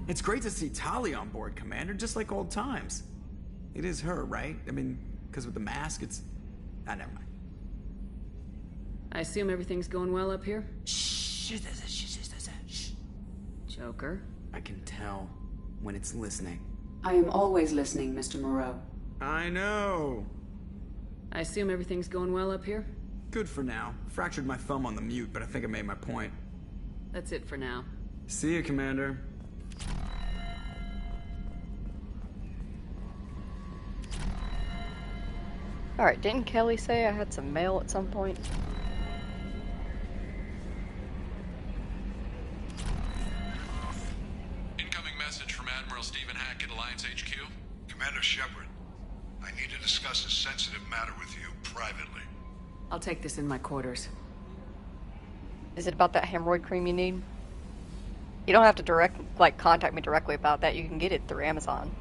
It's great to see Tali on board, Commander, just like old times. It is her, right? I mean, because with the mask, it's... Ah, never mind. I assume everything's going well up here? Shh. Joker? I can tell when it's listening. I am always listening, Mr. Moreau. I know. I assume everything's going well up here? Good for now. Fractured my thumb on the mute, but I think I made my point. That's it for now. See you, Commander. Alright, didn't Kelly say I had some mail at some point? Incoming message from Admiral Stephen Hackett, Alliance HQ. Commander Shepard, I need to discuss a sensitive matter with you privately. I'll take this in my quarters. Is it about that hemorrhoid cream you need? You don't have to contact me directly about that. You can get it through Amazon.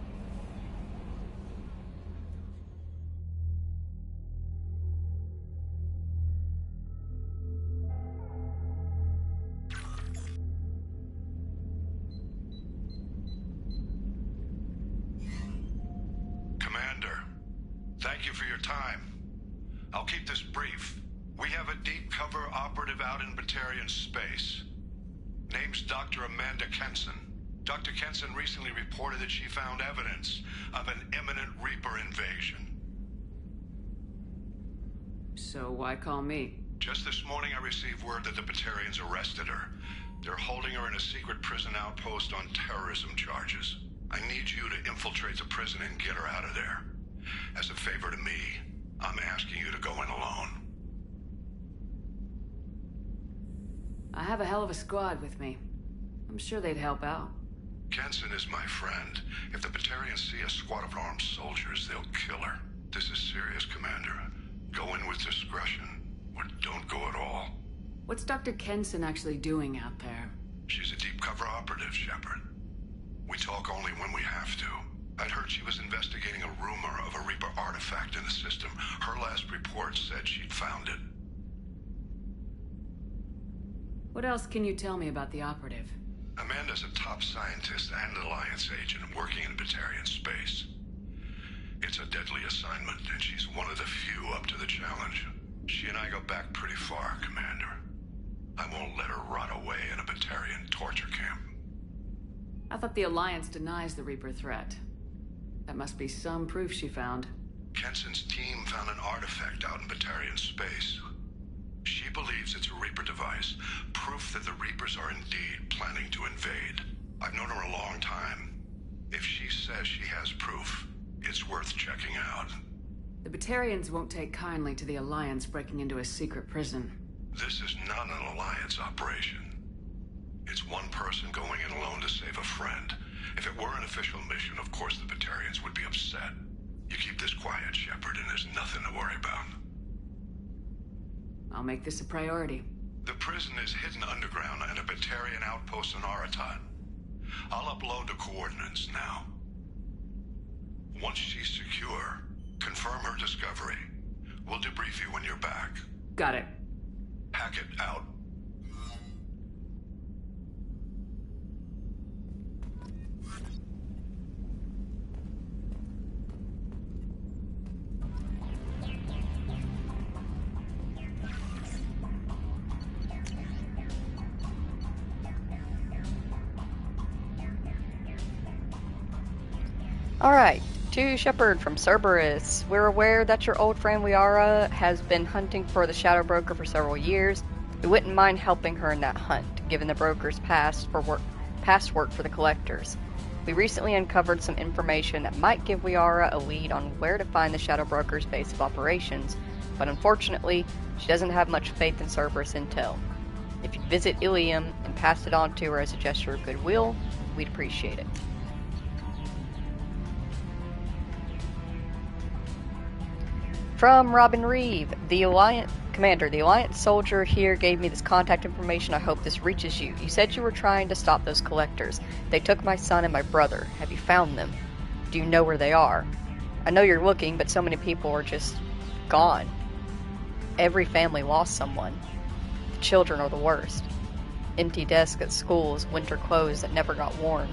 Commander, thank you for your time. I'll keep this brief. We have a deep cover operative out in Batarian space. Name's Dr. Amanda Kenson. Dr. Kenson recently reported that she found evidence of an imminent Reaper invasion. So why call me? Just this morning I received word that the Batarians arrested her. They're holding her in a secret prison outpost on terrorism charges. I need you to infiltrate the prison and get her out of there. As a favor to me, I'm asking you to go in alone. I have a hell of a squad with me. I'm sure they'd help out. Kenson is my friend. If the Batarians see a squad of armed soldiers, they'll kill her. This is serious, Commander. Go in with discretion, or don't go at all. What's Dr. Kenson actually doing out there? She's a deep cover operative, Shepard. We talk only when we have to. I'd heard she was investigating a rumor of a Reaper artifact in the system. Her last report said she'd found it. What else can you tell me about the operative? Amanda's a top scientist and Alliance agent working in Batarian space. It's a deadly assignment, and she's one of the few up to the challenge. She and I go back pretty far, Commander. I won't let her rot away in a Batarian torture camp. I thought the Alliance denies the Reaper threat. That must be some proof she found. Kenson's team found an artifact out in Batarian space. She believes it's a Reaper device, proof that the Reapers are indeed planning to invade. I've known her a long time. If she says she has proof, it's worth checking out. The Batarians won't take kindly to the Alliance breaking into a secret prison. This is not an Alliance operation. It's one person going in alone to save a friend. If it were an official mission, of course the Batarians would be upset. You keep this quiet, Shepard, and there's nothing to worry about. I'll make this a priority. The prison is hidden underground in a Batarian outpost on Aratat. I'll upload the coordinates now. Once she's secure, confirm her discovery. We'll debrief you when you're back. Got it. Hackett out. Alright, to Shepard from Cerberus. We're aware that your old friend Liara has been hunting for the Shadow Broker for several years. We wouldn't mind helping her in that hunt, given the Broker's past work for the Collectors. We recently uncovered some information that might give Liara a lead on where to find the Shadow Broker's base of operations, but unfortunately, she doesn't have much faith in Cerberus intel. If you visit Ilium and pass it on to her as a gesture of goodwill, we'd appreciate it. From Robin Reeve, the Alliance Commander, the Alliance soldier here gave me this contact information. I hope this reaches you. You said you were trying to stop those Collectors. They took my son and my brother. Have you found them? Do you know where they are? I know you're looking, but so many people are just gone. Every family lost someone. The children are the worst. Empty desks at schools, winter clothes that never got worn.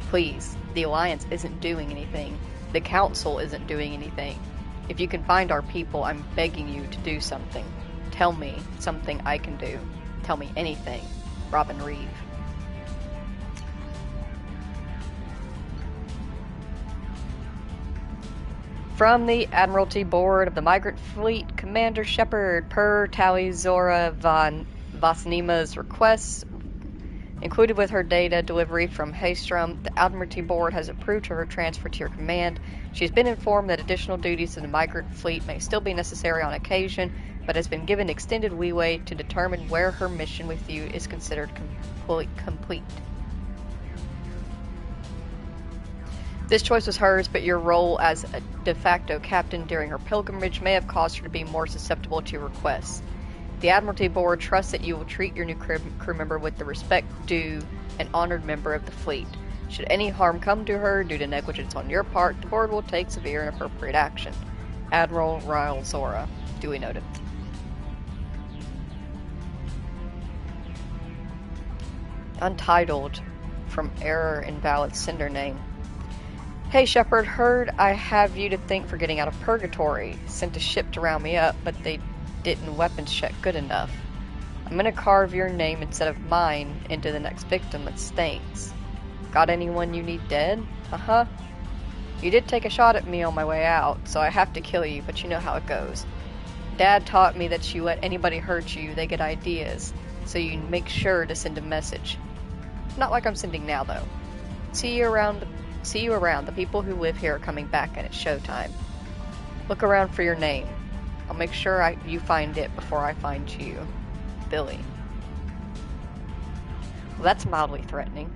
Please, the Alliance isn't doing anything. The Council isn't doing anything. If you can find our people, I'm begging you to do something. Tell me something I can do. Tell me anything. Robin Reeve. From the Admiralty Board of the Migrant Fleet, Commander Shepard, per Tali Zora von Vasnima's requests, included with her data delivery from Haystrom, the Admiralty Board has approved her transfer to your command. She has been informed that additional duties in the Migrant Fleet may still be necessary on occasion, but has been given extended leeway to determine where her mission with you is considered complete. This choice was hers, but your role as a de facto captain during her pilgrimage may have caused her to be more susceptible to your requests. The Admiralty Board trusts that you will treat your new crew member with the respect due an honored member of the fleet. Should any harm come to her due to negligence on your part, the Board will take severe and appropriate action. Admiral Ryle Zora. Duly noted. Untitled. From error invalid sender name. Hey Shepard, heard I have you to thank for getting out of purgatory. Sent a ship to round me up, but they didn't weapons check good enough. I'm gonna carve your name instead of mine into the next victim that stinks. Got anyone you need dead? Uh-huh. You did take a shot at me on my way out, so I have to kill you, but you know how it goes. Dad taught me that you let anybody hurt you, they get ideas, so you make sure to send a message. Not like I'm sending now, though. See you around. The people who live here are coming back, and it's showtime. Look around for your name. I'll make sure you find it before I find you. Billy. Well, that's mildly threatening.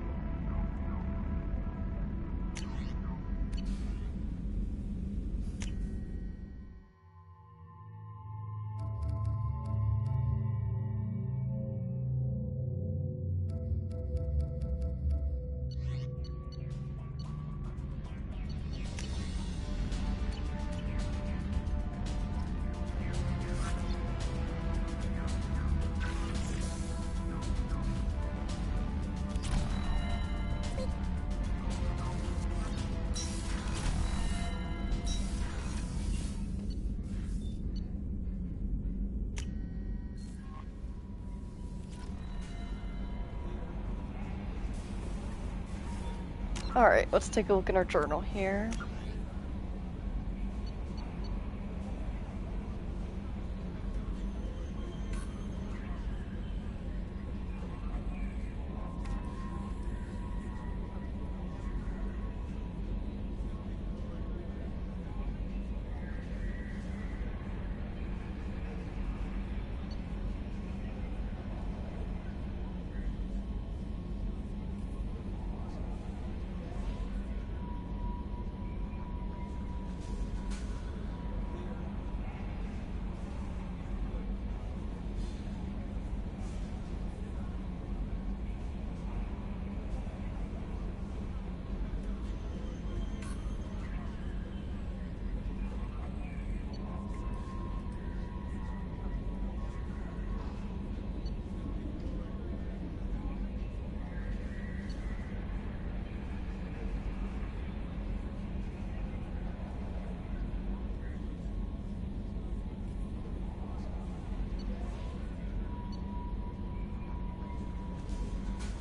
Alright, let's take a look in our journal here.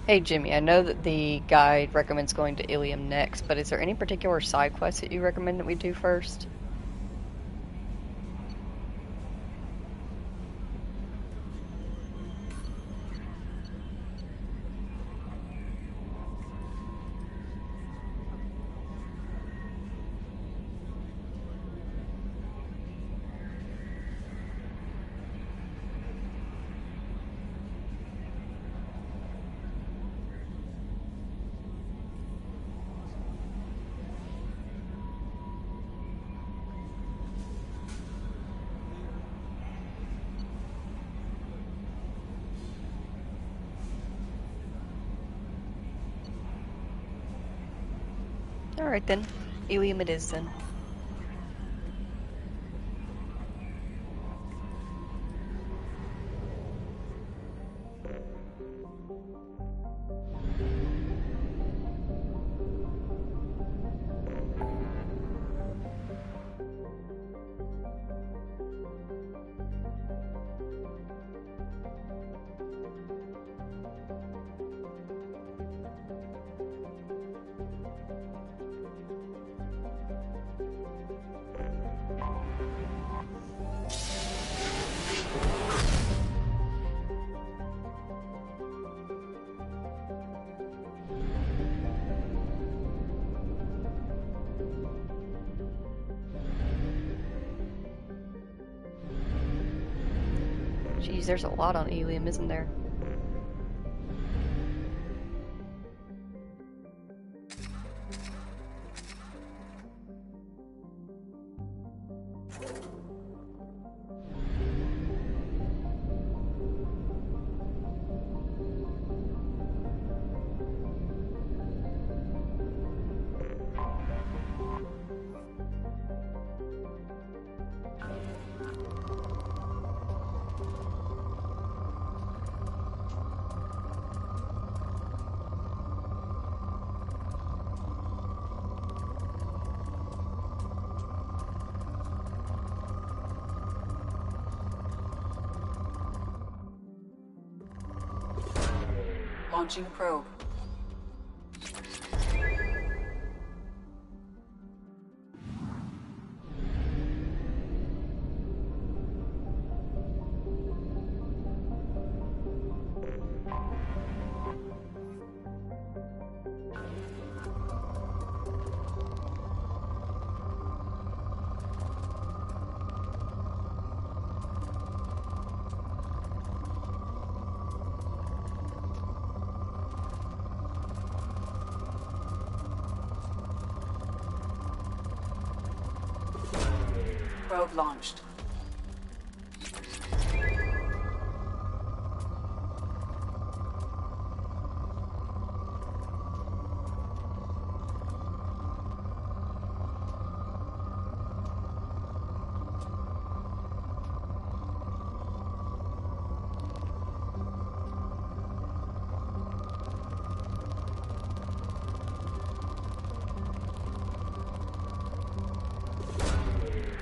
Hey Jimmy, I know that the guide recommends going to Ilium next, but is there any particular side quest that you recommend that we do first? Alright then, Ilium it is then. Jeez, there's a lot on Ilium, isn't there? Launching probe. Probe launched.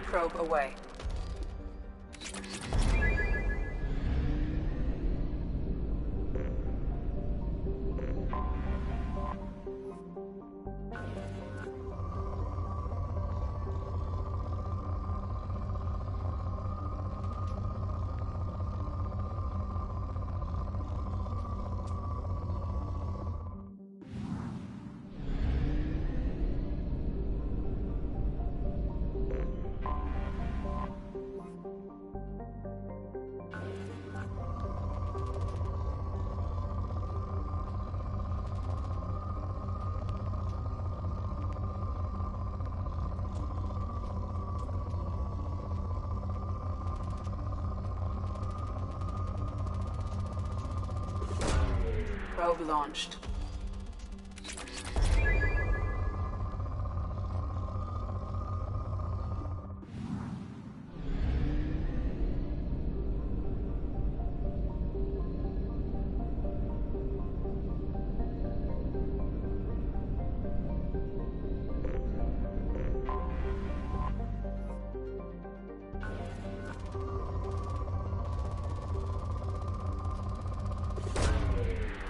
Probe away. Probe launched.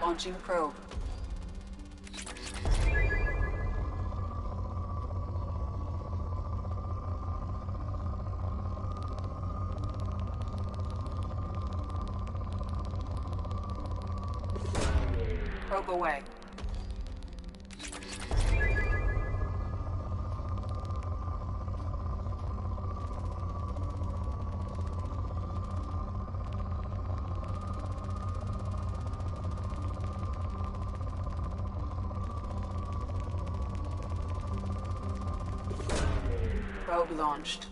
Launching probe. Probe away. Probe launched.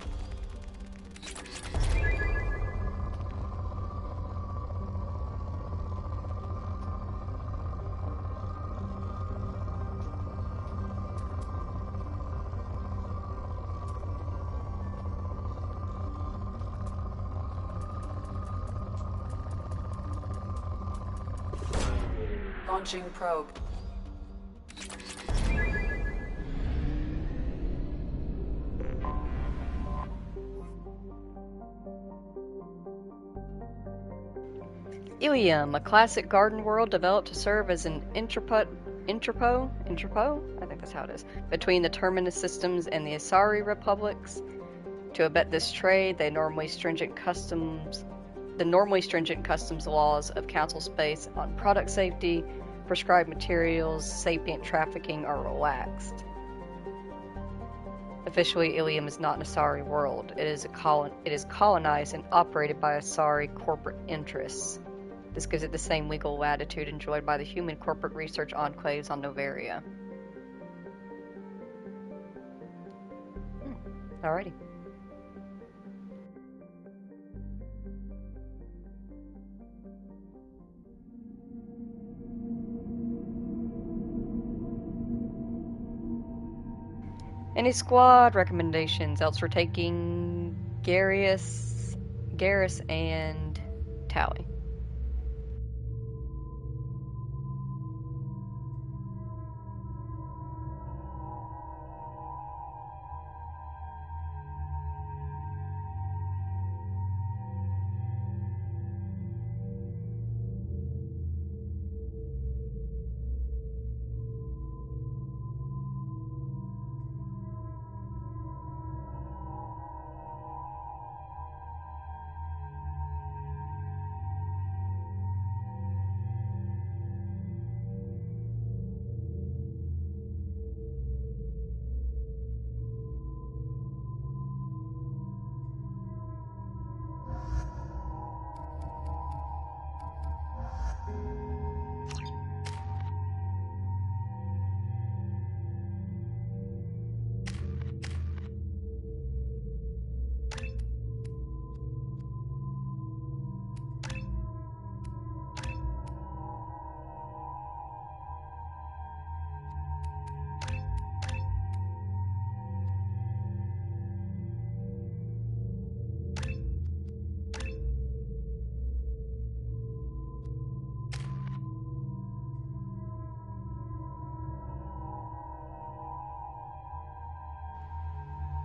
Launching probe. Ilium, a classic garden world developed to serve as an interpo, I think that's how it is, between the Terminus systems and the Asari republics. To abet this trade, the normally stringent customs laws of Council space on product safety, prescribed materials, sapient trafficking are relaxed. Officially, Ilium is not an Asari world. It is colonized and operated by Asari corporate interests. This gives it the same legal latitude enjoyed by the human corporate research enclaves on Novaria. Alrighty. Any squad recommendations? Else we're taking Garrus and Tally.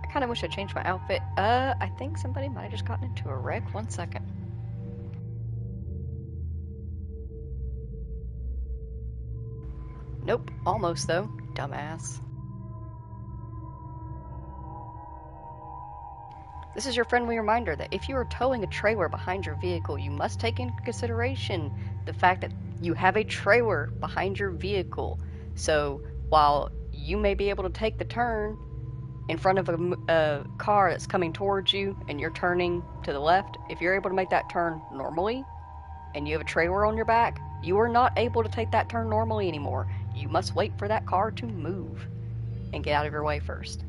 I kind of wish I changed my outfit. I think somebody might have just gotten into a wreck. 1 second. Nope, almost though. Dumbass. This is your friendly reminder that if you are towing a trailer behind your vehicle, you must take into consideration the fact that you have a trailer behind your vehicle. So while you may be able to take the turn, in front of a car that's coming towards you and you're turning to the left, if you're able to make that turn normally and you have a trailer on your back, you are not able to take that turn normally anymore. You must wait for that car to move and get out of your way first.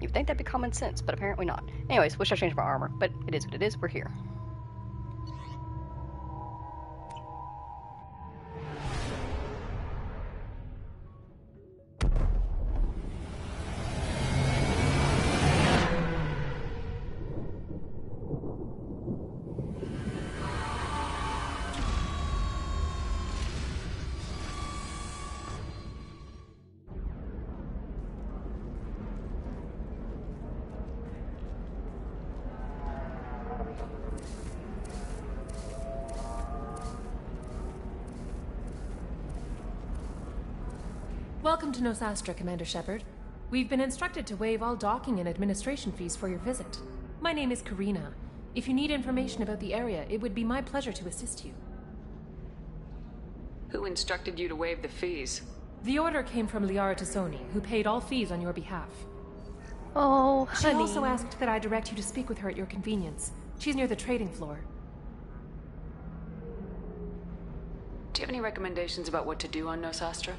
You'd think that'd be common sense, but apparently not. Anyways, wish I changed my armor, but it is what it is. We're here. Welcome to Nosastra, Commander Shepard. We've been instructed to waive all docking and administration fees for your visit. My name is Karina. If you need information about the area, it would be my pleasure to assist you. Who instructed you to waive the fees? The order came from Liara Tassoni, who paid all fees on your behalf. Oh, She honey. also asked that I direct you to speak with her at your convenience. She's near the trading floor. Do you have any recommendations about what to do on Nosastra?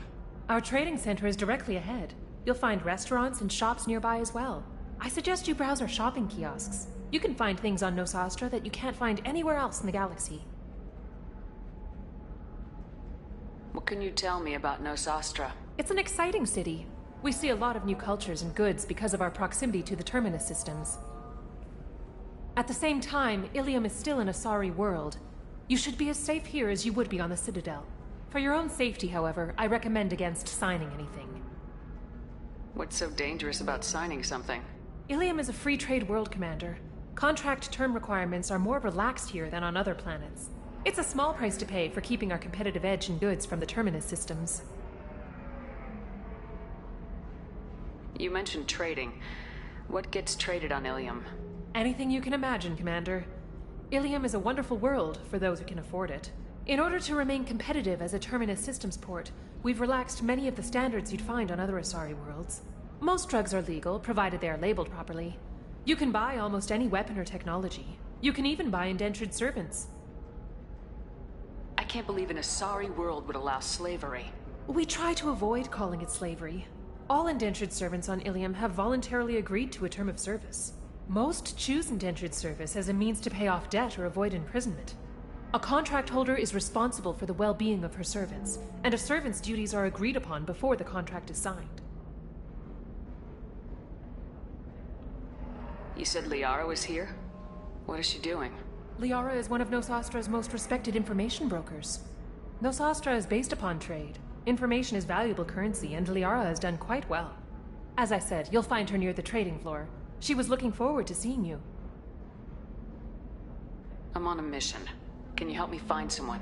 Our trading center is directly ahead. You'll find restaurants and shops nearby as well. I suggest you browse our shopping kiosks. You can find things on Nosastra that you can't find anywhere else in the galaxy. What can you tell me about Nosastra? It's an exciting city. We see a lot of new cultures and goods because of our proximity to the terminus systems. At the same time, Ilium is still an Asari world. You should be as safe here as you would be on the Citadel. For your own safety, however, I recommend against signing anything. What's so dangerous about signing something? Ilium is a free trade world, Commander. Contract term requirements are more relaxed here than on other planets. It's a small price to pay for keeping our competitive edge in goods from the terminus systems. You mentioned trading. What gets traded on Ilium? Anything you can imagine, Commander. Ilium is a wonderful world for those who can afford it. In order to remain competitive as a terminus systems port, we've relaxed many of the standards you'd find on other Asari worlds. Most drugs are legal, provided they are labeled properly. You can buy almost any weapon or technology. You can even buy indentured servants. I can't believe an Asari world would allow slavery. We try to avoid calling it slavery. All indentured servants on Ilium have voluntarily agreed to a term of service. Most choose indentured service as a means to pay off debt or avoid imprisonment. A contract holder is responsible for the well-being of her servants, and a servant's duties are agreed upon before the contract is signed. You said Liara was here? What is she doing? Liara is one of Nosastra's most respected information brokers. Nosastra is based upon trade. Information is valuable currency, and Liara has done quite well. As I said, you'll find her near the trading floor. She was looking forward to seeing you. I'm on a mission. Can you help me find someone?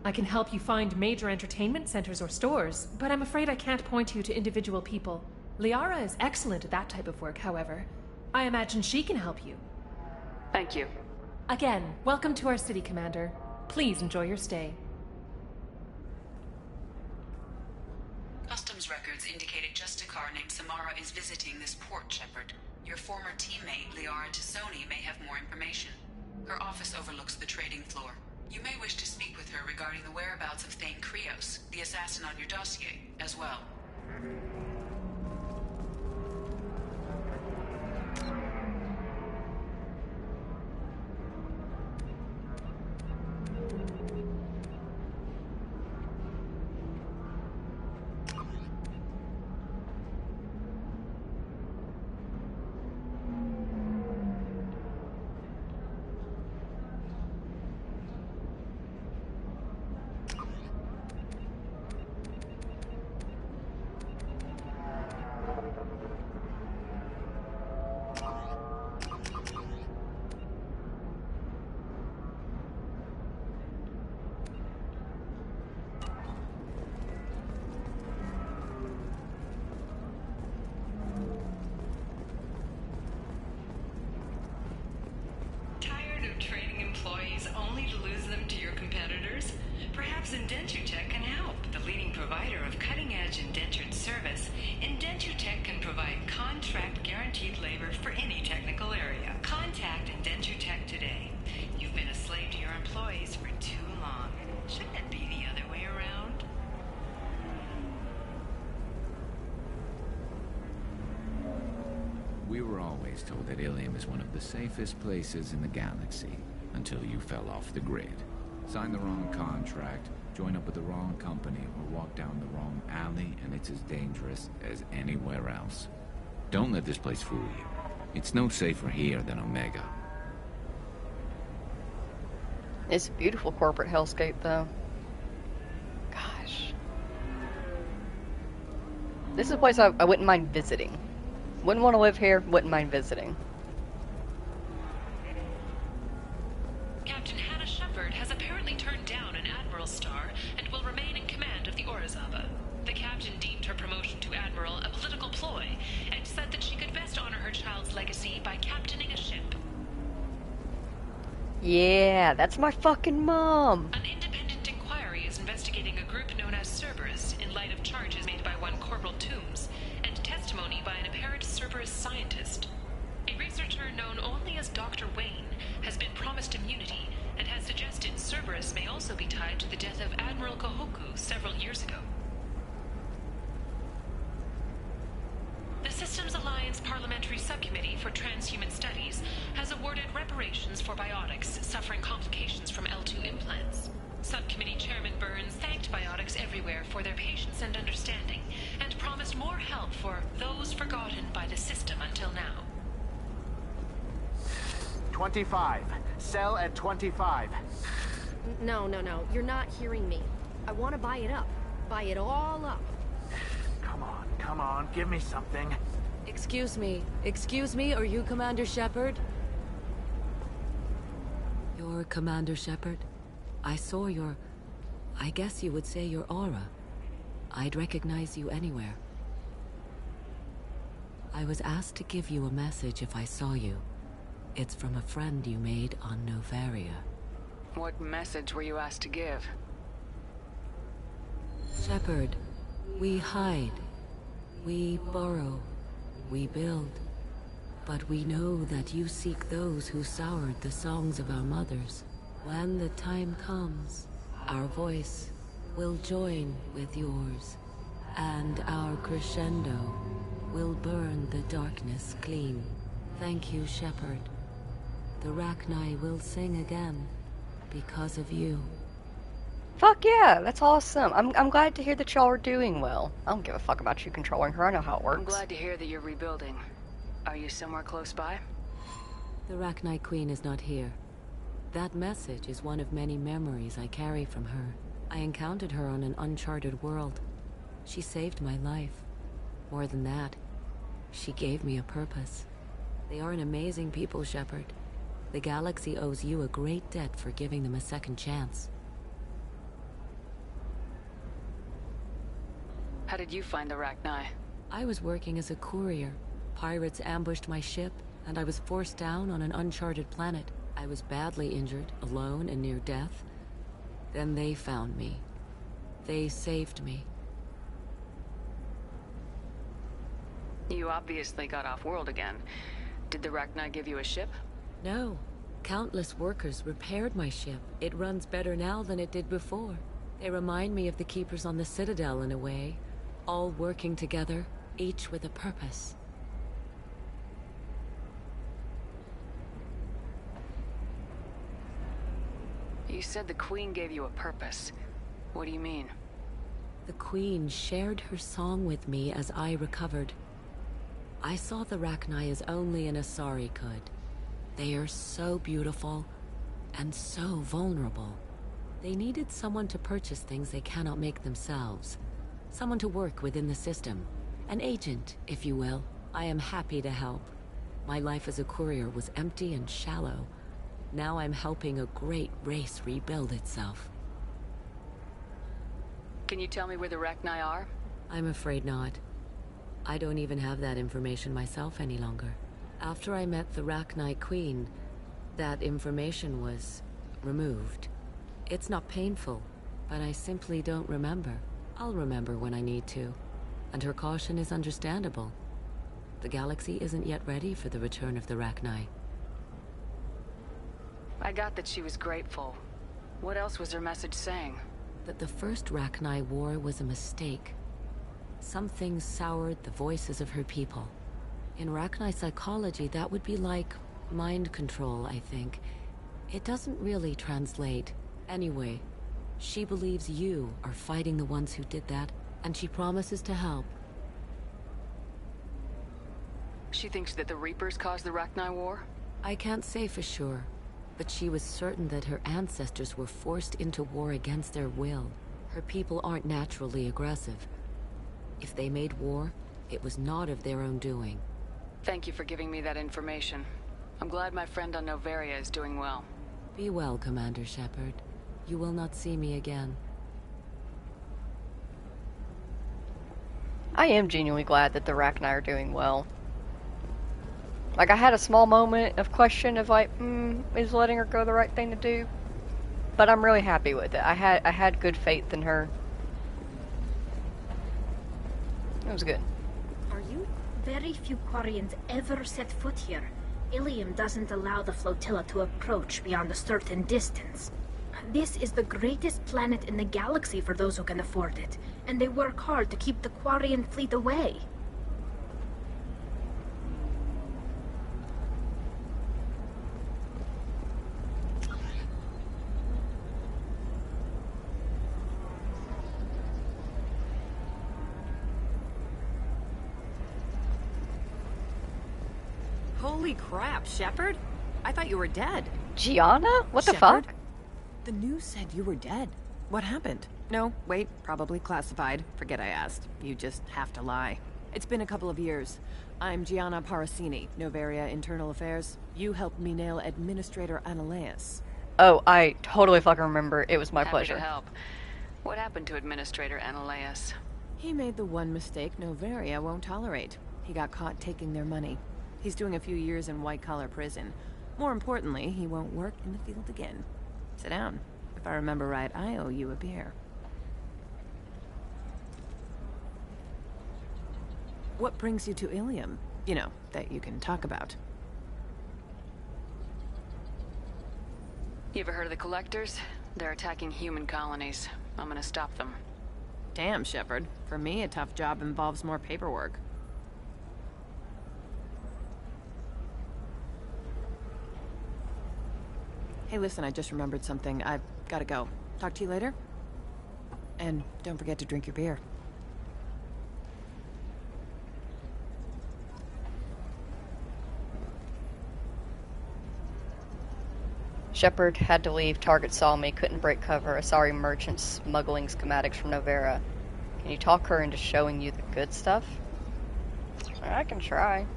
I can help you find major entertainment centers or stores, but I'm afraid I can't point you to individual people. Liara is excellent at that type of work, however. I imagine she can help you. Thank you. Again, welcome to our city, Commander. Please enjoy your stay. Customs records indicated just a car named Samara is visiting this port, Shepard. Your former teammate, Liara Tassoni, may have more information. Her office overlooks the trading floor. You may wish to speak with her regarding the whereabouts of Thane Krios, the assassin on your dossier, as well. Indenture Tech can help. The leading provider of cutting-edge indentured service, Indentutech can provide contract-guaranteed labor for any technical area. Contact Indentutech today. You've been a slave to your employees for too long. Shouldn't it be the other way around? We were always told that Ilium is one of the safest places in the galaxy, until you fell off the grid. Sign the wrong contract, join up with the wrong company, or walk down the wrong alley, and it's as dangerous as anywhere else. Don't let this place fool you. It's no safer here than Omega. It's a beautiful corporate hellscape, though. Gosh. This is a place I wouldn't mind visiting. Wouldn't want to live here, wouldn't mind visiting. Captain Hannah Shepard has apparently turned down an Admiral's star and will remain in command of the Orizaba. The captain deemed her promotion to Admiral a political ploy and said that she could best honor her child's legacy by captaining a ship. Yeah, that's my fucking mom. An independent inquiry is investigating a group known as Cerberus in light of charges made by one Corporal Toombs and testimony by an apparent Cerberus scientist. A researcher known only as Dr. Wayne has been promised immunity and has suggested Cerberus may also be tied to the death of Admiral Kohoku several years ago. The Systems Alliance Parliamentary Subcommittee for Transhuman Studies has awarded reparations for biotics suffering complications from L2 implants. Subcommittee Chairman Burns thanked biotics everywhere for their patience and understanding, and promised more help for those forgotten by the system until now. 25. Sell at 25. No. You're not hearing me. I want to buy it up. Buy it all up. Come on, give me something. Excuse me, are you Commander Shepard? You're Commander Shepard? I saw I guess you would say your aura. I'd recognize you anywhere. I was asked to give you a message if I saw you. It's from a friend you made on Novaria. What message were you asked to give? Shepard, we hide. We borrow, we build, but we know that you seek those who soured the songs of our mothers. When the time comes, our voice will join with yours, and our crescendo will burn the darkness clean. Thank you, Shepard. The Rachni will sing again because of you. Fuck yeah, that's awesome. I'm glad to hear that y'all are doing well. I don't give a fuck about you controlling her. I know how it works. I'm glad to hear that you're rebuilding. Are you somewhere close by? The Rachni Queen is not here. That message is one of many memories I carry from her. I encountered her on an uncharted world. She saved my life. More than that, she gave me a purpose. They are an amazing people, Shepard. The galaxy owes you a great debt for giving them a second chance. How did you find the Rachni? I was working as a courier. Pirates ambushed my ship, and I was forced down on an uncharted planet. I was badly injured, alone and near death. Then they found me. They saved me. You obviously got off-world again. Did the Rachni give you a ship? No. Countless workers repaired my ship. It runs better now than it did before. They remind me of the Keepers on the Citadel in a way. All working together, each with a purpose. You said the Queen gave you a purpose. What do you mean? The Queen shared her song with me as I recovered. I saw the Rachni as only an Asari could. They are so beautiful, and so vulnerable. They needed someone to purchase things they cannot make themselves. Someone to work within the system. An agent, if you will. I am happy to help. My life as a courier was empty and shallow. Now I'm helping a great race rebuild itself. Can you tell me where the Rachni are? I'm afraid not. I don't even have that information myself any longer. After I met the Rachni Queen, that information was removed. It's not painful, but I simply don't remember. I'll remember when I need to. and her caution is understandable. The galaxy isn't yet ready for the return of the Rachni. I got that she was grateful. What else was her message saying? That the first Rachni war was a mistake. Some things soured the voices of her people. In Rachni psychology, that would be like mind control, I think. It doesn't really translate. Anyway, she believes you are fighting the ones who did that, and she promises to help. She thinks that the Reapers caused the Rachni War? I can't say for sure, but she was certain that her ancestors were forced into war against their will. Her people aren't naturally aggressive. If they made war, it was not of their own doing. Thank you for giving me that information. I'm glad my friend on Noveria is doing well. Be well, Commander Shepard. You will not see me again. I am genuinely glad that the Rachni are doing well. Like, I had a small moment of question of like, is letting her go the right thing to do? But I'm really happy with it. I had good faith in her. It was good. Are you? Very few Quarians ever set foot here. Ilium doesn't allow the flotilla to approach beyond a certain distance. This is the greatest planet in the galaxy for those who can afford it, and they work hard to keep the Quarian fleet away. Holy crap, Shepard! I thought you were dead. Gianna? What the Shepard? fuck? The news said you were dead. What happened? No, wait, probably classified. Forget I asked. You just have to lie. It's been a couple of years. I'm Gianna Parasini, Noveria Internal Affairs. You helped me nail Administrator Analeus. Oh, I totally fucking remember. It was my Happy pleasure. to help. What happened to Administrator Analeus? He made the one mistake Noveria won't tolerate. He got caught taking their money. He's doing a few years in white-collar prison. More importantly, he won't work in the field again. Sit down. If I remember right, I owe you a beer. What brings you to Ilium? You know, that you can talk about. You ever heard of the Collectors? They're attacking human colonies. I'm gonna stop them. Damn, Shepard. For me, a tough job involves more paperwork. Hey, listen, I just remembered something. I've gotta go. Talk to you later? And don't forget to drink your beer. Shepard had to leave. Target saw me. Couldn't break cover. Asari merchant smuggling schematics from Novera. Can you talk her into showing you the good stuff? I can try.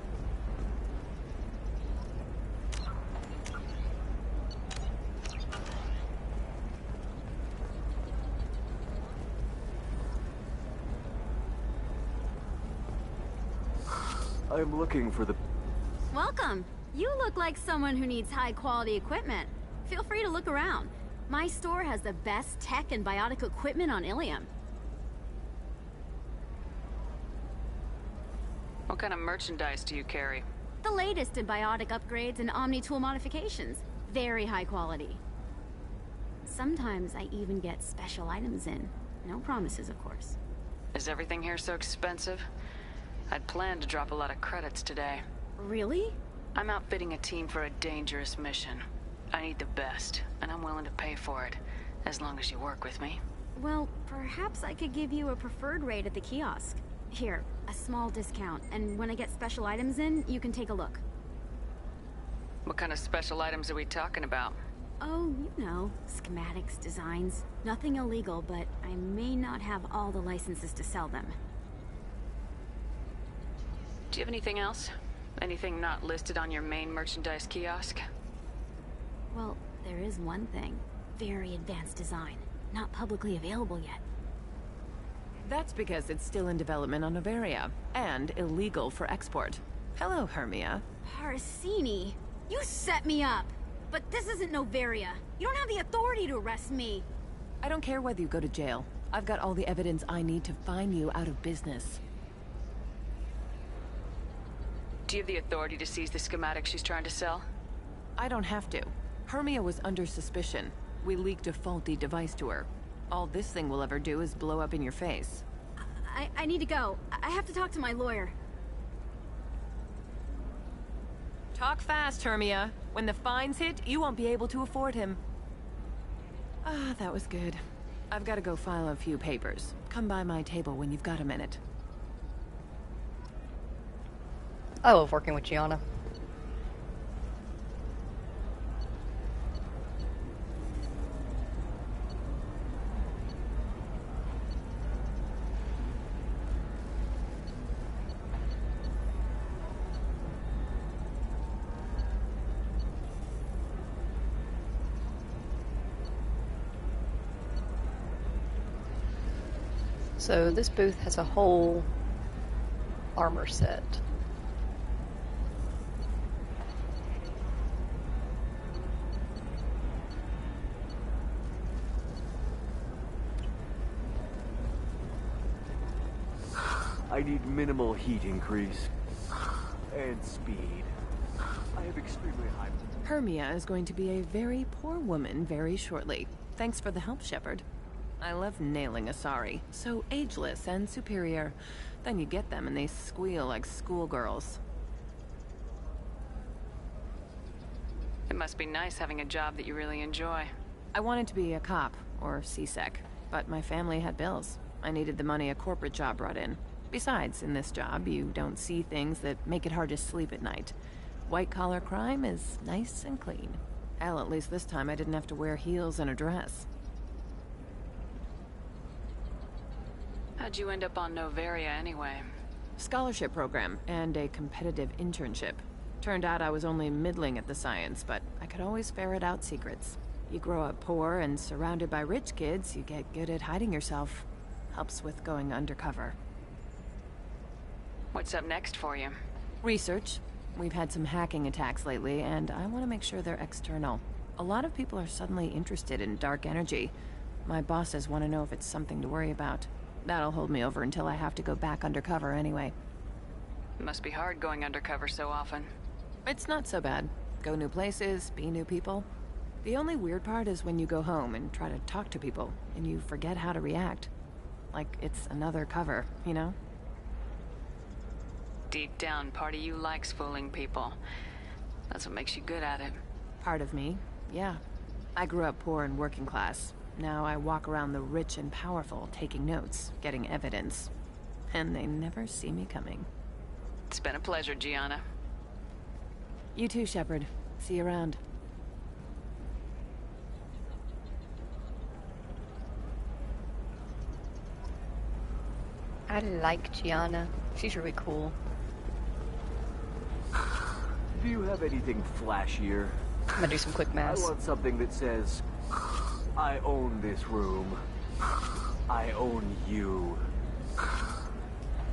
I'm looking for the... Welcome. You look like someone who needs high-quality equipment. Feel free to look around. My store has the best tech and biotic equipment on Ilium. What kind of merchandise do you carry? The latest in biotic upgrades and omni-tool modifications. Very high quality. Sometimes I even get special items in. No promises, of course. Is everything here so expensive? I'd planned to drop a lot of credits today. Really? I'm outfitting a team for a dangerous mission. I need the best, and I'm willing to pay for it, as long as you work with me. Well, perhaps I could give you a preferred rate at the kiosk. Here, a small discount, and when I get special items in, you can take a look. What kind of special items are we talking about? Oh, you know, schematics, designs. Nothing illegal, but I may not have all the licenses to sell them. Do you have anything else? Anything not listed on your main merchandise kiosk? Well, there is one thing. Very advanced design. Not publicly available yet. That's because it's still in development on Noveria, and illegal for export. Hello, Hermia. Parasini, you set me up! But this isn't Noveria. You don't have the authority to arrest me. I don't care whether you go to jail. I've got all the evidence I need to find you out of business. Do you have the authority to seize the schematic she's trying to sell? I don't have to. Hermia was under suspicion. We leaked a faulty device to her. All this thing will ever do is blow up in your face. I need to go. I have to talk to my lawyer. Talk fast, Hermia. When the fines hit, you won't be able to afford him. Ah, that was good. I've got to go file a few papers. Come by my table when you've got a minute. I love working with Gianna. So this booth has a whole armor set. I need minimal heat increase. And speed. I have extremely high... Hermia is going to be a very poor woman very shortly. Thanks for the help, Shepard. I love nailing Asari. So ageless and superior. Then you get them and they squeal like schoolgirls. It must be nice having a job that you really enjoy. I wanted to be a cop, or CSEC, but my family had bills. I needed the money a corporate job brought in. Besides, in this job, you don't see things that make it hard to sleep at night. White-collar crime is nice and clean. Hell, at least this time I didn't have to wear heels and a dress. How'd you end up on Novaria anyway? Scholarship program and a competitive internship. Turned out I was only middling at the science, but I could always ferret out secrets. You grow up poor and surrounded by rich kids, you get good at hiding yourself. Helps with going undercover. What's up next for you? Research. We've had some hacking attacks lately, and I want to make sure they're external. A lot of people are suddenly interested in dark energy. My bosses want to know if it's something to worry about. That'll hold me over until I have to go back undercover anyway. It must be hard going undercover so often. It's not so bad. Go new places, be new people. The only weird part is when you go home and try to talk to people, and you forget how to react. Like it's another cover, you know? Deep down, part of you likes fooling people. That's what makes you good at it. Part of me, yeah. I grew up poor and working class. Now I walk around the rich and powerful, taking notes, getting evidence. And they never see me coming. It's been a pleasure, Gianna. You too, Shepard. See you around. I like Gianna. She's really cool. Do you have anything flashier? I'm gonna do some quick math. I want something that says, I own this room. I own you.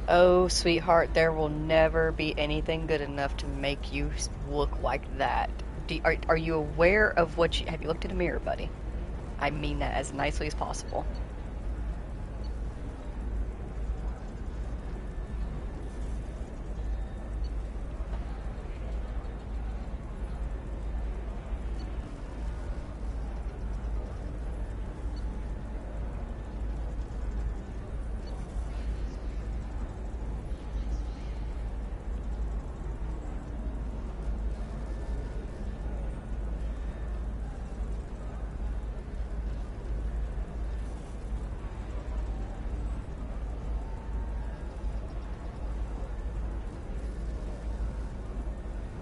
Oh, sweetheart, there will never be anything good enough to make you look like that. Are you aware of what you... Have you looked in a mirror, buddy? I mean that as nicely as possible.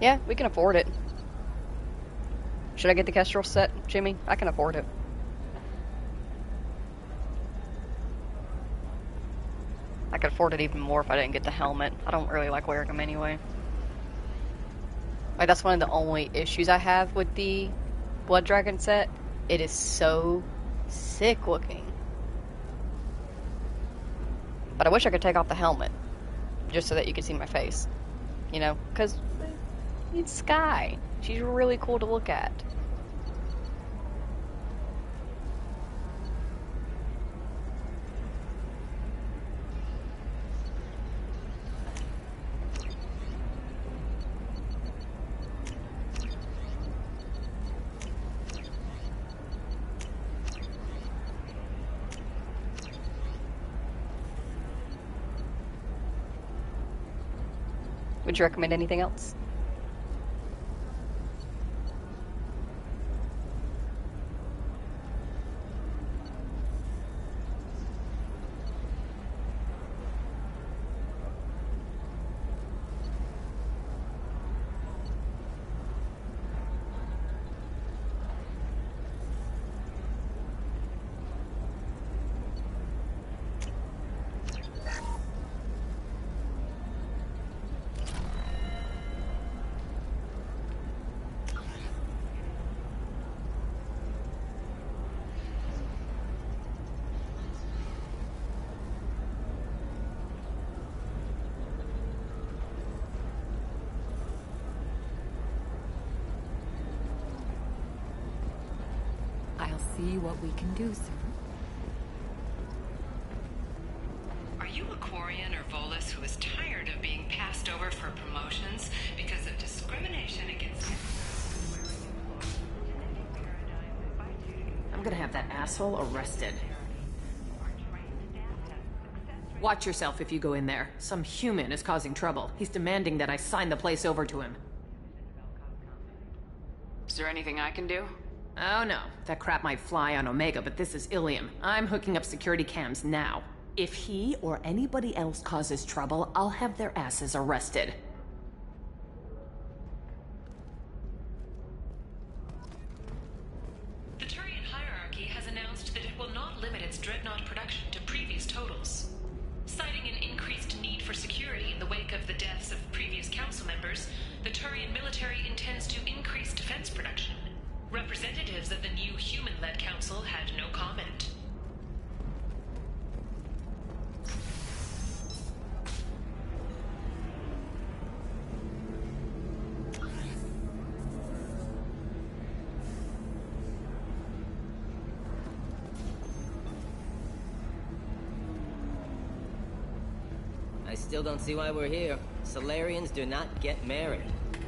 Yeah, we can afford it. Should I get the Kestrel set, Jimmy? I can afford it. I could afford it even more if I didn't get the helmet. I don't really like wearing them anyway. Like, that's one of the only issues I have with the Blood Dragon set. It is so sick looking. But I wish I could take off the helmet. Just so that you could see my face. You know? Because it's Sky. She's really cool to look at. Would you recommend anything else? I'll see what we can do, sir. Are you a Quarian or Volus who is tired of being passed over for promotions because of discrimination against him? I'm gonna have that asshole arrested. Watch yourself if you go in there. Some human is causing trouble. He's demanding that I sign the place over to him. Is there anything I can do? Oh no, that crap might fly on Omega, but this is Ilium. I'm hooking up security cams now. If he or anybody else causes trouble, I'll have their asses arrested. The Turian hierarchy has announced that it will not limit its dreadnought production to previous totals. Citing an increased need for security in the wake of the deaths of previous council members, the Turian military intends to increase defense production. Representatives of the new human-led council had no comment. I still don't see why we're here. Solarians do not get married.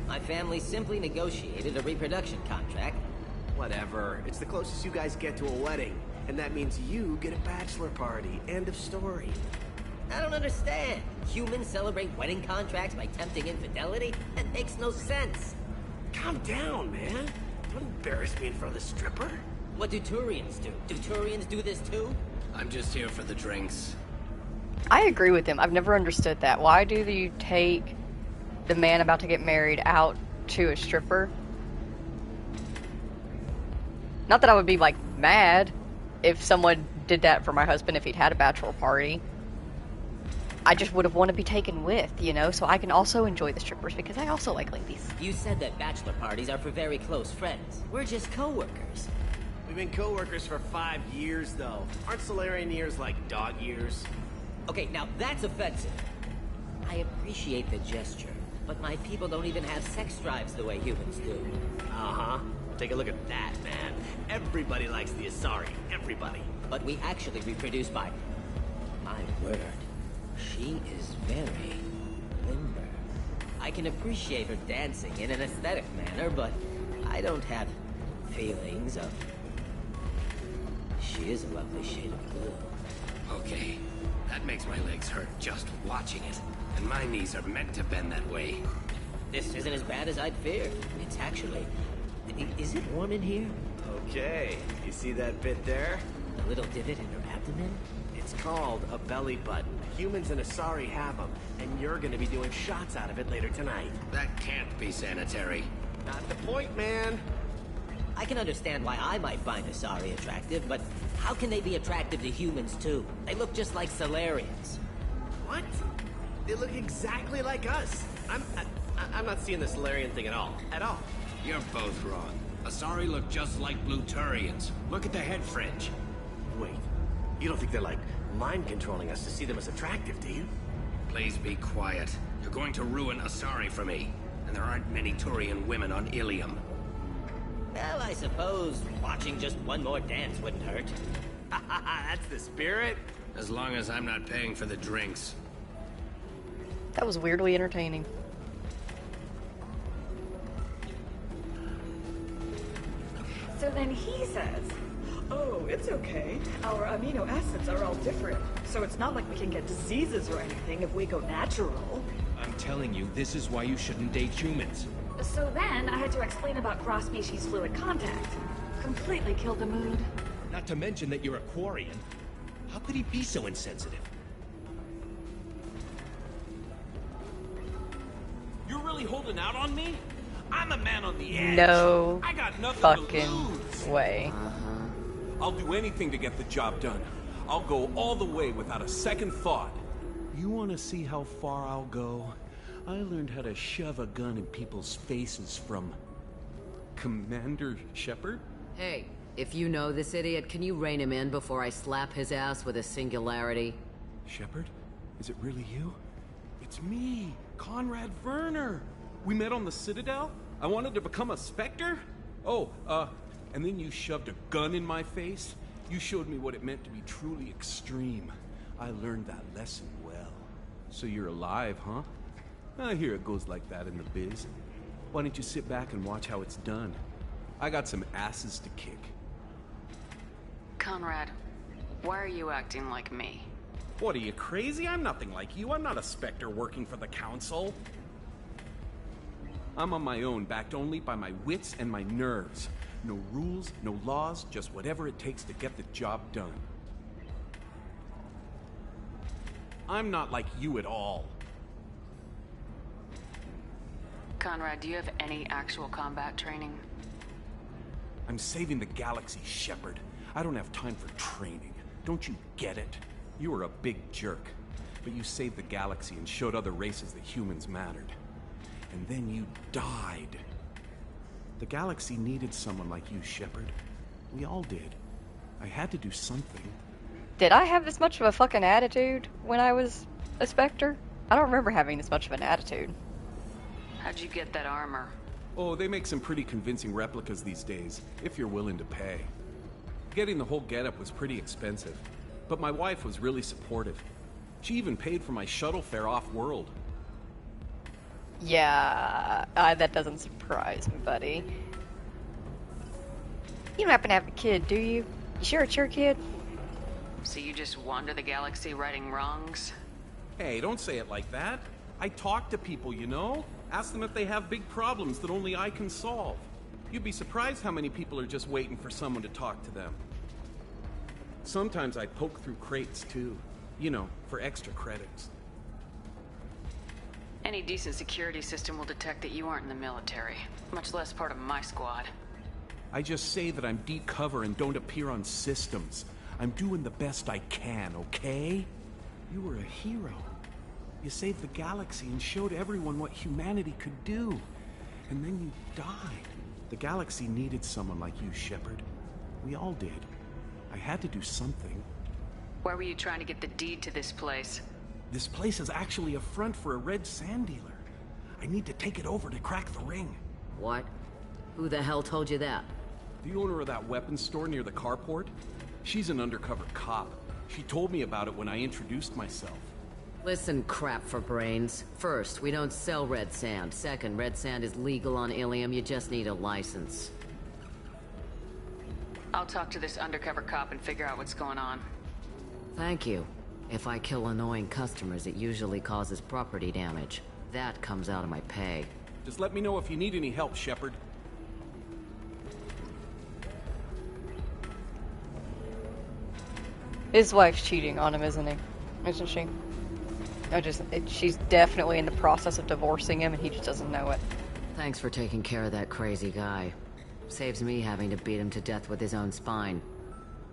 My family simply negotiated a reproduction contract. Whatever. It's the closest you guys get to a wedding. And that means you get a bachelor party. End of story. I don't understand. Humans celebrate wedding contracts by tempting infidelity? That makes no sense. Calm down, man. Don't embarrass me in front of the stripper. What do Turians do? Do Turians do this too? I'm just here for the drinks. I agree with him. I've never understood that. Why do you take the man about to get married out to a stripper? Not that I would be, like, mad if someone did that for my husband if he'd had a bachelor party. I just would have wanted to be taken with, you know, so I can also enjoy the strippers because I also like ladies. You said that bachelor parties are for very close friends. We're just co-workers. We've been co-workers for 5 years, though. Aren't Solarian years like dog years? Okay, now that's offensive. I appreciate the gesture, but my people don't even have sex drives the way humans do. Uh-huh. Take a look at that, man. Everybody likes the Asari. Everybody. But we actually reproduce by... My word. She is very limber. I can appreciate her dancing in an aesthetic manner, but I don't have feelings of... She is a lovely shade of blue. Okay, that makes my legs hurt just watching it. And my knees are meant to bend that way. This isn't as bad as I'd feared. It's actually... Is it warm in here? Okay. You see that bit there? A little divot in her abdomen? It's called a belly button. Humans and Asari have them, and you're gonna be doing shots out of it later tonight. That can't be sanitary. Not the point, man. I can understand why I might find Asari attractive, but how can they be attractive to humans, too? They look just like Solarians. What? They look exactly like us. I'm not seeing the Solarian thing at all. At all. You're both wrong. Asari look just like Blue Turians. Look at the head fringe. Wait. You don't think they're, like, mind-controlling us to see them as attractive, do you? Please be quiet. You're going to ruin Asari for me. And there aren't many Turian women on Ilium. Well, I suppose watching just one more dance wouldn't hurt. That's the spirit. As long as I'm not paying for the drinks. That was weirdly entertaining. So then he says, oh, it's okay. Our amino acids are all different, so it's not like we can get diseases or anything if we go natural. I'm telling you this is why you shouldn't date humans. So then, I had to explain about cross-species fluid contact. Completely killed the mood. Not to mention that you're a Quarian. How could he be so insensitive? You're really holding out on me? I'm a man on the edge. No I got nothing fucking to lose. way. I'll do anything to get the job done. I'll go all the way without a second thought. You want to see how far I'll go? I learned how to shove a gun in people's faces from Commander Shepard. Hey, if you know this idiot, can you rein him in before I slap his ass with a singularity? Shepard? Is it really you? It's me, Conrad Werner. We met on the Citadel. I wanted to become a Spectre. Oh, and then you shoved a gun in my face. You showed me what it meant to be truly extreme. I learned that lesson well. So you're alive, huh? I hear it goes like that in the biz. Why don't you sit back and watch how it's done? I got some asses to kick. Conrad, why are you acting like me? What, are you crazy? I'm nothing like you. I'm not a Spectre working for the Council. I'm on my own, backed only by my wits and my nerves. No rules, no laws, just whatever it takes to get the job done. I'm not like you at all. Conrad, do you have any actual combat training? I'm saving the galaxy, Shepard. I don't have time for training. Don't you get it? You were a big jerk, but you saved the galaxy and showed other races that humans mattered. And then you died. The galaxy needed someone like you, Shepard. We all did. I had to do something. Did I have this much of a fucking attitude when I was a Spectre? I don't remember having this much of an attitude. How'd you get that armor? Oh, they make some pretty convincing replicas these days, if you're willing to pay. Getting the whole getup was pretty expensive, but my wife was really supportive. She even paid for my shuttle fare off-world. Yeah, that doesn't surprise me, buddy. You don't happen to have a kid, do you? You sure it's your kid? So you just wander the galaxy righting wrongs? Hey, don't say it like that. I talk to people, you know? Ask them if they have big problems that only I can solve. You'd be surprised how many people are just waiting for someone to talk to them. Sometimes I poke through crates, too. You know, for extra credits. Any decent security system will detect that you aren't in the military, much less part of my squad. I just say that I'm deep cover and don't appear on systems. I'm doing the best I can, okay? You were a hero. You saved the galaxy and showed everyone what humanity could do. And then you died. The galaxy needed someone like you, Shepard. We all did. I had to do something. Why were you trying to get the deed to this place? This place is actually a front for a red sand dealer. I need to take it over to crack the ring. What? Who the hell told you that? The owner of that weapons store near the carport. She's an undercover cop. She told me about it when I introduced myself. Listen, crap for brains. First, we don't sell red sand. Second, red sand is legal on Ilium. You just need a license. I'll talk to this undercover cop and figure out what's going on. Thank you. If I kill annoying customers, it usually causes property damage. That comes out of my pay. Just let me know if you need any help, Shepard. His wife's cheating on him, isn't he? Isn't she? She's definitely in the process of divorcing him, and he just doesn't know it. Thanks for taking care of that crazy guy. Saves me having to beat him to death with his own spine.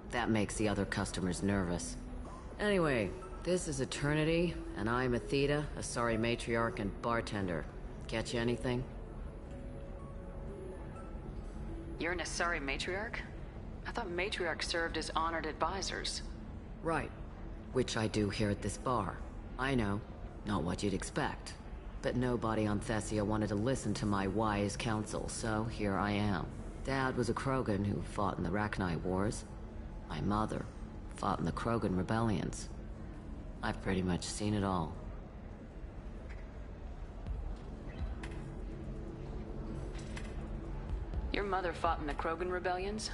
That makes the other customers nervous. Anyway, this is Eternity, and I'm Athena, a sorry matriarch and bartender. Get you anything? You're an Asari matriarch? I thought matriarchs served as honored advisors. Right. Which I do here at this bar. I know, not what you'd expect. But nobody on Thessia wanted to listen to my wise counsel, so here I am. Dad was a Krogan who fought in the Rachni Wars. My mother fought in the Krogan rebellions. I've pretty much seen it all. Your mother fought in the Krogan rebellions?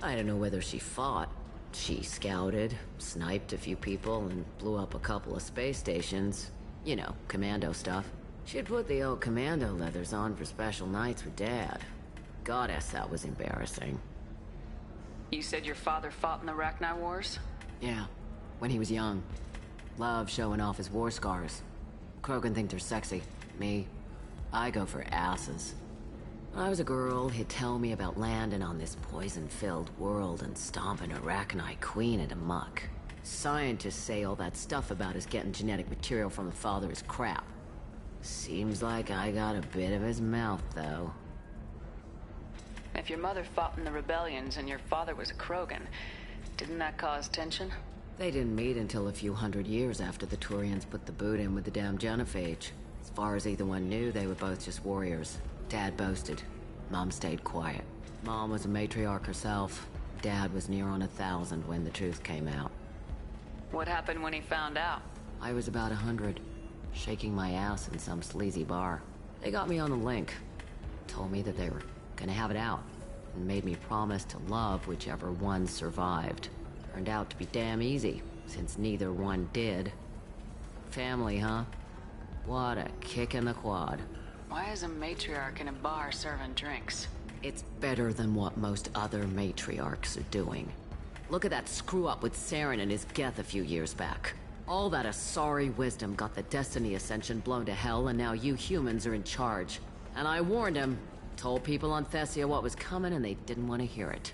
I don't know whether she fought. She scouted, sniped a few people, and blew up a couple of space stations. You know, commando stuff. She'd put the old commando leathers on for special nights with Dad. Goddess, that was embarrassing. You said your father fought in the Rachni Wars? Yeah, when he was young. Loved showing off his war scars. Krogan think they're sexy. Me, I go for asses. When I was a girl, he'd tell me about landing on this poison-filled world and stomping a Rachni queen into muck. Scientists say all that stuff about us getting genetic material from the father is crap. Seems like I got a bit of his mouth, though. If your mother fought in the rebellions and your father was a Krogan, didn't that cause tension? They didn't meet until a few hundred years after the Turians put the boot in with the damn genophage. As far as either one knew, they were both just warriors. Dad boasted. Mom stayed quiet. Mom was a matriarch herself. Dad was near on 1,000 when the truth came out. What happened when he found out? I was about 100, shaking my ass in some sleazy bar. They got me on the link. Told me that they were gonna have it out, and made me promise to love whichever one survived. Turned out to be damn easy, since neither one did. Family, huh? What a kick in the quad. Why is a matriarch in a bar serving drinks? It's better than what most other matriarchs are doing. Look at that screw-up with Saren and his Geth a few years back. All that Asari wisdom got the Destiny Ascension blown to hell, and now you humans are in charge. And I warned him. Told people on Thessia what was coming, and they didn't want to hear it.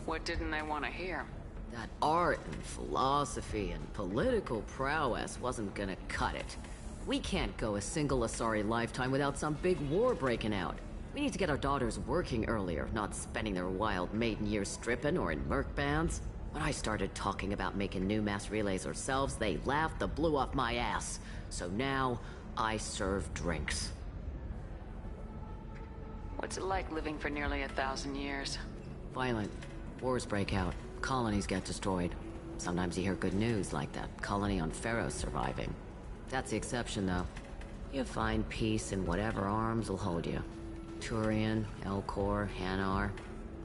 What didn't they want to hear? That art and philosophy and political prowess wasn't gonna cut it. We can't go a single Asari lifetime without some big war breaking out. We need to get our daughters working earlier, not spending their wild maiden years stripping or in merc bands. When I started talking about making new mass relays ourselves, they laughed the blue off my ass. So now, I serve drinks. What's it like living for nearly 1,000 years? Violent. Wars break out. Colonies get destroyed. Sometimes you hear good news, like that colony on Pharaoh surviving. That's the exception, though. You find peace in whatever arms will hold you. Turian, Elcor, Hanar.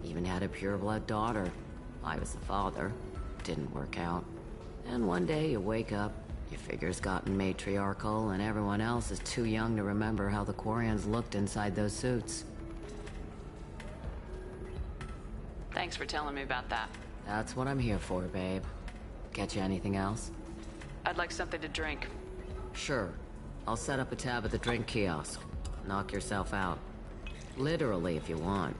Even had a pureblood daughter. I was the father. Didn't work out. And one day you wake up, your figure's gotten matriarchal, and everyone else is too young to remember how the Quarians looked inside those suits. Thanks for telling me about that. That's what I'm here for, babe. Get you anything else? I'd like something to drink. Sure. I'll set up a tab at the drink kiosk. Knock yourself out. Literally, if you want.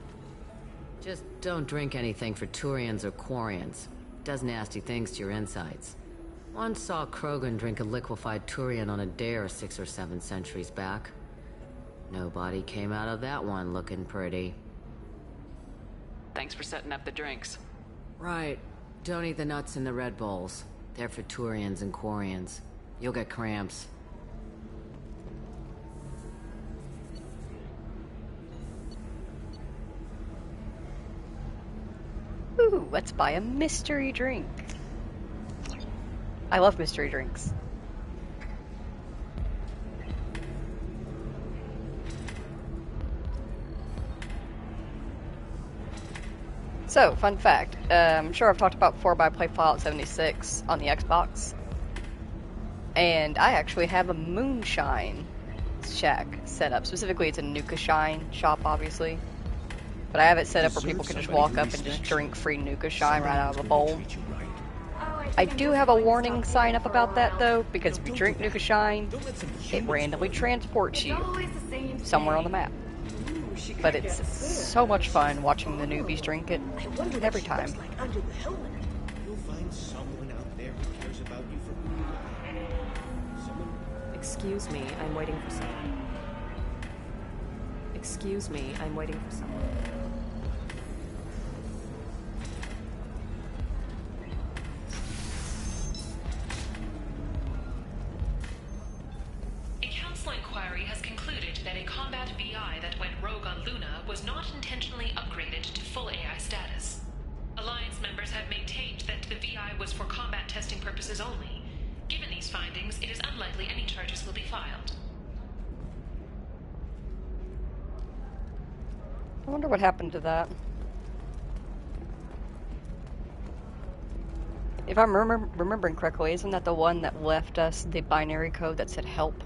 Just don't drink anything for Turians or Quarians. Does nasty things to your insides. Once saw Krogan drink a liquefied Turian on a dare 6 or 7 centuries back. Nobody came out of that one looking pretty. Thanks for setting up the drinks. Right. Don't eat the nuts in the Red Bulls. They're for Turians and Quarians. You'll get cramps. Ooh, let's buy a mystery drink. I love mystery drinks. So, fun fact. I'm sure I've talked about before, but I play Fallout 76 on the Xbox. And I actually have a moonshine shack set up. Specifically, it's a Nuka Shine shop, obviously. But I have it set up where people can just walk up and just drink free Nuka Shine right out of a bowl. I do have a warning sign up about that, though, because if you drink Nuka Shine, it randomly transports you somewhere on the map. But it's so much fun watching the newbies drink it every time. You'll find someone out there who cares about you for someone. Excuse me, I'm waiting for someone. Excuse me, I'm waiting for someone. A council inquiry has concluded that a combat BI that went rogue on Luna was not intentionally upgraded to full AI status. Alliance members have maintained that the VI was for combat testing purposes only. Given these findings, it is unlikely any charges will be filed. I wonder what happened to that. If I'm remembering correctly, isn't that the one that left us the binary code that said help?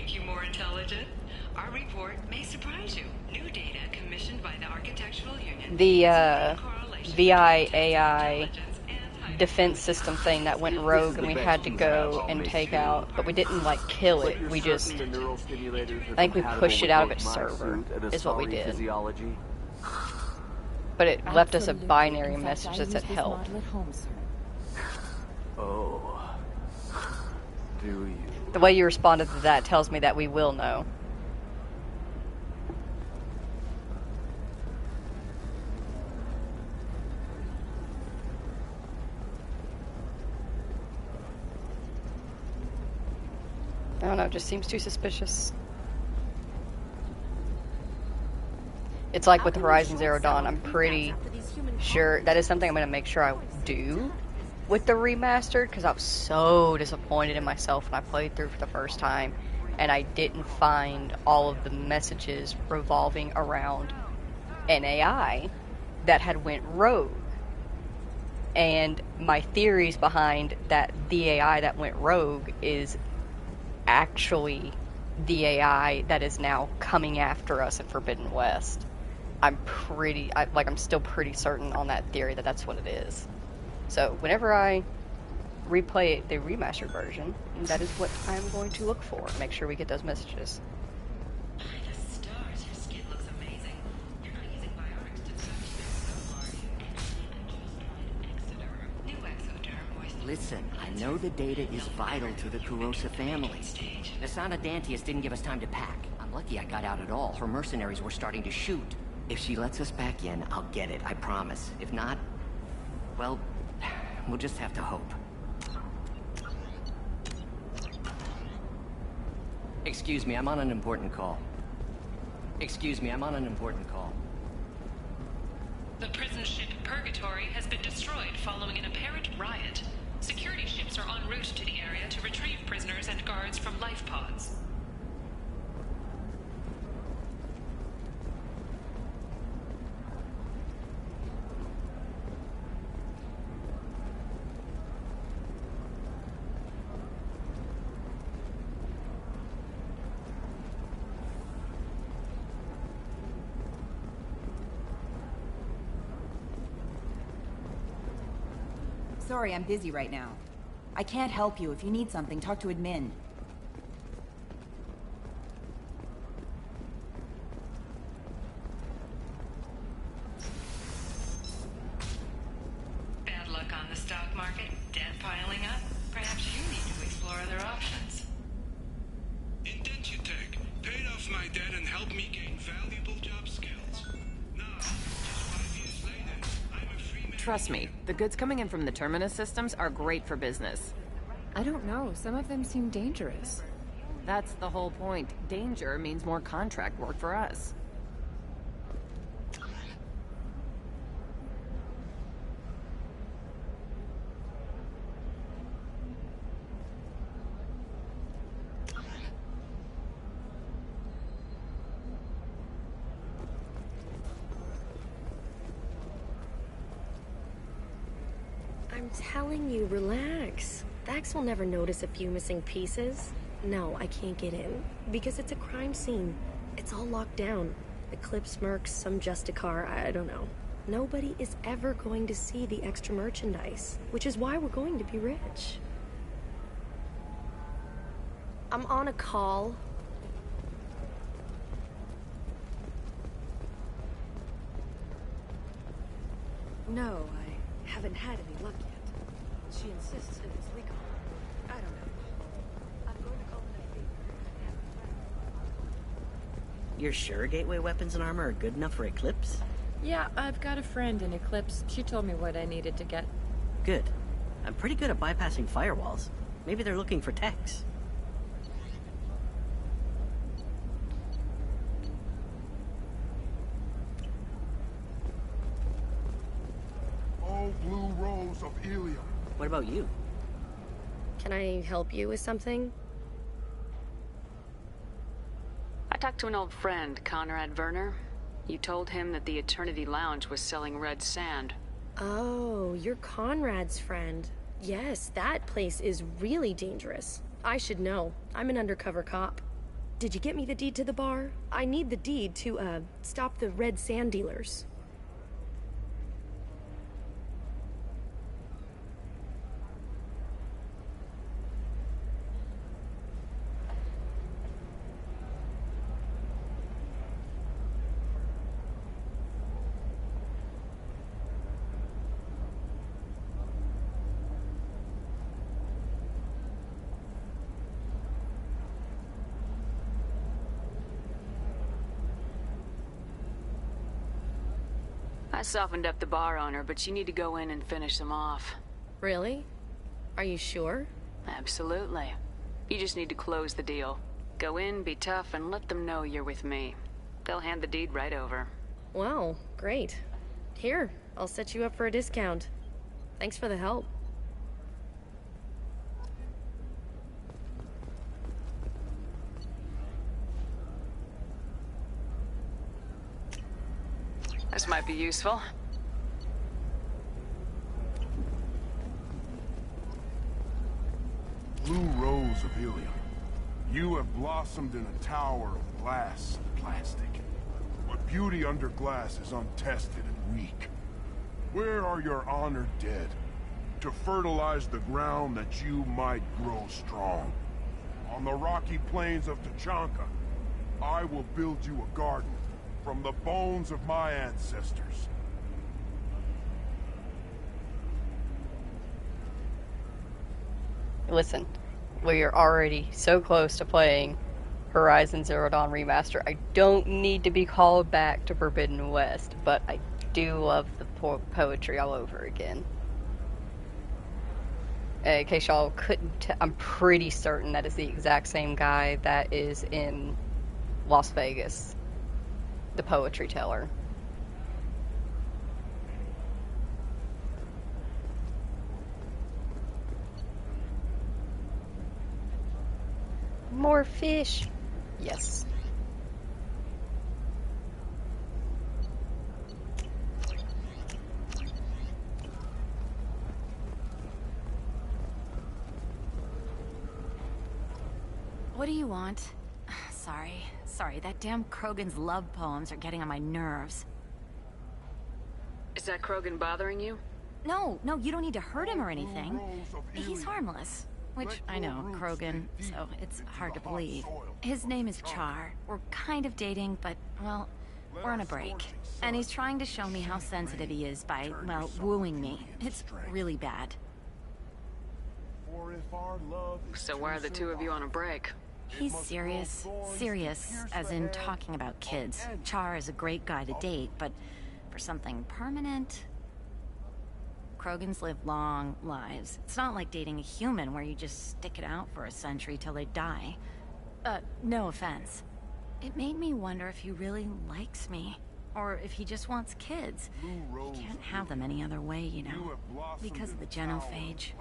make you more intelligent? Our report may surprise you. New data commissioned by the Architectural Union. The VIAI defense system thing that went rogue and we had to go and take out, but we didn't like kill it. We just, I think we pushed it out of its server is what we did. But it left us a binary message that said help. Oh, do you? The way you responded to that tells me that we will know. I don't know, it just seems too suspicious. It's like with Horizon Zero Dawn, I'm pretty sure that is something I'm going to make sure I do with the remastered, because I was so disappointed in myself when I played through for the first time and I didn't find all of the messages revolving around an AI that had went rogue. And my theories behind that the AI that went rogue is actually the AI that is now coming after us in Forbidden West. I'm still pretty certain on that theory that that's what it is. So whenever I replay the remastered version, that is what I'm going to look for. Make sure we get those messages. Listen, I know the data is vital to the Kurosa family. Nasana Dantius didn't give us time to pack. I'm lucky I got out at all. Her mercenaries were starting to shoot. If she lets us back in, I'll get it, I promise. If not, well, we'll just have to hope. Excuse me, I'm on an important call. Excuse me, I'm on an important call. The prison ship Purgatory has been destroyed following an apparent riot. Security ships are en route to the area to retrieve prisoners and guards from life pods. Sorry, I'm busy right now. I can't help you. If you need something, talk to admin. Bad luck on the stock market, debt piling up. Perhaps you need to explore other options. Indentutech paid off my debt and helped me gain valuable job skills. Now, just 5 years later, I'm a free man. Trust me, the goods coming in from the Terminus systems are great for business. I don't know. Some of them seem dangerous. That's the whole point. Danger means more contract work for us. I'm telling you, relax. Vax will never notice a few missing pieces. No, I can't get in. Because it's a crime scene. It's all locked down. Eclipse mercs, some Justicar, I don't know. Nobody is ever going to see the extra merchandise. Which is why we're going to be rich. I'm on a call. No, I haven't had any luck yet. She insists it is legal. I don't know. I'm going to call it a favor. You're sure gateway weapons and armor are good enough for Eclipse? Yeah, I've got a friend in Eclipse. She told me what I needed to get. Good. I'm pretty good at bypassing firewalls. Maybe they're looking for techs. Oh, blue rose of Ilium. What about you? Can I help you with something? I talked to an old friend, Conrad Werner. You told him that the Eternity Lounge was selling red sand. Oh, you're Conrad's friend. Yes, that place is really dangerous. I should know. I'm an undercover cop. Did you get me the deed to the bar? I need the deed to, stop the red sand dealers. I softened up the bar owner, but you need to go in and finish them off. Really? Are you sure? Absolutely. You just need to close the deal. Go in, be tough, and let them know you're with me. They'll hand the deed right over. Wow, great. Here, I'll set you up for a discount. Thanks for the help. This might be useful. Blue Rose of Helium. You have blossomed in a tower of glass and plastic. But beauty under glass is untested and weak. Where are your honored dead? To fertilize the ground that you might grow strong. On the rocky plains of Tachanka, I will build you a garden from the bones of my ancestors. Listen, we are already so close to playing Horizon Zero Dawn Remaster. I don't need to be called back to Forbidden West, but I do love the poetry all over again. In case y'all couldn't I'm pretty certain that is the exact same guy that is in Las Vegas. The poetry teller. More fish. Yes. What do you want? Sorry, that damn Krogan's love poems are getting on my nerves. Is that Krogan bothering you? No, you don't need to hurt him or anything. He's harmless. Which, I know, Krogan, so it's hard to believe. His name is Char. We're kind of dating, but, well, we're on a break. And he's trying to show me how sensitive he is by, well, wooing me. It's really bad. So why are the two of you on a break? He's serious. Serious, as in talking about kids. Char is a great guy to date, but for something permanent... Krogans live long lives. It's not like dating a human where you just stick it out for a century till they die. No offense. It made me wonder if he really likes me. Or if he just wants kids. He can't have them any other way, you know. Because of the genophage.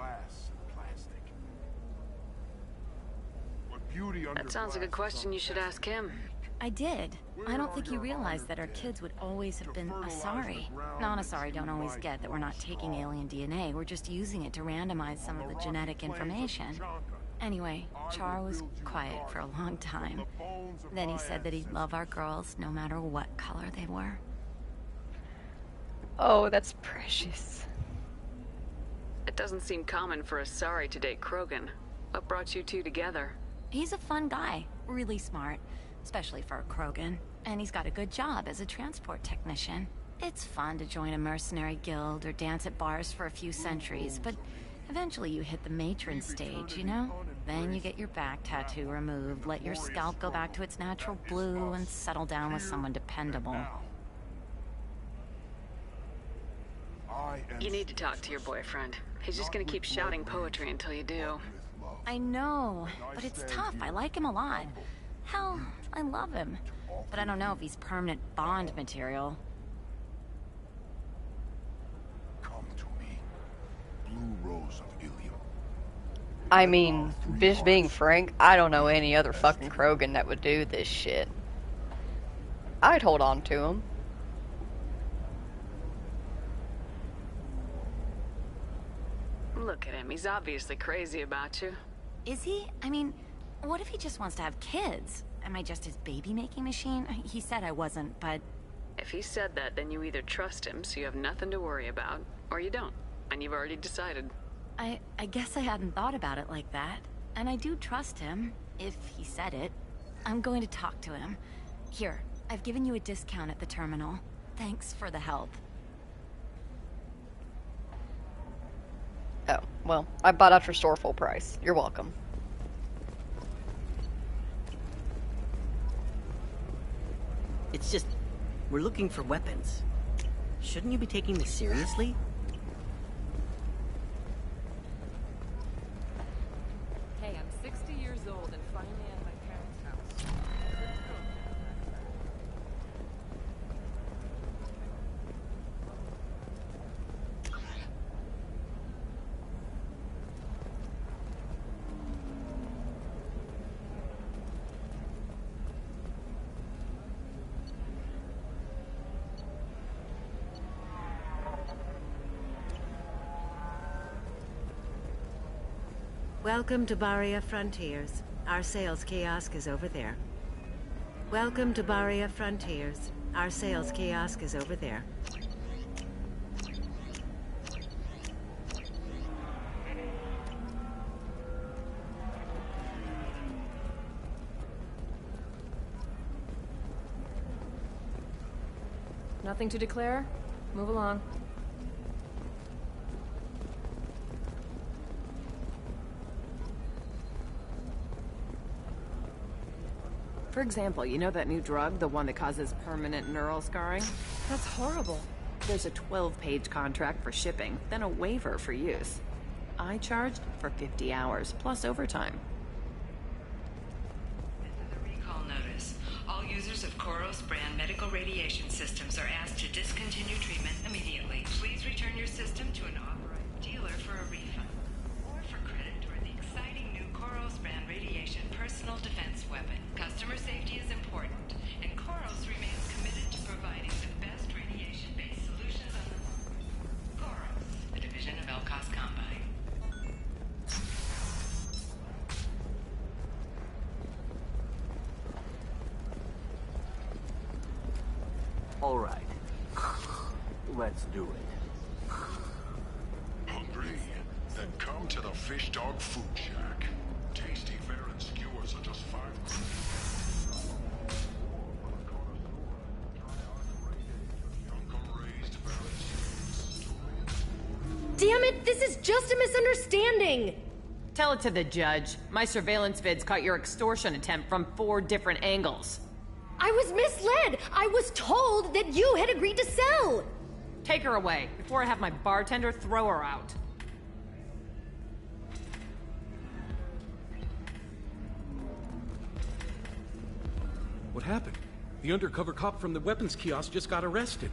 That sounds like a question you should ask him. I did. I don't think he realized that our kids would always have been Asari. Non-Asari don't always get that we're not taking alien DNA, we're just using it to randomize some of the genetic information. Anyway, Char was quiet for a long time. Then he said that he'd love our girls no matter what color they were. Oh, that's precious. It doesn't seem common for Asari to date Krogan. What brought you two together? He's a fun guy, really smart. Especially for a Krogan. And he's got a good job as a transport technician. It's fun to join a mercenary guild or dance at bars for a few centuries, but eventually you hit the matron stage, you know? Then you get your back tattoo removed, let your scalp go back to its natural blue, and settle down with someone dependable. You need to talk to your boyfriend. He's just gonna keep shouting poetry until you do. I know, but it's tough. I like him a lot. Hell, I love him. But I don't know if he's permanent Bond material. Come to me, Blue Rose of Ilium. I mean, just being frank, I don't know any other fucking Krogan that would do this shit. I'd hold on to him. Look at him. He's obviously crazy about you. Is he? I mean, what if he just wants to have kids? Am I just his baby-making machine? He said I wasn't, but... If he said that, then you either trust him, so you have nothing to worry about, or you don't, and you've already decided. I guess I hadn't thought about it like that. And I do trust him, if he said it. I'm going to talk to him. Here, I've given you a discount at the terminal. Thanks for the help. Oh, well, I bought out your store full price. You're welcome. It's just, we're looking for weapons. Shouldn't you be taking this seriously? Hey, I'm 60 years old and finally at my parents' house. Welcome to Barria Frontiers. Our sales kiosk is over there. Welcome to Barria Frontiers. Our sales kiosk is over there. Nothing to declare? Move along. For example, you know that new drug, the one that causes permanent neural scarring? That's horrible. There's a 12-page contract for shipping, then a waiver for use. I charged for 50 hours, plus overtime. Recall notice. All users of Koros brand medical radiation systems are asked to discontinue treatment immediately. Please return your system to an authorized dealer for a refund or for credit toward the exciting new Koros brand radiation personal defense weapon. Customer safety is important, and Koros remains committed to providing the best radiation-based solutions on the market. Koros, a division of Elkos Combine. All right. Let's do it. Hungry? Then come to the Fish Dog Food Shack. Tasty fare and skewers are just $5. Damn it, this is just a misunderstanding! Tell it to the judge. My surveillance vids caught your extortion attempt from 4 different angles. I was misled! I was told that you had agreed to sell! Take her away, before I have my bartender throw her out. What happened? The undercover cop from the weapons kiosk just got arrested.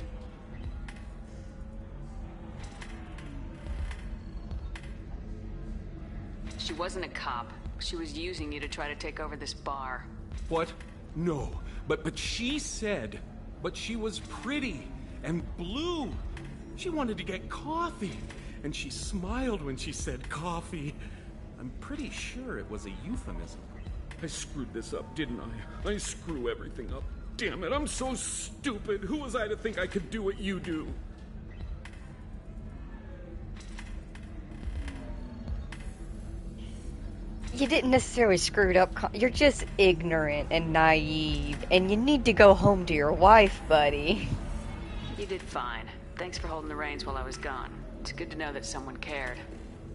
She wasn't a cop. She was using you to try to take over this bar. What? No. But she said, but she was pretty and blue. She wanted to get coffee, and she smiled when she said coffee. I'm pretty sure it was a euphemism. I screwed this up, didn't I? I screw everything up. Damn it, I'm so stupid. Who was I to think I could do what you do? You didn't necessarily screw it up. You're just ignorant and naive, and you need to go home to your wife, buddy. You did fine. Thanks for holding the reins while I was gone. It's good to know that someone cared.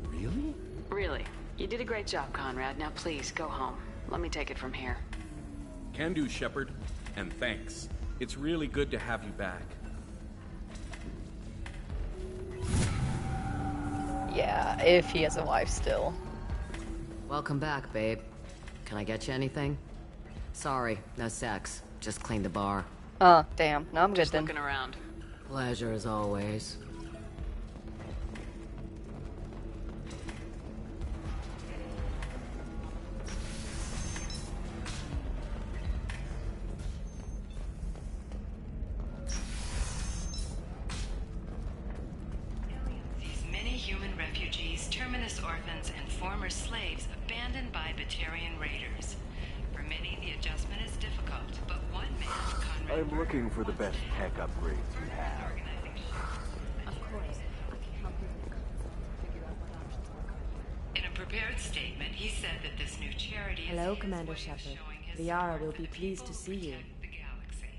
Really? Really. You did a great job, Conrad. Now please, go home. Let me take it from here. Can do, Shepard. And thanks. It's really good to have you back. Yeah, if he has a wife still. Welcome back, babe. Can I get you anything? Sorry, no sex. Just clean the bar. Damn. No, I'm good then. Looking around. Pleasure as always. These many human refugees, terminus orphans, and former slaves abandoned by Batarian raiders. For many, the adjustment is I'm looking for the best tech upgrades you have. Of course. I can help you figure out what options work. In a prepared statement, he said that this new charity is Hello, his Commander way of Shepard. showing his Liara support will for be the pleased people to who see you. protect the galaxy.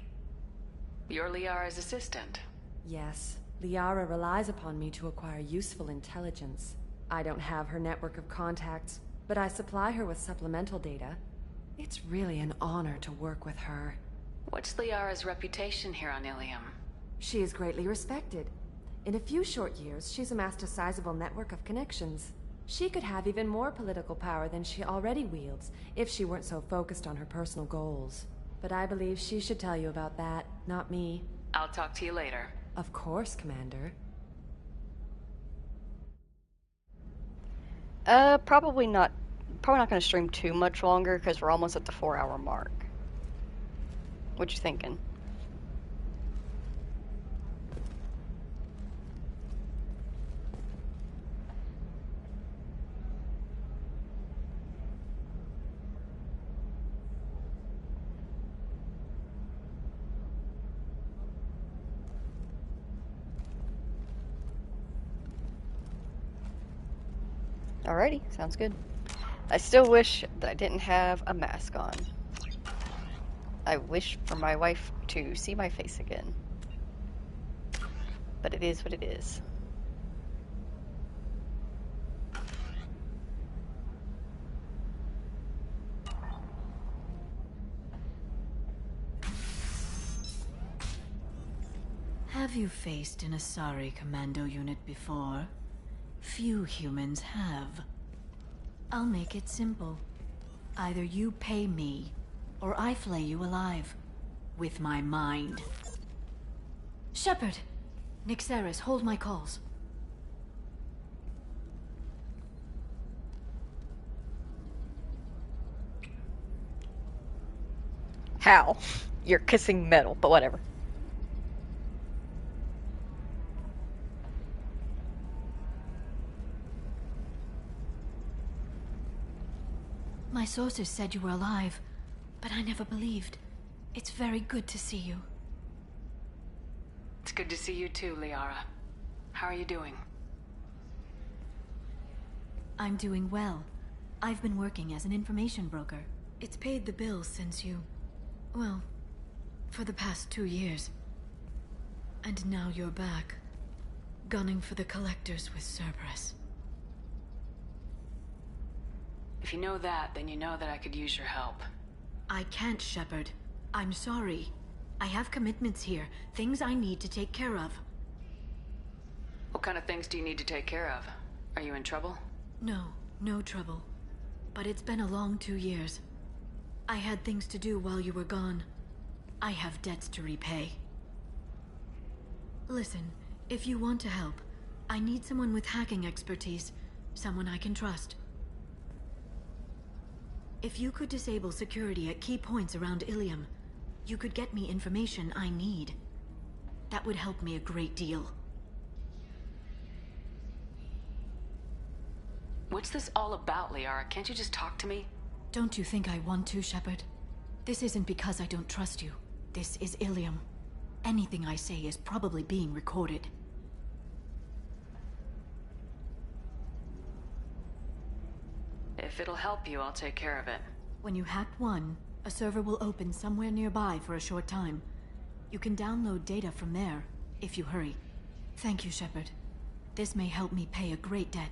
You're Liara's assistant. Yes, Liara relies upon me to acquire useful intelligence. I don't have her network of contacts, but I supply her with supplemental data. It's really an honor to work with her. What's Liara's reputation here on Ilium? She is greatly respected. In a few short years, she's amassed a sizable network of connections. She could have even more political power than she already wields if she weren't so focused on her personal goals. But I believe she should tell you about that, not me. I'll talk to you later. Of course, Commander. Probably not. Probably not going to stream too much longer because we're almost at the 4-hour mark. What you thinking? Alrighty, sounds good. I still wish that I didn't have a mask on. I wish for my wife to see my face again. But it is what it is. Have you faced an Asari commando unit before? Few humans have. I'll make it simple. Either you pay me, or I flay you alive. With my mind. Shepard! Nixeris, hold my calls. How? You're kissing metal, but whatever. My sources said you were alive, but I never believed. It's very good to see you. It's good to see you too, Liara. How are you doing? I'm doing well. I've been working as an information broker. It's paid the bills since you... well, for the past 2 years. And now you're back, gunning for the Collectors with Cerberus. If you know that, then you know that I could use your help. I can't, Shepard. I'm sorry. I have commitments here, things I need to take care of. What kind of things do you need to take care of? Are you in trouble? No, no trouble. But it's been a long 2 years. I had things to do while you were gone. I have debts to repay. Listen, if you want to help, I need someone with hacking expertise. Someone I can trust. If you could disable security at key points around Ilium, you could get me information I need. That would help me a great deal. What's this all about, Liara? Can't you just talk to me? Don't you think I want to, Shepard? This isn't because I don't trust you. This is Ilium. Anything I say is probably being recorded. If it'll help you, I'll take care of it. When you hack one, a server will open somewhere nearby for a short time. You can download data from there, if you hurry. Thank you, Shepard. This may help me pay a great debt.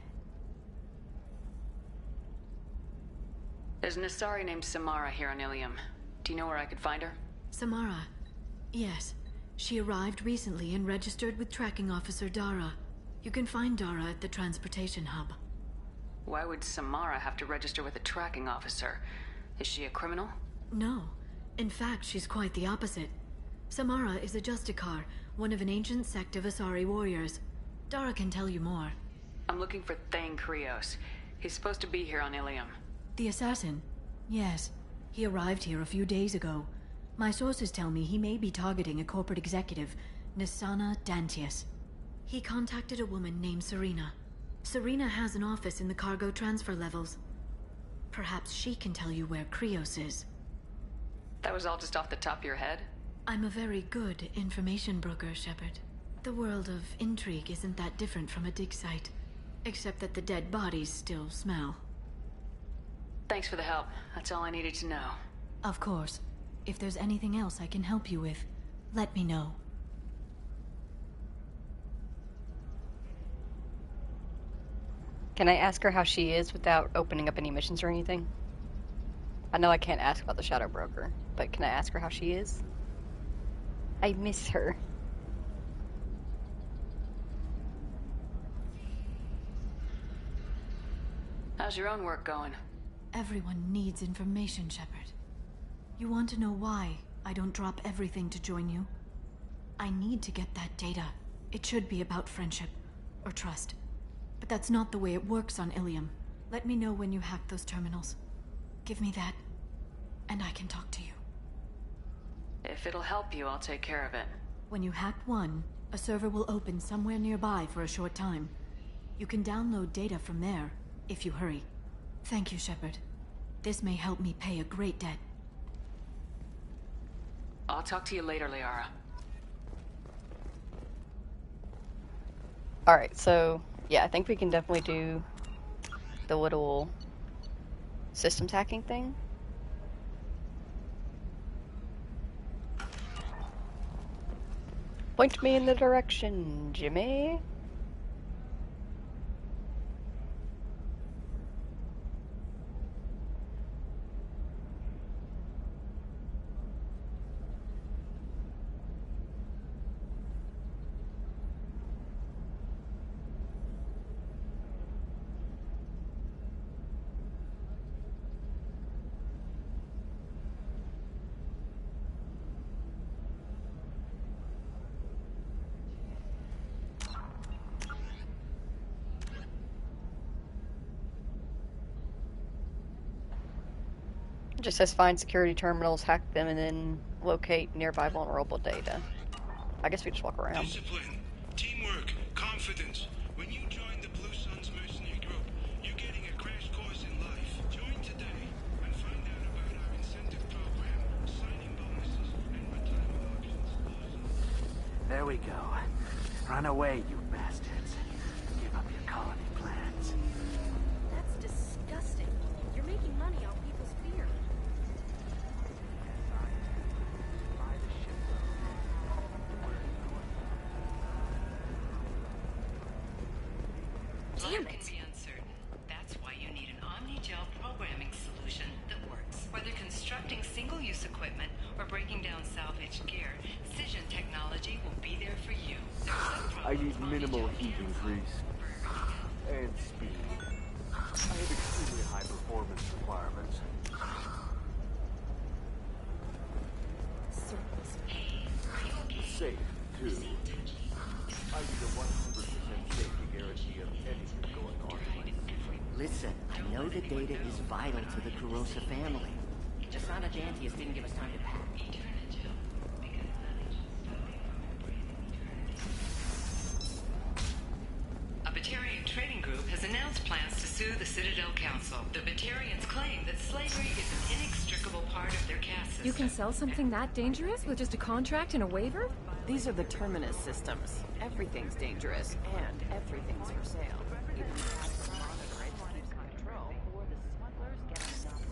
There's an Asari named Samara here on Ilium. Do you know where I could find her? Samara. Yes. She arrived recently and registered with Tracking Officer Dara. You can find Dara at the transportation hub. Why would Samara have to register with a tracking officer? Is she a criminal? No. In fact, she's quite the opposite. Samara is a Justicar, one of an ancient sect of Asari warriors. Dara can tell you more. I'm looking for Thane Krios. He's supposed to be here on Ilium. The assassin? Yes. He arrived here a few days ago. My sources tell me he may be targeting a corporate executive, Nisana Dantius. He contacted a woman named Serena. Serena has an office in the cargo transfer levels. Perhaps she can tell you where Krios is. That was all just off the top of your head? I'm a very good information broker, Shepard. The world of intrigue isn't that different from a dig site, except that the dead bodies still smell. Thanks for the help. That's all I needed to know. Of course. If there's anything else I can help you with, let me know. Can I ask her how she is without opening up any missions or anything? I know I can't ask about the Shadow Broker, but can I ask her how she is? I miss her. How's your own work going? Everyone needs information, Shepard. You want to know why I don't drop everything to join you? I need to get that data. It should be about friendship or trust. But that's not the way it works on Ilium. Let me know when you hack those terminals. Give me that, and I can talk to you. If it'll help you, I'll take care of it. When you hack one, a server will open somewhere nearby for a short time. You can download data from there, if you hurry. Thank you, Shepard. This may help me pay a great debt. I'll talk to you later, Liara. Alright, so, yeah, I think we can definitely do the little systems hacking thing. Point me in the direction, Jimmy. It just says find security terminals, hack them, and then locate nearby vulnerable data. I guess we just walk around. Discipline, teamwork, confidence. When you join the Blue Suns mercenary group, you're getting a crash course in life. Join today and find out about our incentive program, signing bonuses, and retirement options. There we go. Run away, you bastards. Give up your colony plans. That's disgusting. You're making money off people's fear. Damn it. Can be uncertain. That's why you need an omni-gel programming solution that works. Whether constructing single-use equipment or breaking down salvaged gear, Cision technology will be there for you. I need minimal heat increase. And speed. I have extremely high performance requirements. Safe, too. I need a 100% safety guarantee of anything going on. Listen, I know the data is vital to the Kurosa family. Jasana Dantius didn't give us time to pack. A Batarian trading group has announced plans to sue the Citadel Council. The Batarians claim that slavery is an inextricable part of their caste system. You can sell something that dangerous with just a contract and a waiver? These are the terminus systems. Everything's dangerous, and everything's for sale. Even the tax monitor keeps control, or the smugglers get a monopoly.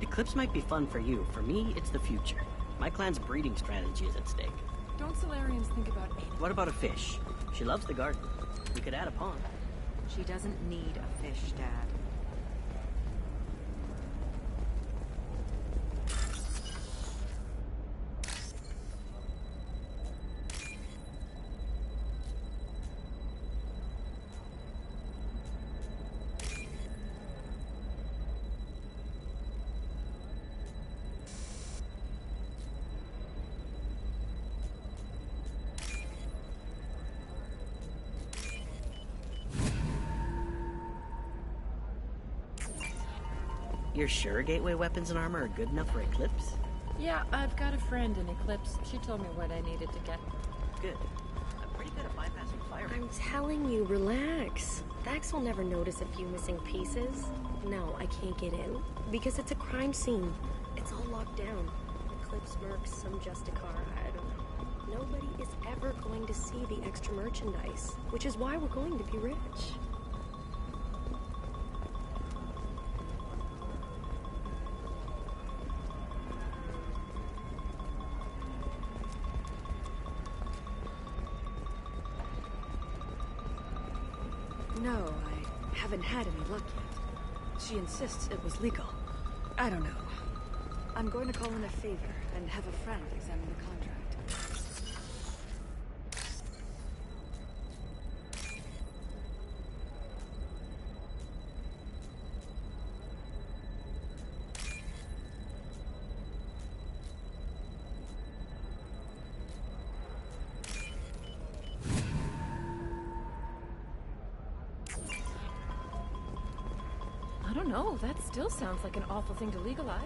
Eclipse might be fun for you. For me, it's the future. My clan's breeding strategy is at stake. Don't Solarians think about mating? What about a fish? She loves the garden. We could add a pond. She doesn't need a fish, Dad. You're sure gateway weapons and armor are good enough for Eclipse? Yeah, I've got a friend in Eclipse. She told me what I needed to get. Good. I'm pretty good at bypassing. I'm telling you, relax. Vax will never notice a few missing pieces. No, I can't get in. Because it's a crime scene. It's all locked down. Eclipse Mercs, some Justicar, I don't know. Nobody is ever going to see the extra merchandise. Which is why we're going to be rich. No, I haven't had any luck yet. She insists it was legal. I don't know. I'm going to call in a favor and have a friend examine the contract. I don't know, that still sounds like an awful thing to legalize.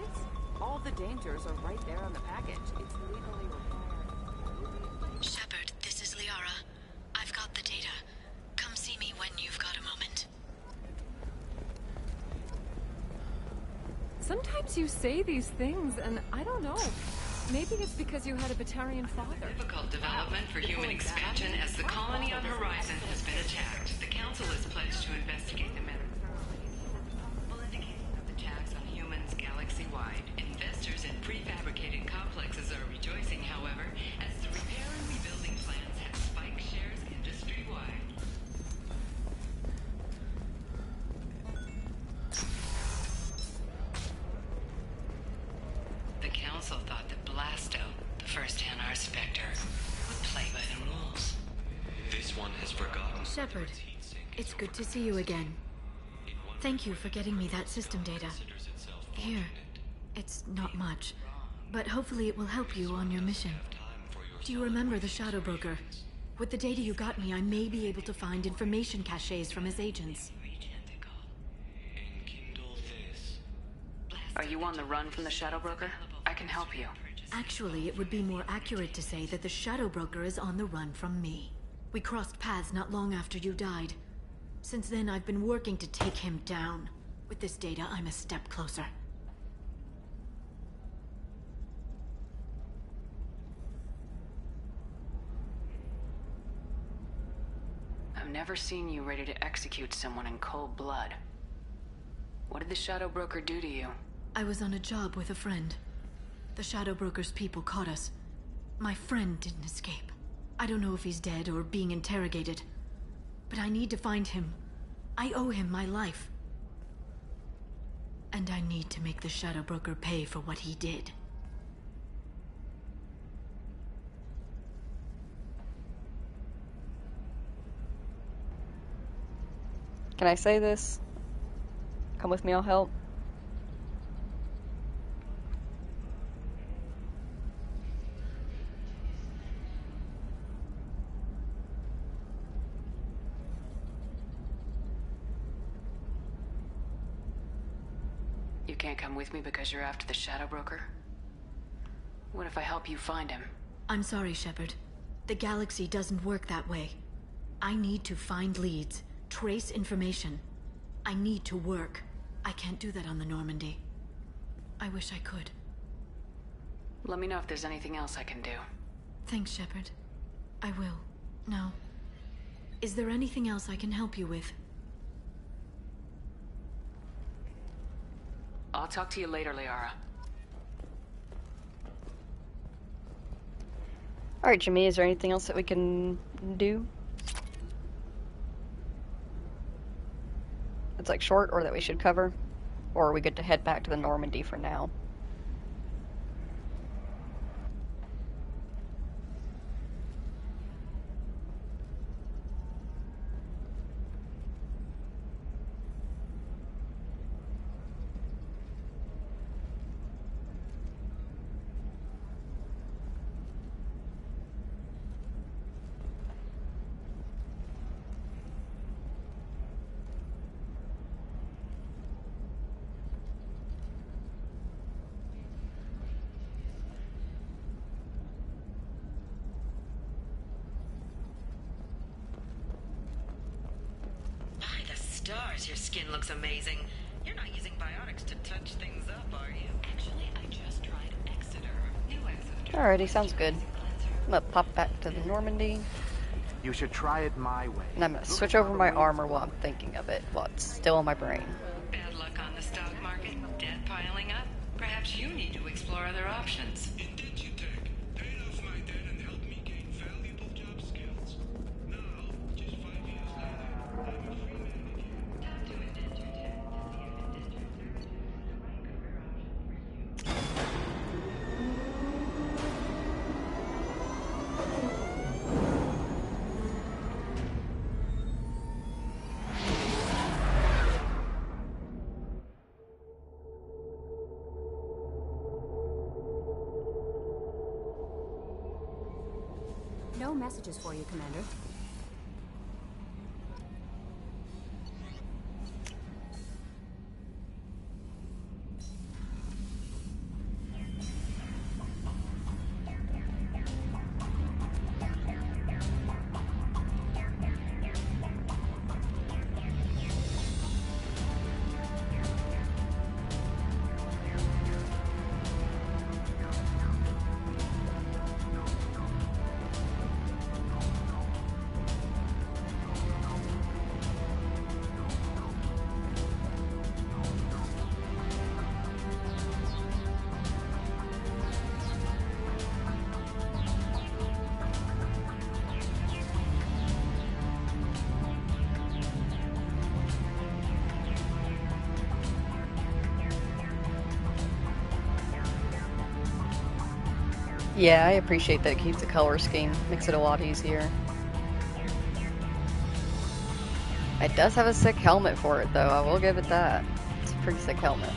All the dangers are right there on the package. It's legally required. Shepard, this is Liara. I've got the data. Come see me when you've got a moment. Sometimes you say these things, and I don't know. Maybe it's because you had a Batarian father. Difficult development for human expansion as the colony on Horizon has been attacked. The Council is pledged to investigate the matter thoroughly. Full indication of attacks on humans galaxy-wide. Investors in prefabricated complexes are rejoicing, however, as the repair and rebuilding plans have spiked shares industry-wide. The Council thought that Blasto, the first Hanar Spectre, would play by the rules. This one has forgotten. Shepard, it's good to see you again. Thank you for getting me that system data. Here, it's not much, but hopefully it will help you on your mission. Do you remember the Shadow Broker? With the data you got me, I may be able to find information caches from his agents. Are you on the run from the Shadow Broker? I can help you. Actually, it would be more accurate to say that the Shadow Broker is on the run from me. We crossed paths not long after you died. Since then, I've been working to take him down. With this data, I'm a step closer. I've never seen you ready to execute someone in cold blood. What did the Shadow Broker do to you? I was on a job with a friend. The Shadow Broker's people caught us. My friend didn't escape. I don't know if he's dead or being interrogated. But I need to find him. I owe him my life. And I need to make the Shadow Broker pay for what he did. Can I say this? Come with me, I'll help. You can't come with me because you're after the Shadow Broker? What if I help you find him? I'm sorry, Shepard. The galaxy doesn't work that way. I need to find leads, trace information. I need to work. I can't do that on the Normandy. I wish I could. Let me know if there's anything else I can do. Thanks, Shepard. I will. Now, is there anything else I can help you with? I'll talk to you later, Liara. Alright, Jimmy, is there anything else that we can do? It's like short or that we should cover? Or are we good to head back to the Normandy for now? stars, your skin looks amazing. You're not using biotics to touch things up, are you? Actually, I just tried Exeter. New Exeter. Alrighty, sounds good. I'm gonna pop back to the Normandy. You should try it my way. And I'm gonna switch over my armor while I'm thinking of it, while it's still in my brain. Bad luck on the stock market, debt piling up. Perhaps you need to explore other options. No messages for you, Commander. Yeah, I appreciate that it keeps the color scheme. Makes it a lot easier. It does have a sick helmet for it, though. I will give it that. It's a pretty sick helmet.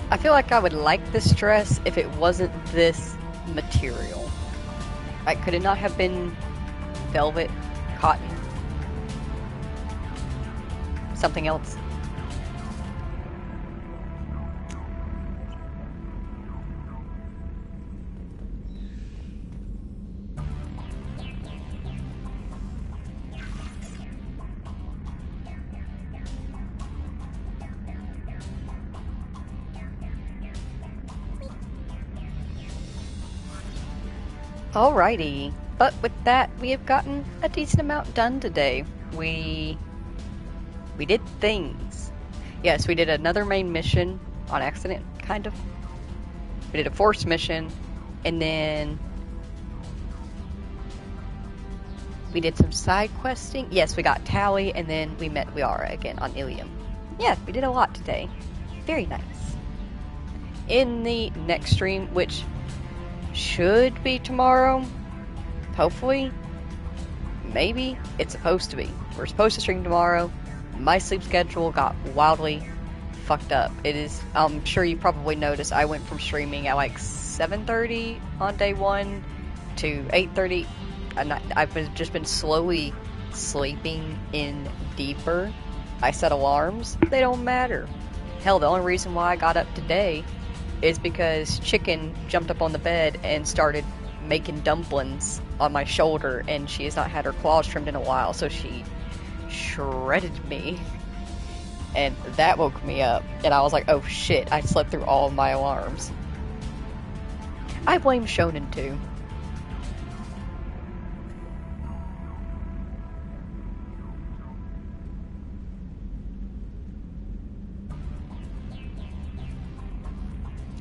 I feel like I would like this dress if it wasn't this material. Like, could it not have been velvet, cotton, something else? Alrighty, but with that, we have gotten a decent amount done today. We did things. Yes, we did another main mission on accident, kind of. We did a forced mission, and then we did some side questing. Yes, we got Tally, and then we met Liara again on Ilium. Yeah, we did a lot today. Very nice. In the next stream, which should be tomorrow, hopefully, maybe, it's supposed to be. We're supposed to stream tomorrow. My sleep schedule got wildly fucked up. It is, I'm sure you probably noticed, I went from streaming at like 7:30 on day one to 8:30, and I've just been slowly sleeping in deeper. I set alarms, they don't matter. Hell, the only reason why I got up today is because Chicken jumped up on the bed and started making dumplings on my shoulder, and she has not had her claws trimmed in a while, so she shredded me, and that woke me up, and I was like, oh shit, I slept through all of my alarms. I blame Shonen too.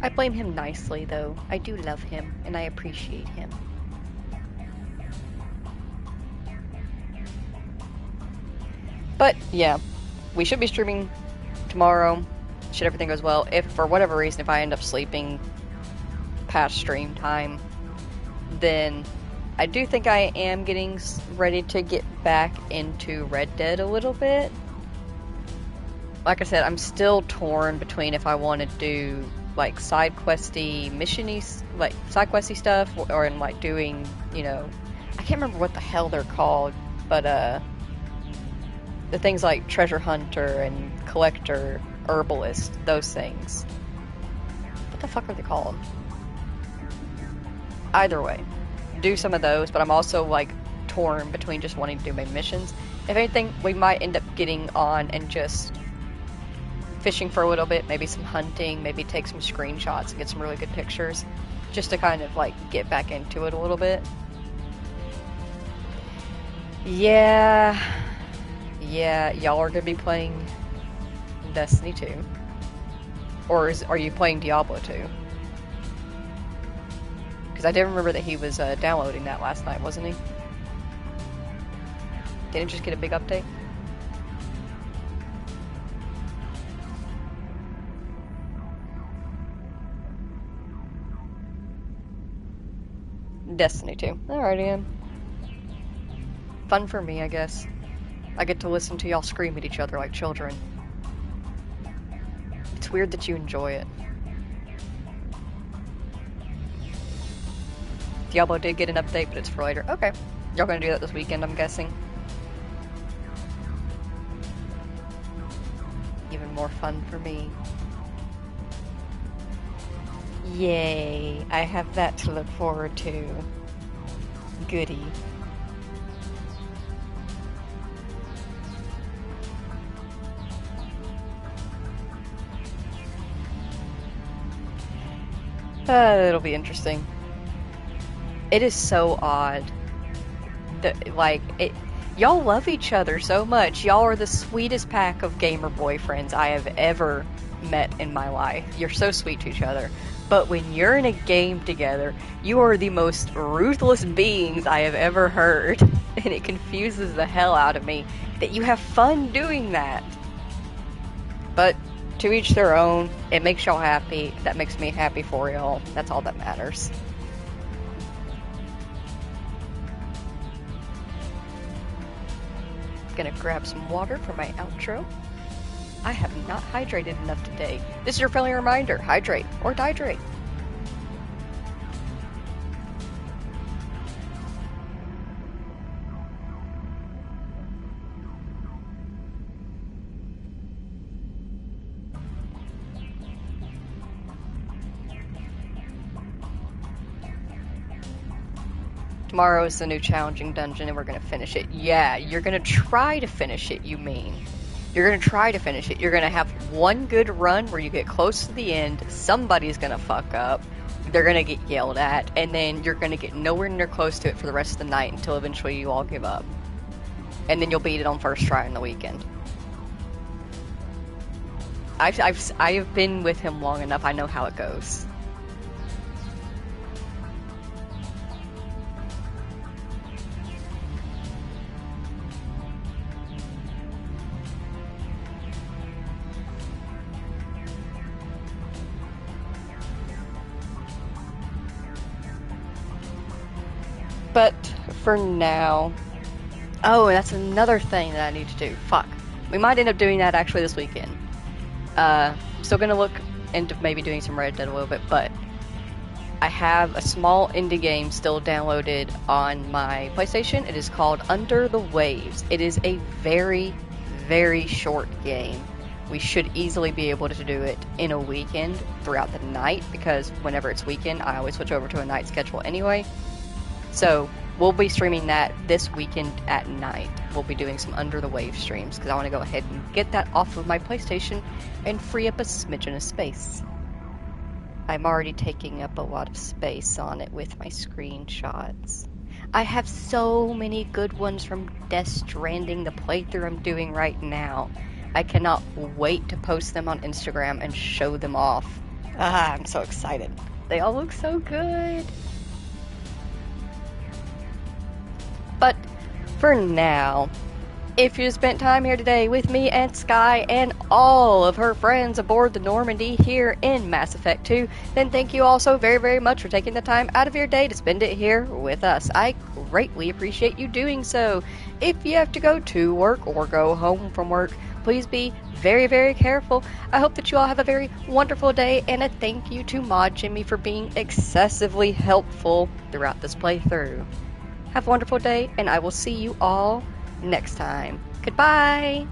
I blame him nicely, though. I do love him, and I appreciate him. But, yeah. We should be streaming tomorrow, should everything goes well. If, for whatever reason, if I end up sleeping past stream time, then I do think I am getting ready to get back into Red Dead a little bit. Like I said, I'm still torn between if I want to do like side questy, missiony, like side questy stuff, or in like doing, you know, I can't remember what the hell they're called, but The things like treasure hunter and collector, herbalist, those things. What the fuck are they called? Either way, do some of those, but I'm also like torn between just wanting to do main missions. If anything, we might end up getting on and just fishing for a little bit, maybe some hunting, maybe take some screenshots and get some really good pictures, just to kind of like get back into it a little bit. Yeah, y'all are gonna be playing Destiny 2. Or are you playing Diablo 2? Because I did remember that he was downloading that last night, wasn't he? Didn't just get a big update? Destiny 2. Alrighty then. Fun for me, I guess. I get to listen to y'all scream at each other like children. It's weird that you enjoy it. Diablo did get an update, but it's for later. Okay. Y'all gonna do that this weekend, I'm guessing. Even more fun for me. Yay. I have that to look forward to. Goody. It'll be interesting. It is so odd that, like, y'all love each other so much. Y'all are the sweetest pack of gamer boyfriends I have ever met in my life. You're so sweet to each other. But when you're in a game together, you are the most ruthless beings I have ever heard. And it confuses the hell out of me that you have fun doing that. But to each their own. It makes y'all happy. That makes me happy for y'all. That's all that matters. Gonna grab some water for my outro. I have not hydrated enough today. This is your friendly reminder. Hydrate or dehydrate. Tomorrow is the new challenging dungeon and we're going to finish it. Yeah, you're going to try to finish it, you mean. You're going to try to finish it. You're going to have one good run where you get close to the end, somebody's going to fuck up, they're going to get yelled at, and then you're going to get nowhere near close to it for the rest of the night until eventually you all give up. And then you'll beat it on first try on the weekend. I've been with him long enough, I know how it goes. But for now, oh, and that's another thing that I need to do. Fuck. We might end up doing that actually this weekend. Still gonna look into maybe doing some Red Dead a little bit, but I have a small indie game still downloaded on my PlayStation. It is called Under the Waves. It is a very, very short game. We should easily be able to do it in a weekend throughout the night, because whenever it's weekend, I always switch over to a night schedule anyway. So we'll be streaming that this weekend at night. We'll be doing some Under the Wave streams because I want to go ahead and get that off of my PlayStation and free up a smidgen of space. I'm already taking up a lot of space on it with my screenshots. I have so many good ones from Death Stranding, the playthrough I'm doing right now. I cannot wait to post them on Instagram and show them off. I'm so excited. They all look so good. But for now, if you spent time here today with me and Sky and all of her friends aboard the Normandy here in Mass Effect 2, then thank you all so very, very much for taking the time out of your day to spend it here with us. I greatly appreciate you doing so. If you have to go to work or go home from work, please be very, very careful. I hope that you all have a very wonderful day, and a thank you to Mod Jimmy for being excessively helpful throughout this playthrough. Have a wonderful day, and I will see you all next time. Goodbye.